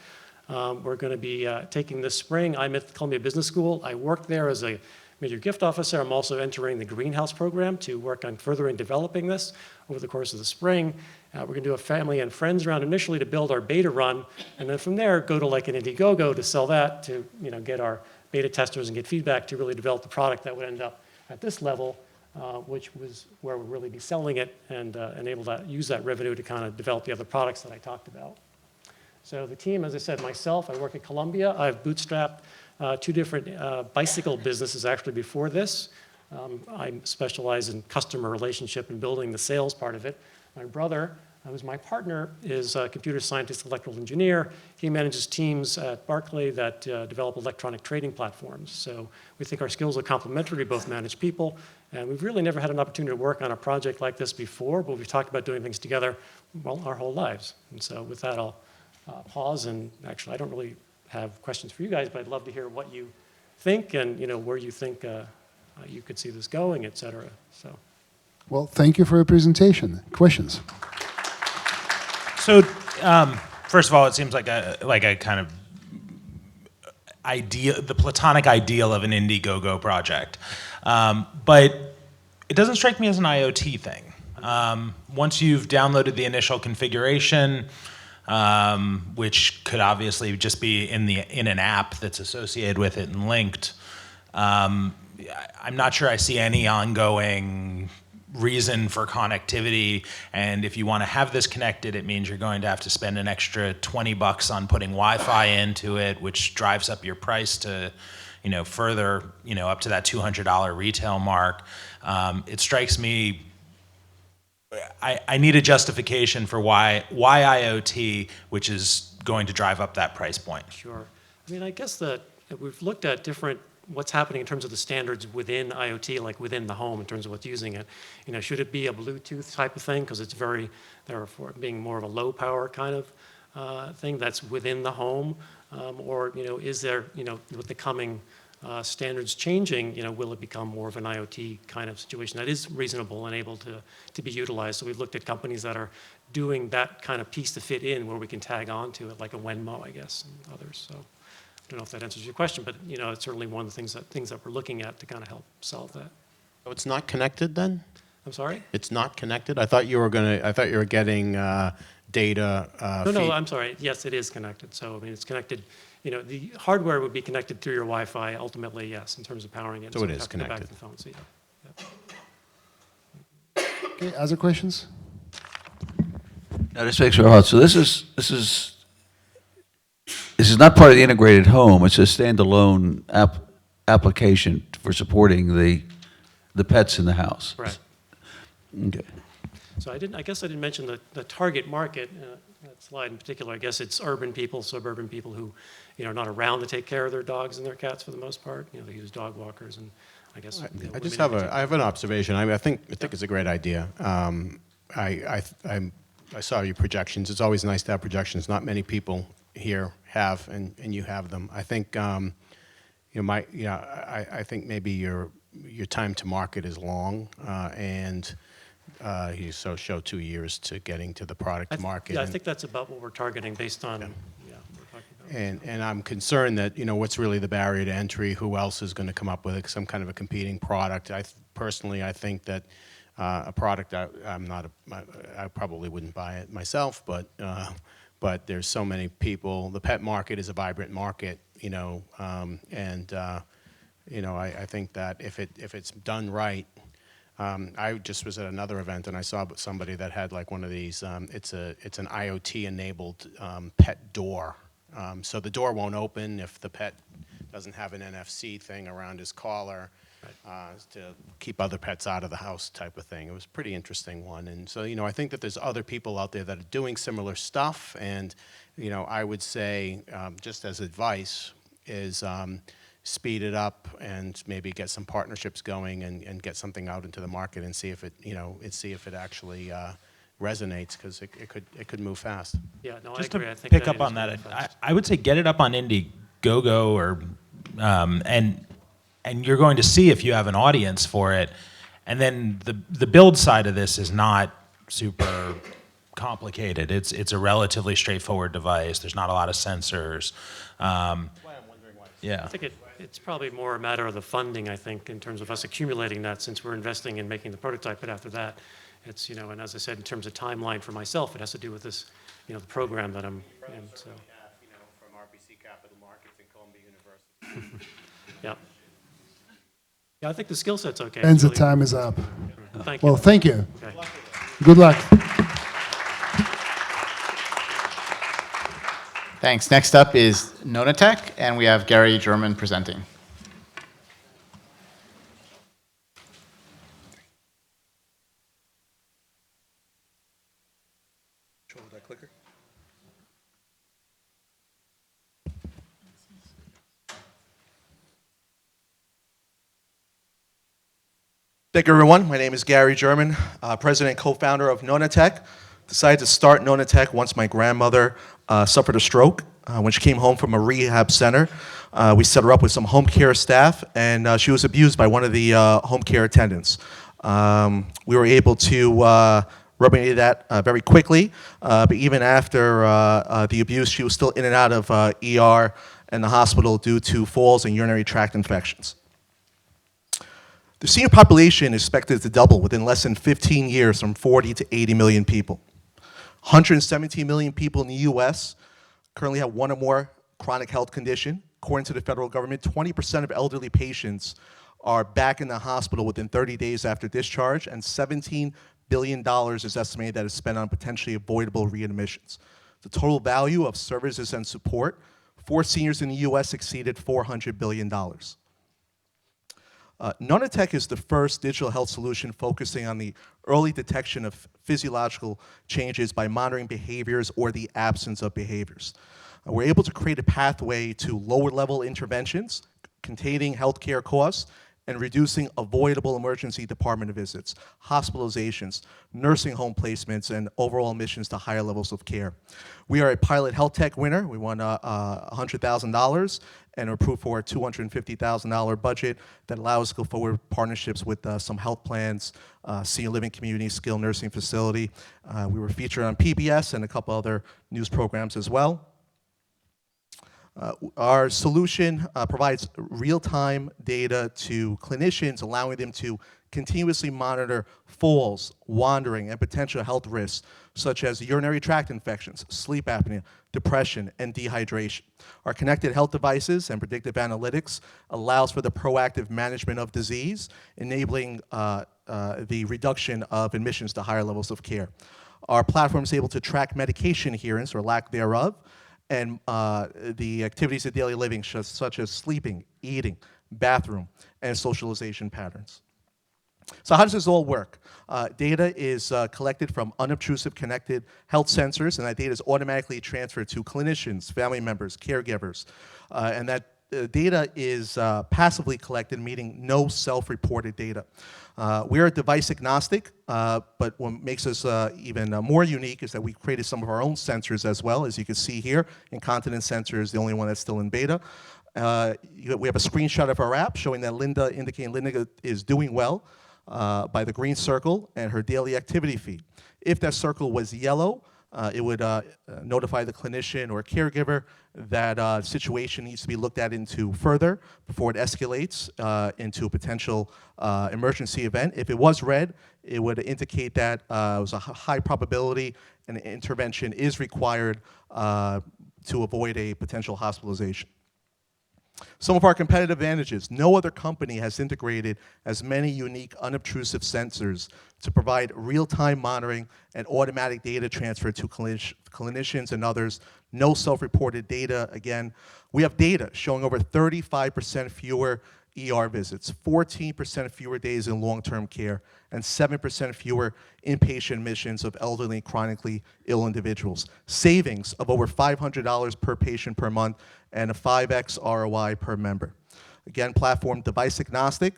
We're going to be taking this spring. I'm at Columbia Business School. I work there as a major gift officer. I'm also entering the greenhouse program to work on furthering developing this over the course of the spring. We're going to do a family and friends round initially to build our beta run, and then from there go to like an Indiegogo to sell that to get our beta testers and get feedback to really develop the product that would end up at this level, which was where we'll really be selling it and able to use that revenue to kind of develop the other products that I talked about. So the team, as I said, myself, I work at Columbia. I've bootstrapped 2 different bicycle businesses actually before this. I specialize in customer relationship and building the sales part of it. My brother, who's my partner, is a computer scientist, electrical engineer. He manages teams at Barclay that develop electronic trading platforms. So we think our skills are complementary. We both manage people. And we've really never had an opportunity to work on a project like this before, but we've talked about doing things together, well, our whole lives. And so with that, I'll pause. And actually, I don't really have questions for you guys, but I'd love to hear what you think and where you think you could see this going, et cetera. So. Well, thank you for your presentation. Questions? So, first of all, it seems like a kind of the platonic ideal of an Indiegogo project. But it doesn't strike me as an IoT thing. Once you've downloaded the initial configuration, which could obviously just be in an app that's associated with it and linked, I'm not sure I see any ongoing reason for connectivity, and if you want to have this connected, it means you're going to have to spend an extra $20 on putting Wi-Fi into it, which drives up your price to, further, up to that $200 retail mark. It strikes me, I need a justification for why IoT, which is going to drive up that price point. Sure. I mean, I guess that we've looked at what's happening in terms of the standards within IoT, like within the home, in terms of what's using it. Should it be a Bluetooth type of thing, because it's therefore being more of a low power kind of thing that's within the home, or is there, with the coming standards changing, will it become more of an IoT kind of situation that is reasonable and able to be utilized? So we've looked at companies that are doing that kind of piece to fit in where we can tag on to it, like a Wenmo, I guess, and others. So I don't know if that answers your question, but it's certainly one of the things that we're looking at to kind of help solve that. So it's not connected then? I'm sorry? It's not connected? I thought you were getting data. No, I'm sorry. Yes, it is connected. So I mean, it's connected. The hardware would be connected through your Wi-Fi. Ultimately, yes, in terms of powering it. So it you is have to go back connected. to the phone, so yeah. Okay, other questions? Now this makes it hard. So this is not part of the integrated home. It's a standalone application for supporting the pets in the house. Right. Okay. So I guess I didn't mention the target market. That slide in particular, I guess it's urban people, suburban people who, are not around to take care of their dogs and their cats for the most part. They use dog walkers, and I guess. I have an observation. I think it's a great idea. I saw your projections. It's always nice to have projections. Not many people here have, and you have them. I think I think maybe your time to market is long, and you show 2 years to getting to the product market. Yeah, I think that's about what we're targeting based on. And I'm concerned that what's really the barrier to entry? Who else is going to come up with some kind of a competing product? Personally, I think that a product I probably wouldn't buy it myself, but there's so many people. The pet market is a vibrant market, I think that if it's done right. I just was at another event and I saw somebody that had like one of these. It's an IoT-enabled pet door. So the door won't open if the pet doesn't have an NFC thing around his collar to keep other pets out of the house type of thing. It was a pretty interesting one. And so, I think that there's other people out there that are doing similar stuff. And, I would say, just as advice, is speed it up and maybe get some partnerships going and get something out into the market and see if it actually resonates, because it could move fast. Yeah, no, Just I agree. to I think pick that up it on is that, moving fast. I would say get it up on Indiegogo, or and you're going to see if you have an audience for it. And then the build side of this is not super complicated. It's a relatively straightforward device. There's not a lot of sensors. Yeah. I think it's probably more a matter of the funding, I think, in terms of us accumulating that, since we're investing in making the prototype. But after that, it's, and as I said, in terms of timeline for myself, it has to do with this, the program that I'm in. So. From RBC Capital Markets and Columbia University. Yeah. Yeah, I think the skill set's okay. And the time is up. Thank you. Well, thank you. Okay. Good luck. Thanks. Next up is Nonatech, and we have Gary German presenting. Control that clicker. Thank you, everyone. My name is Gary German, president and co-founder of Nonatech. Decided to start Nonatech once my grandmother suffered a stroke. When she came home from a rehab center, we set her up with some home care staff, and she was abused by one of the home care attendants. We were able to remedy that very quickly, but even after the abuse, she was still in and out of ER and the hospital due to falls and urinary tract infections. The senior population is expected to double within less than 15 years, from 40 to 80 million people. 117 million people in the US currently have one or more chronic health condition, according to the federal government, 20% of elderly patients are back in the hospital within 30 days after discharge, and $17 billion is estimated that is spent on potentially avoidable readmissions. The total value of services and support for seniors in the US exceeded $400 billion. Nanotech is the first digital health solution focusing on the early detection of physiological changes by monitoring behaviors or the absence of behaviors. We're able to create a pathway to lower level interventions, containing healthcare costs, and reducing avoidable emergency department visits, hospitalizations, nursing home placements, and overall admissions to higher levels of care. We are a pilot health tech winner. We won $100,000 and are approved for a $250,000 budget that allows us to go forward with partnerships with some health plans, senior living community, skilled nursing facility. We were featured on PBS and a couple other news programs as well. Our solution provides real-time data to clinicians, allowing them to continuously monitor falls, wandering, and potential health risks, such as urinary tract infections, sleep apnea, depression, and dehydration. Our connected health devices and predictive analytics allows for the proactive management of disease, enabling the reduction of admissions to higher levels of care. Our platform is able to track medication adherence or lack thereof, and the activities of daily living, such as sleeping, eating, bathroom, and socialization patterns. So how does this all work? Data is collected from unobtrusive connected health sensors, and that data is automatically transferred to clinicians, family members, caregivers, and that data is passively collected, meaning no self-reported data. We are device agnostic, but what makes us even more unique is that we created some of our own sensors as well. As you can see here, incontinence sensor is the only one that's still in beta. We have a screenshot of our app showing that Linda, indicating Linda is doing well by the green circle and her daily activity feed. If that circle was yellow, it would notify the clinician or caregiver that situation needs to be looked at into further before it escalates into a potential emergency event. If it was red, it would indicate that it was a high probability and intervention is required to avoid a potential hospitalization. Some of our competitive advantages: no other company has integrated as many unique unobtrusive sensors to provide real-time monitoring and automatic data transfer to clinicians and others. No self-reported data. Again, we have data showing over 35% fewer ER visits, 14% fewer days in long-term care, and 7% fewer inpatient admissions of elderly and chronically ill individuals. Savings of over $500 per patient per month, and a 5x ROI per member. Again, platform device agnostic,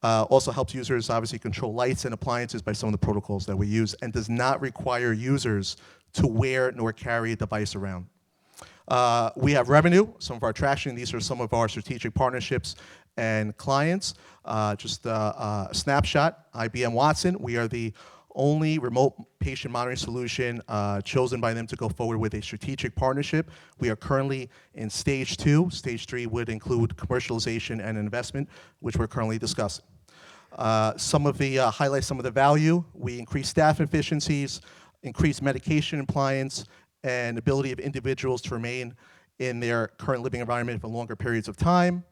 also helps users obviously control lights and appliances by some of the protocols that we use, and does not require users to wear nor carry a device around. We have revenue, some of our traction. These are some of our strategic partnerships and clients. Just a snapshot, IBM Watson. We are the only remote patient monitoring solution chosen by them to go forward with a strategic partnership. We are currently in stage 2. Stage 3 would include commercialization and investment, which we're currently discussing. Some of the highlights, some of the value: we increase staff efficiencies, increase medication compliance, and ability of individuals to remain in their current living environment for longer periods of time.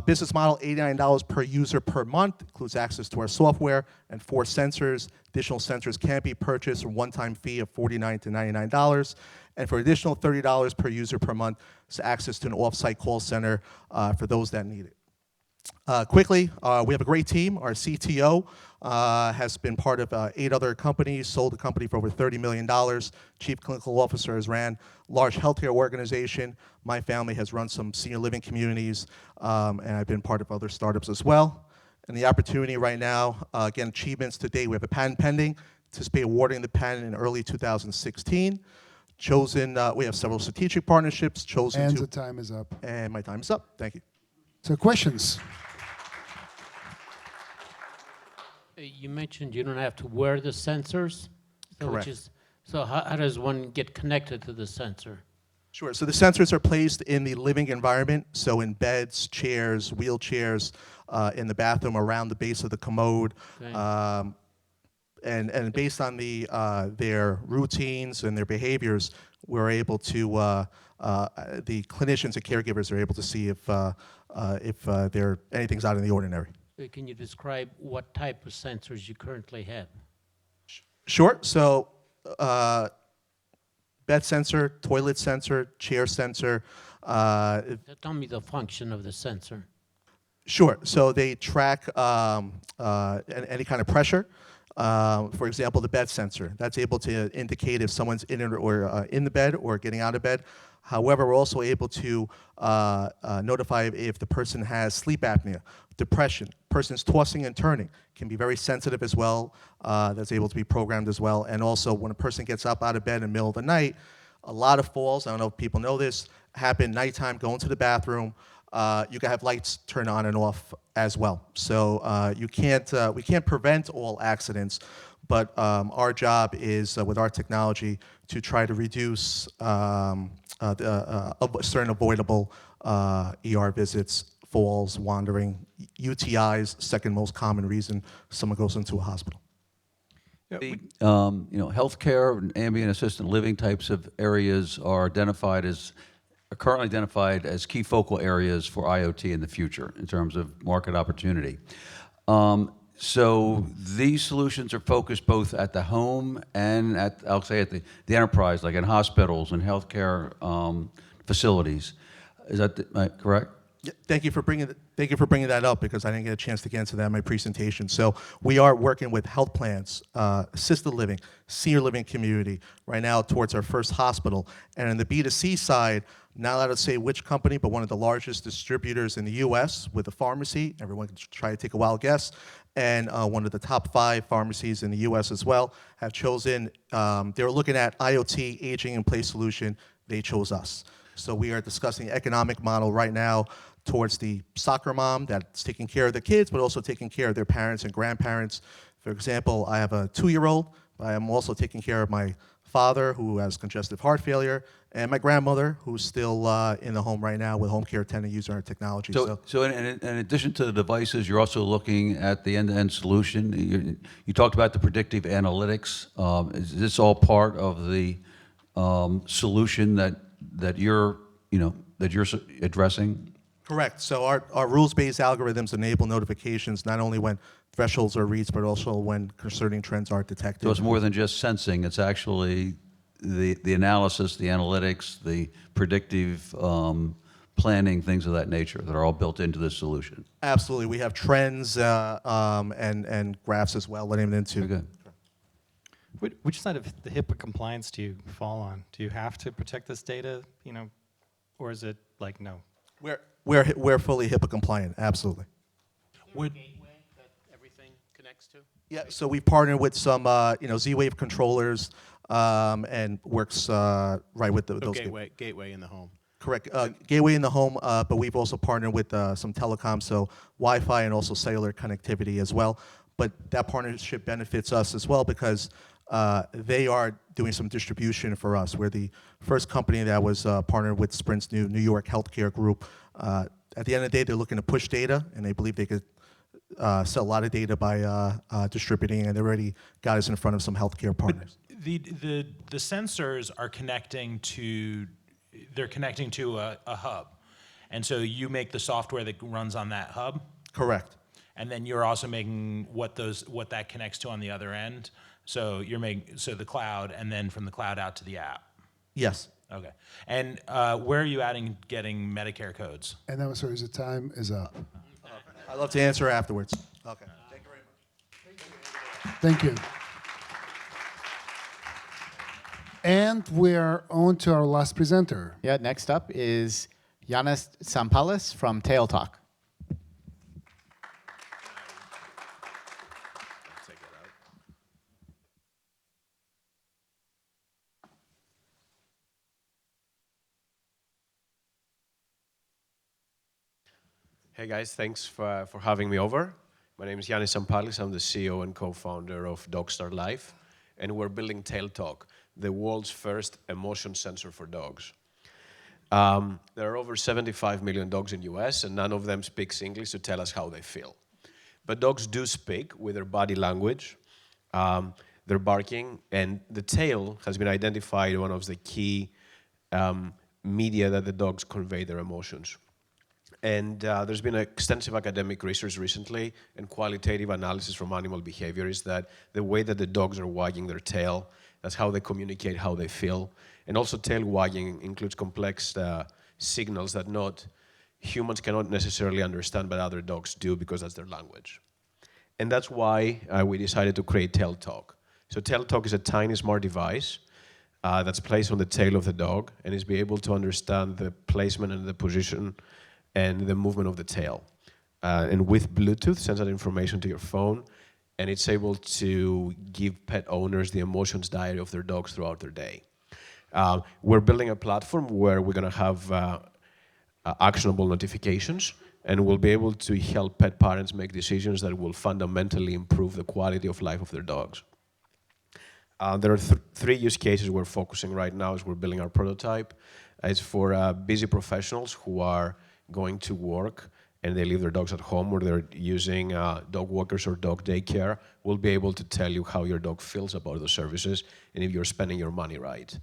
Business model, $89 per user per month, includes access to our software and 4 sensors. Additional sensors can be purchased for a one-time fee of $49 to $99. And for additional $30 per user per month, it's access to an off-site call center for those that need it. Quickly, we have a great team. Our CTO has been part of 8 other companies, sold the company for over $30 million. Chief Clinical Officer has ran large healthcare organization. My family has run some senior living communities, and I've been part of other startups as well. And the opportunity right now, again, achievements to date: we have a patent pending, anticipate awarding the patent in early 2016. We have several strategic partnerships chosen. And the time is up. And my time is up. Thank you. So questions? You mentioned you don't have to wear the sensors. So Correct. So how does one get connected to the sensor? Sure. So the sensors are placed in the living environment, so in beds, chairs, wheelchairs, in the bathroom, around the base of the commode. Okay. and based on their routines and their behaviors, we're able to, the clinicians and caregivers are able to see if anything's out of the ordinary. Can you describe what type of sensors you currently have? Sure. So, bed sensor, toilet sensor, chair sensor. Tell me the function of the sensor. Sure. So they track any kind of pressure. For example, the bed sensor. That's able to indicate if someone's in the bed or getting out of bed. However, we're also able to notify if the person has sleep apnea, depression, person's tossing and turning, can be very sensitive as well. That's able to be programmed as well. And also, when a person gets up out of bed in the middle of the night, a lot of falls, I don't know if people know this, happen nighttime, going to the bathroom. You can have lights turn on and off as well. So we can't prevent all accidents, but our job is, with our technology, to try to reduce certain avoidable ER visits, falls, wandering, UTIs, second most common reason someone goes into a hospital. Healthcare and ambient assisted living types of areas are currently identified as key focal areas for IoT in the future in terms of market opportunity. So these solutions are focused both at the home and at the enterprise, like in hospitals and healthcare facilities. Is that correct? Yeah, thank you for bringing that up, because I didn't get a chance to get into that in my presentation. So we are working with health plans, assisted living, senior living community right now towards our first hospital. And on the B2C side, not allowed to say which company, but one of the largest distributors in the U.S. with a pharmacy. Everyone can try to take a wild guess. And one of the top 5 pharmacies in the U.S. as well have chosen, they were looking at IoT aging in place solution. They chose us. So we are discussing economic model right now towards the soccer mom that's taking care of the kids, but also taking care of their parents and grandparents. For example, I have a 2-year-old. I am also taking care of my father, who has congestive heart failure, and my grandmother, who's still in the home right now with home care attendant using our technology. So in addition to the devices, you're also looking at the end-to-end solution. You talked about the predictive analytics. Is this all part of the solution that you're addressing? Correct. So our rules-based algorithms enable notifications not only when thresholds are reached, but also when concerning trends are detected. So it's more than just sensing. It's actually the analysis, the analytics, the predictive planning, things of that nature that are all built into this solution. Absolutely. We have trends and graphs as well letting them into. Okay. Which side of the HIPAA compliance do you fall on? Do you have to protect this data, or is it like no? We're fully HIPAA compliant, absolutely. Gateway that everything connects to? Yeah, so we've partnered with some Z-Wave controllers and works right with those. Gateway in the home. Correct. Gateway in the home, but we've also partnered with some telecom, so Wi-Fi and also cellular connectivity as well. But that partnership benefits us as well because they are doing some distribution for us. We're the first company that was partnered with Sprint's New York healthcare group. At the end of the day, they're looking to push data, and they believe they could sell a lot of data by distributing, and they already got us in front of some healthcare partners. The sensors are connecting to a hub, and so you make the software that runs on that hub. Correct. And then you're also making what that connects to on the other end. So you're making the cloud, and then from the cloud out to the app. Yes. Okay. And where are you getting Medicare codes? And I'm sorry, the time is up. I'd love to answer afterwards. Okay. Thank you very much. Thank you. And we're on to our last presenter. Yeah, next up is Yanis Sampalis from Tail Talk. Hey guys, thanks for having me over. My name is Yanis Sampalis. I'm the CEO and co-founder of Dogstar Life, and we're building Tail Talk, the world's first emotion sensor for dogs. There are over 75 million dogs in the US, and none of them speaks English to tell us how they feel. But dogs do speak with their body language. they're barking, and the tail has been identified one of the key media that the dogs convey their emotions. And there's been extensive academic research recently and qualitative analysis from animal behavior is that the way that the dogs are wagging their tail, that's how they communicate how they feel. And also tail wagging includes complex signals that humans cannot necessarily understand, but other dogs do because that's their language. And that's why we decided to create Tail Talk. So Tail Talk is a tiny smart device that's placed on the tail of the dog and is be able to understand the placement and the position and the movement of the tail. And with Bluetooth, sends that information to your phone, and it's able to give pet owners the emotions diary of their dogs throughout their day. We're building a platform where we're going to have actionable notifications, and we'll be able to help pet parents make decisions that will fundamentally improve the quality of life of their dogs. There are three use cases we're focusing right now as we're building our prototype. It's for busy professionals who are going to work and they leave their dogs at home, or they're using dog walkers or dog daycare. We'll be able to tell you how your dog feels about the services and if you're spending your money right.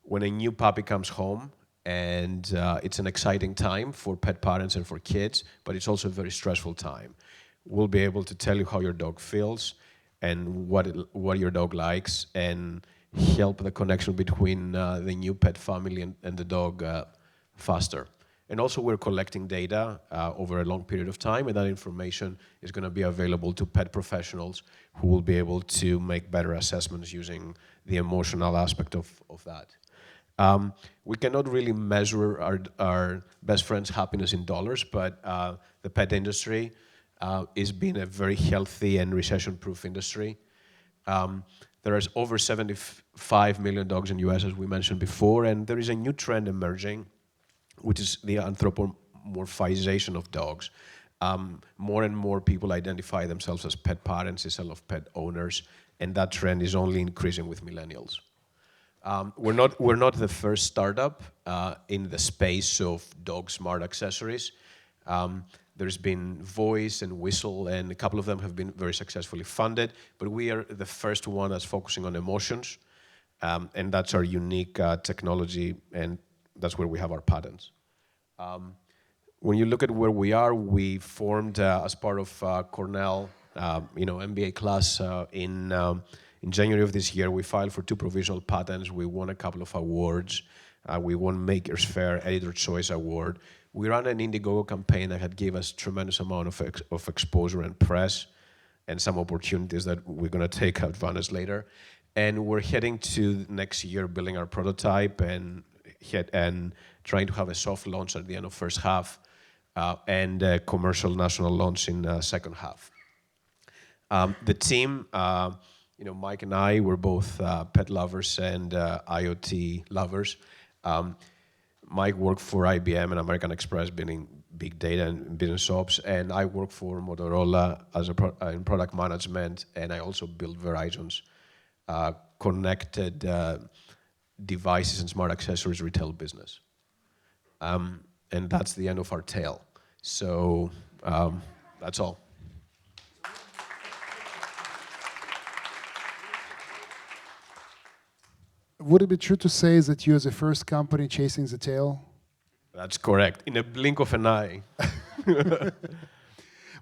When a new puppy comes home, and it's an exciting time for pet parents and for kids, but it's also a very stressful time. We'll be able to tell you how your dog feels and what your dog likes, and help the connection between the new pet family and the dog faster. And also we're collecting data over a long period of time, and that information is going to be available to pet professionals who will be able to make better assessments using the emotional aspect of that. We cannot really measure our best friend's happiness in dollars, but the pet industry is being a very healthy and recession-proof industry. There is over 75 million dogs in the US, as we mentioned before, and there is a new trend emerging, which is the anthropomorphization of dogs. More and more people identify themselves as pet parents instead of pet owners, and that trend is only increasing with millennials. We're not the first startup in the space of dog smart accessories. There's been Voice and Whistle, and a couple of them have been very successfully funded, but we are the first one that's focusing on emotions, and that's our unique technology, and that's where we have our patents. When you look at where we are, we formed as part of Cornell, MBA class in January of this year. We filed for 2 provisional patents. We won a couple of awards. We won Maker's Fair Editor Choice Award. We ran an Indiegogo campaign that had gave us tremendous amount of exposure and press and some opportunities that we're going to take advantage later. And we're heading to next year building our prototype and trying to have a soft launch at the end of first half and a commercial national launch in second half. The team, Mike and I, we're both pet lovers and IoT lovers. Mike worked for IBM and American Express building big data and business ops, and I work for Motorola as in product management, and I also build Verizon's connected devices and smart accessories retail business. And that's the end of our tale. So that's all. Would it be true to say that you're the first company chasing the tail? That's correct. In a blink of an eye.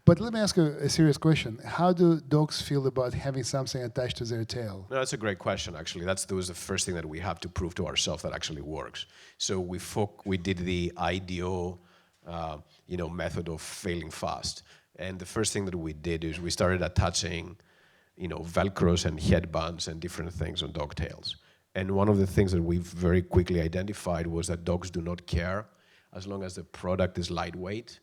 But let me ask you a serious question. How do dogs feel about having something attached to their tail? No, that's a great question, actually. That was the first thing that we have to prove to ourselves that actually works. So we did the IDO method of failing fast. And the first thing that we did is we started attaching Velcros and headbands and different things on dog tails. And one of the things that we very quickly identified was that dogs do not care as long as the product is lightweight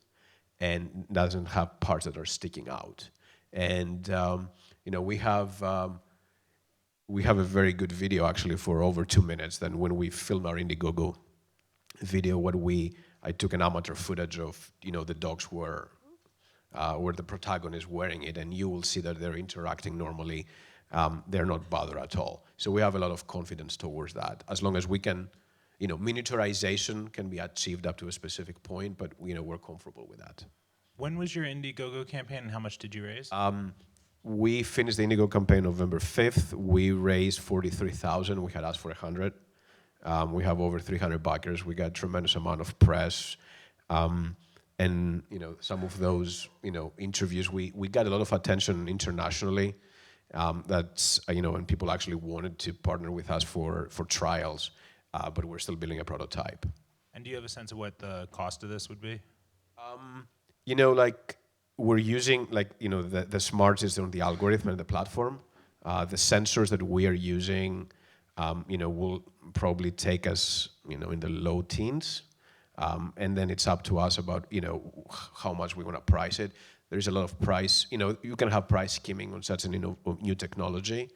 and doesn't have parts that are sticking out. And we have a very good video actually for over 2 minutes. Then when we filmed our Indiegogo video, I took an amateur footage of the dogs where the protagonist is wearing it, and you will see that they're interacting normally. They're not bothered at all. So we have a lot of confidence towards that. As long as we can, miniaturization can be achieved up to a specific point, but we're comfortable with that. When was your Indiegogo campaign and how much did you raise? we finished the Indigo campaign November 5th. We raised 43,000. We had asked for 100. We have over 300 backers. We got tremendous amount of press. And some of those interviews, we got a lot of attention internationally. That's and people actually wanted to partner with us for trials, but we're still building a prototype. And do you have a sense of what the cost of this would be? We're using the smart system, the algorithm, and the platform. The sensors that we are using, will probably take us, in the low teens. And then it's up to us about, how much we want to price it. There's a lot of price, you can have price skimming on such a new technology.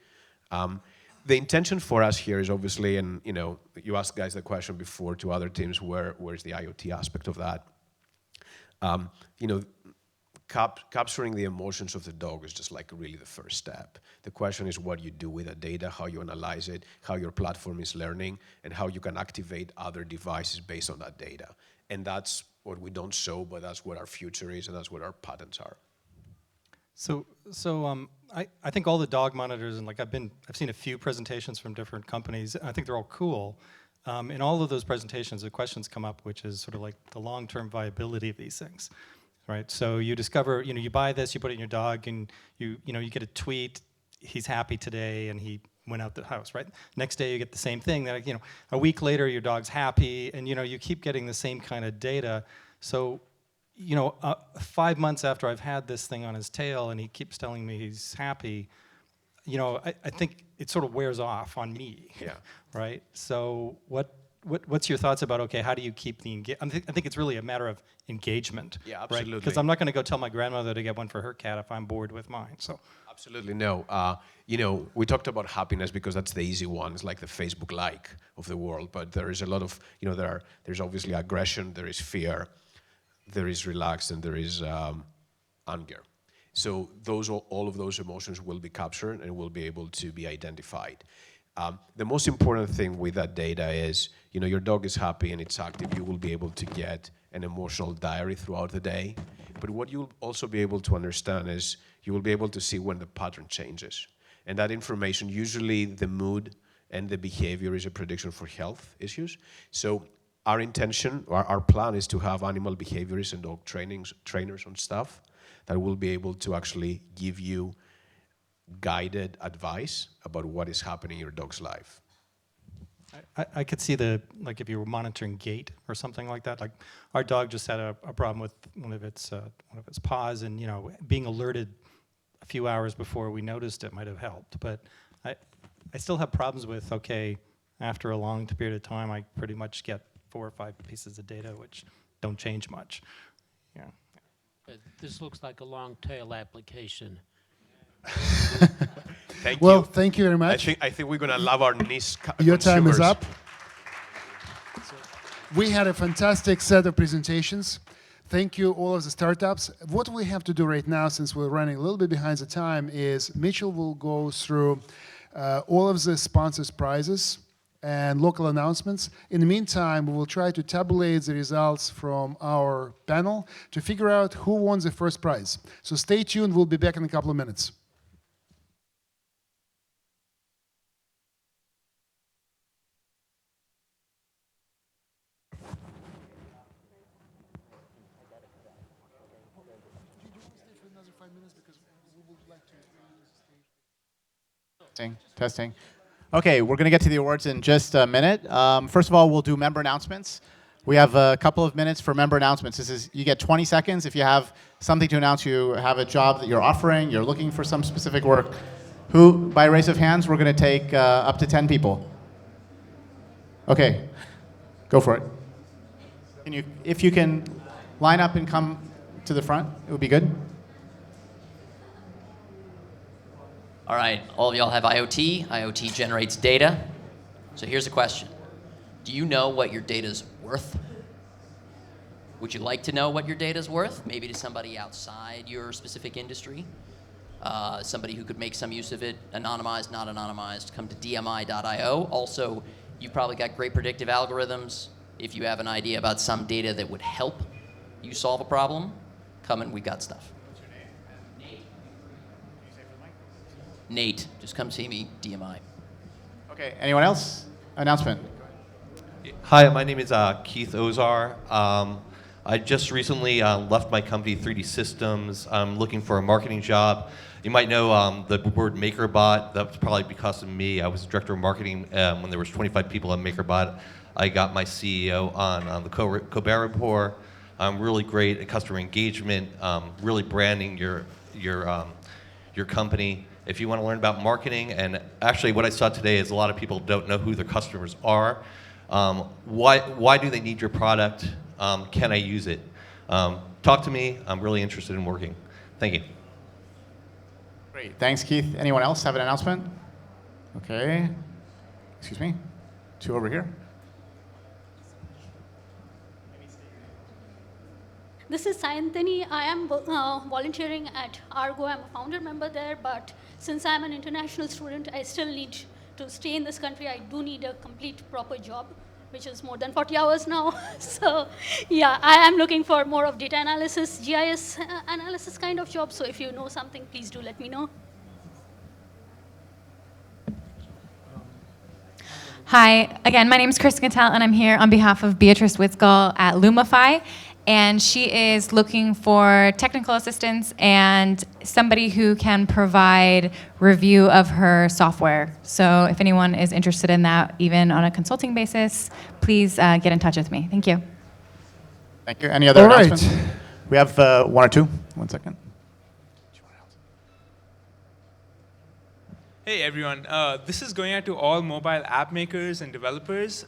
The intention for us here is obviously, and you asked guys the question before to other teams, where's the IoT aspect of that? Capturing the emotions of the dog is just really the first step. The question is what you do with the data, how you analyze it, how your platform is learning, and how you can activate other devices based on that data. And that's what we don't show, but that's what our future is, and that's what our patents are. So I think all the dog monitors, and I've seen a few presentations from different companies. I think they're all cool. In all of those presentations, the questions come up, which is sort of the long-term viability of these things, right? So you discover, you buy this, you put it in your dog, and you get a tweet, he's happy today, and he went out the house, right? Next day you get the same thing. Then, a week later your dog's happy, and you keep getting the same kind of data. So 5 months after I've had this thing on his tail and he keeps telling me he's happy, I think it sort of wears off on me. Yeah. Right? So what's your thoughts about, okay, how do you keep the engagement? I think it's really a matter of engagement. Yeah, absolutely. Because I'm not going to go tell my grandmother to get one for her cat if I'm bored with mine. So. Absolutely no. We talked about happiness because that's the easy one. It's like the Facebook like of the world. But there is a lot of, there's obviously aggression, there is fear, there is relaxed, and there is anger. So all of those emotions will be captured and will be able to be identified. The most important thing with that data is, your dog is happy and it's active. You will be able to get an emotional diary throughout the day. But what you'll also be able to understand is you will be able to see when the pattern changes. And that information, usually the mood and the behavior is a prediction for health issues. So our intention, our plan is to have animal behaviorists and dog trainers on staff that will be able to actually give you guided advice about what is happening in your dog's life. I could see if you were monitoring gait or something like that. Like our dog just had a problem with one of its paws, and being alerted a few hours before we noticed it might have helped. But I still have problems with, okay, after a long period of time, I pretty much get 4 or 5 pieces of data which don't change much. Yeah. This looks like a long tail application. Thank Well, you. thank you very much. I think we're going to love our niche Your time is consumers. up. We had a fantastic set of presentations. Thank you, all of the startups. What we have to do right now, since we're running a little bit behind the time, is Mitchell will go through all of the sponsors' prizes and local announcements. In the meantime, we will try to tabulate the results from our panel to figure out who won the first prize. So stay tuned. We'll be back in a couple of minutes. Testing. Okay, we're going to get to the awards in just a minute. First of all, we'll do member announcements. We have a couple of minutes for member announcements. You get 20 seconds. If you have something to announce, you have a job that you're offering, you're looking for some specific work. By raise of hands, we're going to take up to 10 people. Okay, go for it. If you can line up and come to the front, it would be good. All right, all of y'all have IoT. IoT generates data. So here's a question. Do you know what your data's worth? Would you like to know what your data's worth? Maybe to somebody outside your specific industry? Somebody who could make some use of it, anonymized, not anonymized, come to dmi.io. Also, you've probably got great predictive algorithms. If you have an idea about some data that would help you solve a problem, come and we've got stuff. Nate, just come see me, DMI. Okay, anyone else? Announcement. Hi, my name is Keith Ozar. I just recently left my company, 3D Systems. I'm looking for a marketing job. You might know the word MakerBot. That's probably because of me. I was director of marketing when there was 25 people at MakerBot. I got my CEO on the Colbert Report. I'm really great at customer engagement, really branding your company. If you want to learn about marketing, and actually what I saw today is a lot of people don't know who their customers are. Why do they need your product? Can I use it? Talk to me. I'm really interested in working. Thank you. Great. Thanks, Keith. Anyone else have an announcement? Okay. Excuse me. Two over here. This is Sayantani. I am volunteering at Argo. I'm a founder member there, but since I'm an international student, I still need to stay in this country. I do need a complete proper job, which is more than 40 hours now. So yeah, I am looking for more of data analysis, GIS analysis kind of job. So if you know something, please do let me know. Hi, again, my name is Kristen Cattell, and I'm here on behalf of Beatrice Witzgall at Lumify. And she is looking for technical assistance and somebody who can provide review of her software. So if anyone is interested in that, even on a consulting basis, please get in touch with me. Thank you. Thank you. Any other All right. announcements? We have one or two. 1 second. Hey everyone, this is going out to all mobile app makers and developers.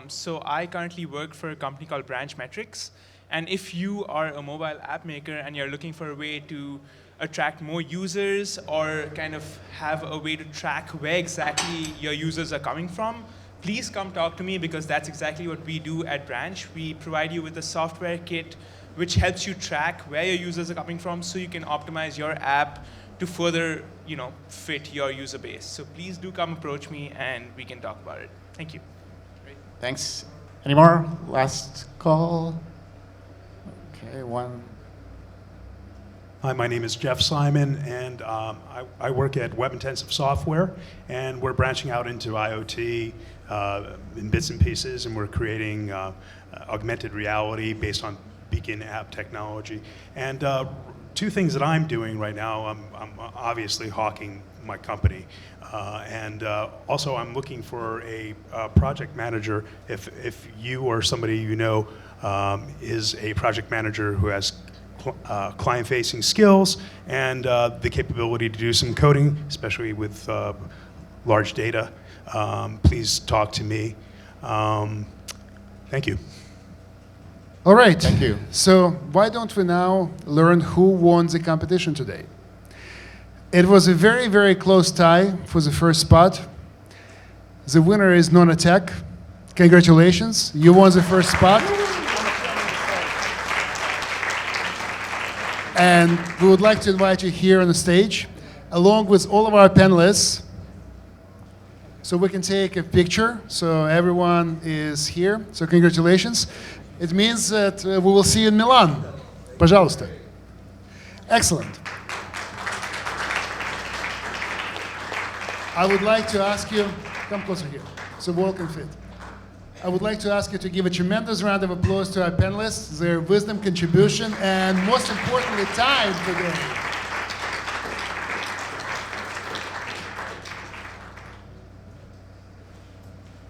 So I currently work for a company called Branch Metrics. And if you are a mobile app maker and you're looking for a way to attract more users or kind of have a way to track where exactly your users are coming from, please come talk to me, because that's exactly what we do at Branch. We provide you with a software kit which helps you track where your users are coming from so you can optimize your app to further, fit your user base. So please do come approach me and we can talk about it. Thank you. Great. Thanks. Any more? Last call. Okay, one. Hi, my name is Jeff Simon, and I work at Web Intensive Software, and we're branching out into IoT in bits and pieces, and we're creating augmented reality based on beacon app technology. And two things that I'm doing right now, I'm obviously hawking my company, and also I'm looking for a project manager. If you or somebody you know is a project manager who has client-facing skills and the capability to do some coding, especially with large data, please talk to me. Thank you. All right. Thank you. So why don't we now learn who won the competition today? It was a very, very close tie for the first spot. The winner is Nonatech. Congratulations. You won the first spot. And we would like to invite you here on the stage, along with all of our panelists, so we can take a picture. So everyone is here. So congratulations. It means that we will see you in Milan. Пожалуйста. Excellent. I would like to ask you, come closer here, so we all can fit. I would like to ask you to give a tremendous round of applause to our panelists, their wisdom, contribution, and most importantly, time today.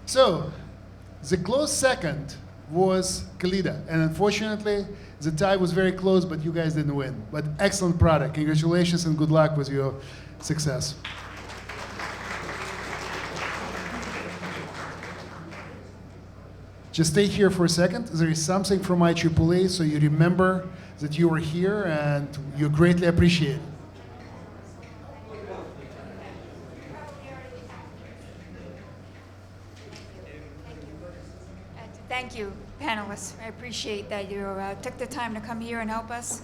So, the close second was Kalida, and unfortunately, the tie was very close, but you guys didn't win. But excellent product. Congratulations and good luck with your success. Just stay here for a second. There is something from IEEE, so you remember that you were here and you greatly appreciate it. Thank you, panelists. I appreciate that you took the time to come here and help us.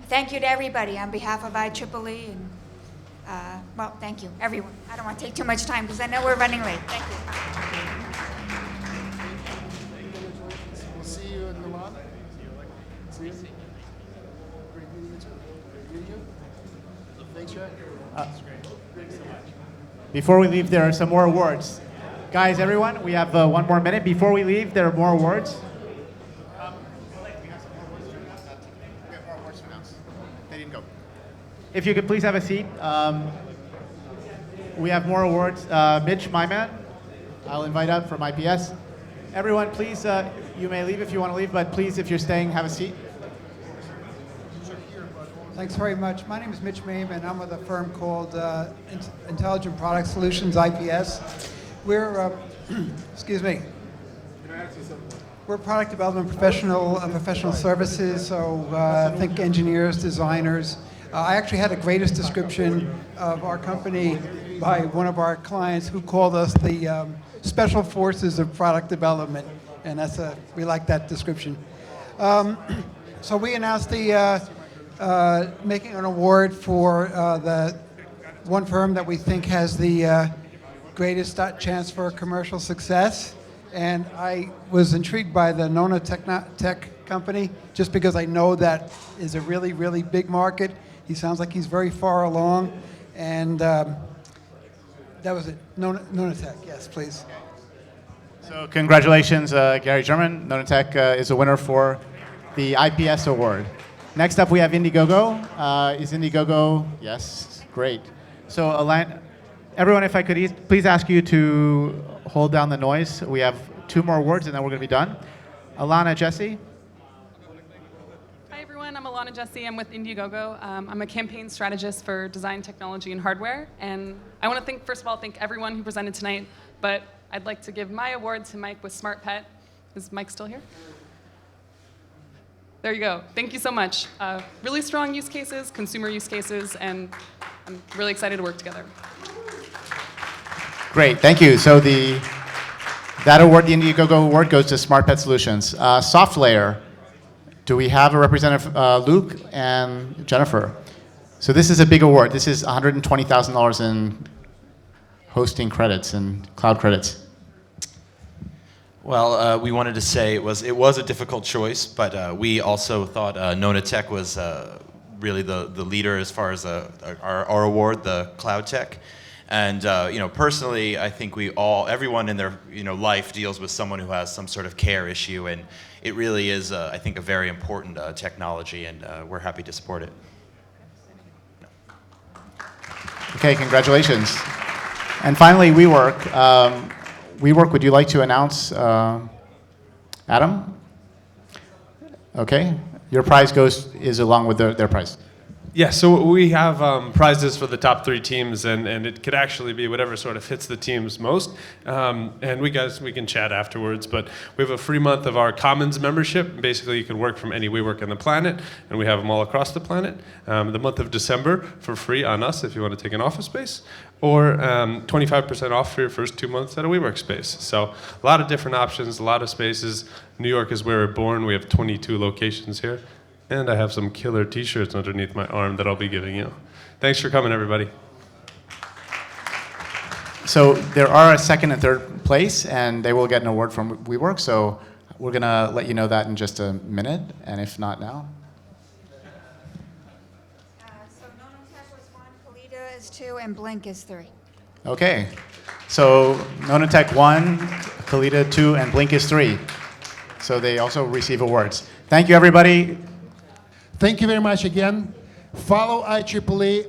Thank you to everybody on behalf of IEEE, and well, thank you, everyone. I don't want to take too much time because I know we're running late. Thank you. We'll see you in Milan. See you. Great meeting you too. Great meeting you. Thanks, Jack. Before we leave, there are some more awards. Guys, everyone, we have 1 more minute. Before we leave, there are more awards. They didn't go. If you could please have a seat. We have more awards. Mitch, my man, I'll invite up from IPS. Everyone, please, you may leave if you want to leave, but please, if you're staying, have a seat. Thanks very much. My name is Mitch Mame, and I'm with a firm called Intelligent Product Solutions, IPS. We're, excuse me. We're product development professional services, so think engineers, designers. I actually had a greatest description of our company by one of our clients who called us the special forces of product development, and we like that description. So we announced making an award for the one firm that we think has the greatest chance for commercial success. And I was intrigued by the Nona Tech company, just because I know that is a really, really big market. He sounds like he's very far along. And that was it. Nona Tech, yes, please. So congratulations, Gary German. Nona Tech is a winner for the IPS award. Next up, we have Indiegogo. Is Indiegogo? Yes, great. So, everyone, if I could please ask you to hold down the noise. We have 2 more awards, and then we're going to be done. Alana, Jesse. Hi, everyone. I'm Alana Jesse. I'm with Indiegogo. I'm a campaign strategist for design, technology, and hardware. And I want to first of all, thank everyone who presented tonight. But I'd like to give my award to Mike with Smart Pet. Is Mike still here? There you go. Thank you so much. Really strong use cases, consumer use cases, and I'm really excited to work together. Great, thank you. So that award, the Indiegogo award, goes to Smart Pet Solutions. SoftLayer, do we have a representative, Luke and Jennifer? So this is a big award. This is $120,000 in hosting credits and cloud credits. Well, we wanted to say it was a difficult choice, but we also thought Nona Tech was really the leader as far as our award, the cloud tech. And personally, I think everyone in their life deals with someone who has some sort of care issue, and it really is, I think, a very important technology, and we're happy to support it. Okay, congratulations. And finally, WeWork. WeWork, would you like to announce Adam? Okay, your prize is along with their prize. Yeah, so we have prizes for the top 3 teams, and it could actually be whatever sort of fits the teams most. And we can chat afterwards, but we have a free month of our Commons membership. Basically, you can work from any WeWork on the planet, and we have them all across the planet. The month of December for free on us if you want to take an office space, or 25% off for your first 2 months at a WeWork space. So a lot of different options, a lot of spaces. New York is where we're born. We have 22 locations here. And I have some killer t-shirts underneath my arm that I'll be giving you. Thanks for coming, everybody. So there are a 2nd and 3rd place, and they will get an award from WeWork. So we're going to let you know that in just a minute, and if not now. So Nona Tech was 1, Kalita is 2, and Blink is 3. Okay. So Nona Tech 1, Kalita 2, and Blink is 3. So they also receive awards. Thank you, everybody. Thank you very much again. Follow IEEE,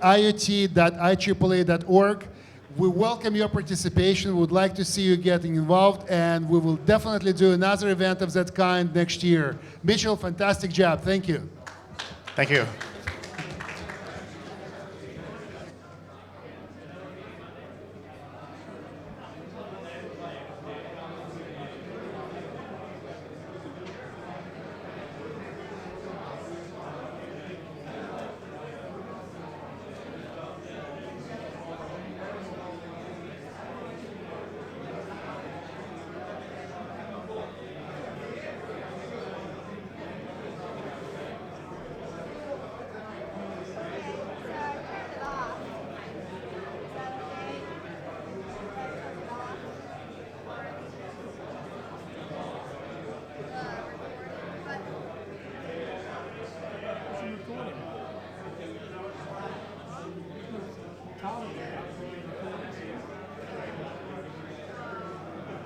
iot.ieee.org. We welcome your participation. We would like to see you getting involved, and we will definitely do another event of that kind next year. Mitchell, fantastic job. Thank you. Thank you.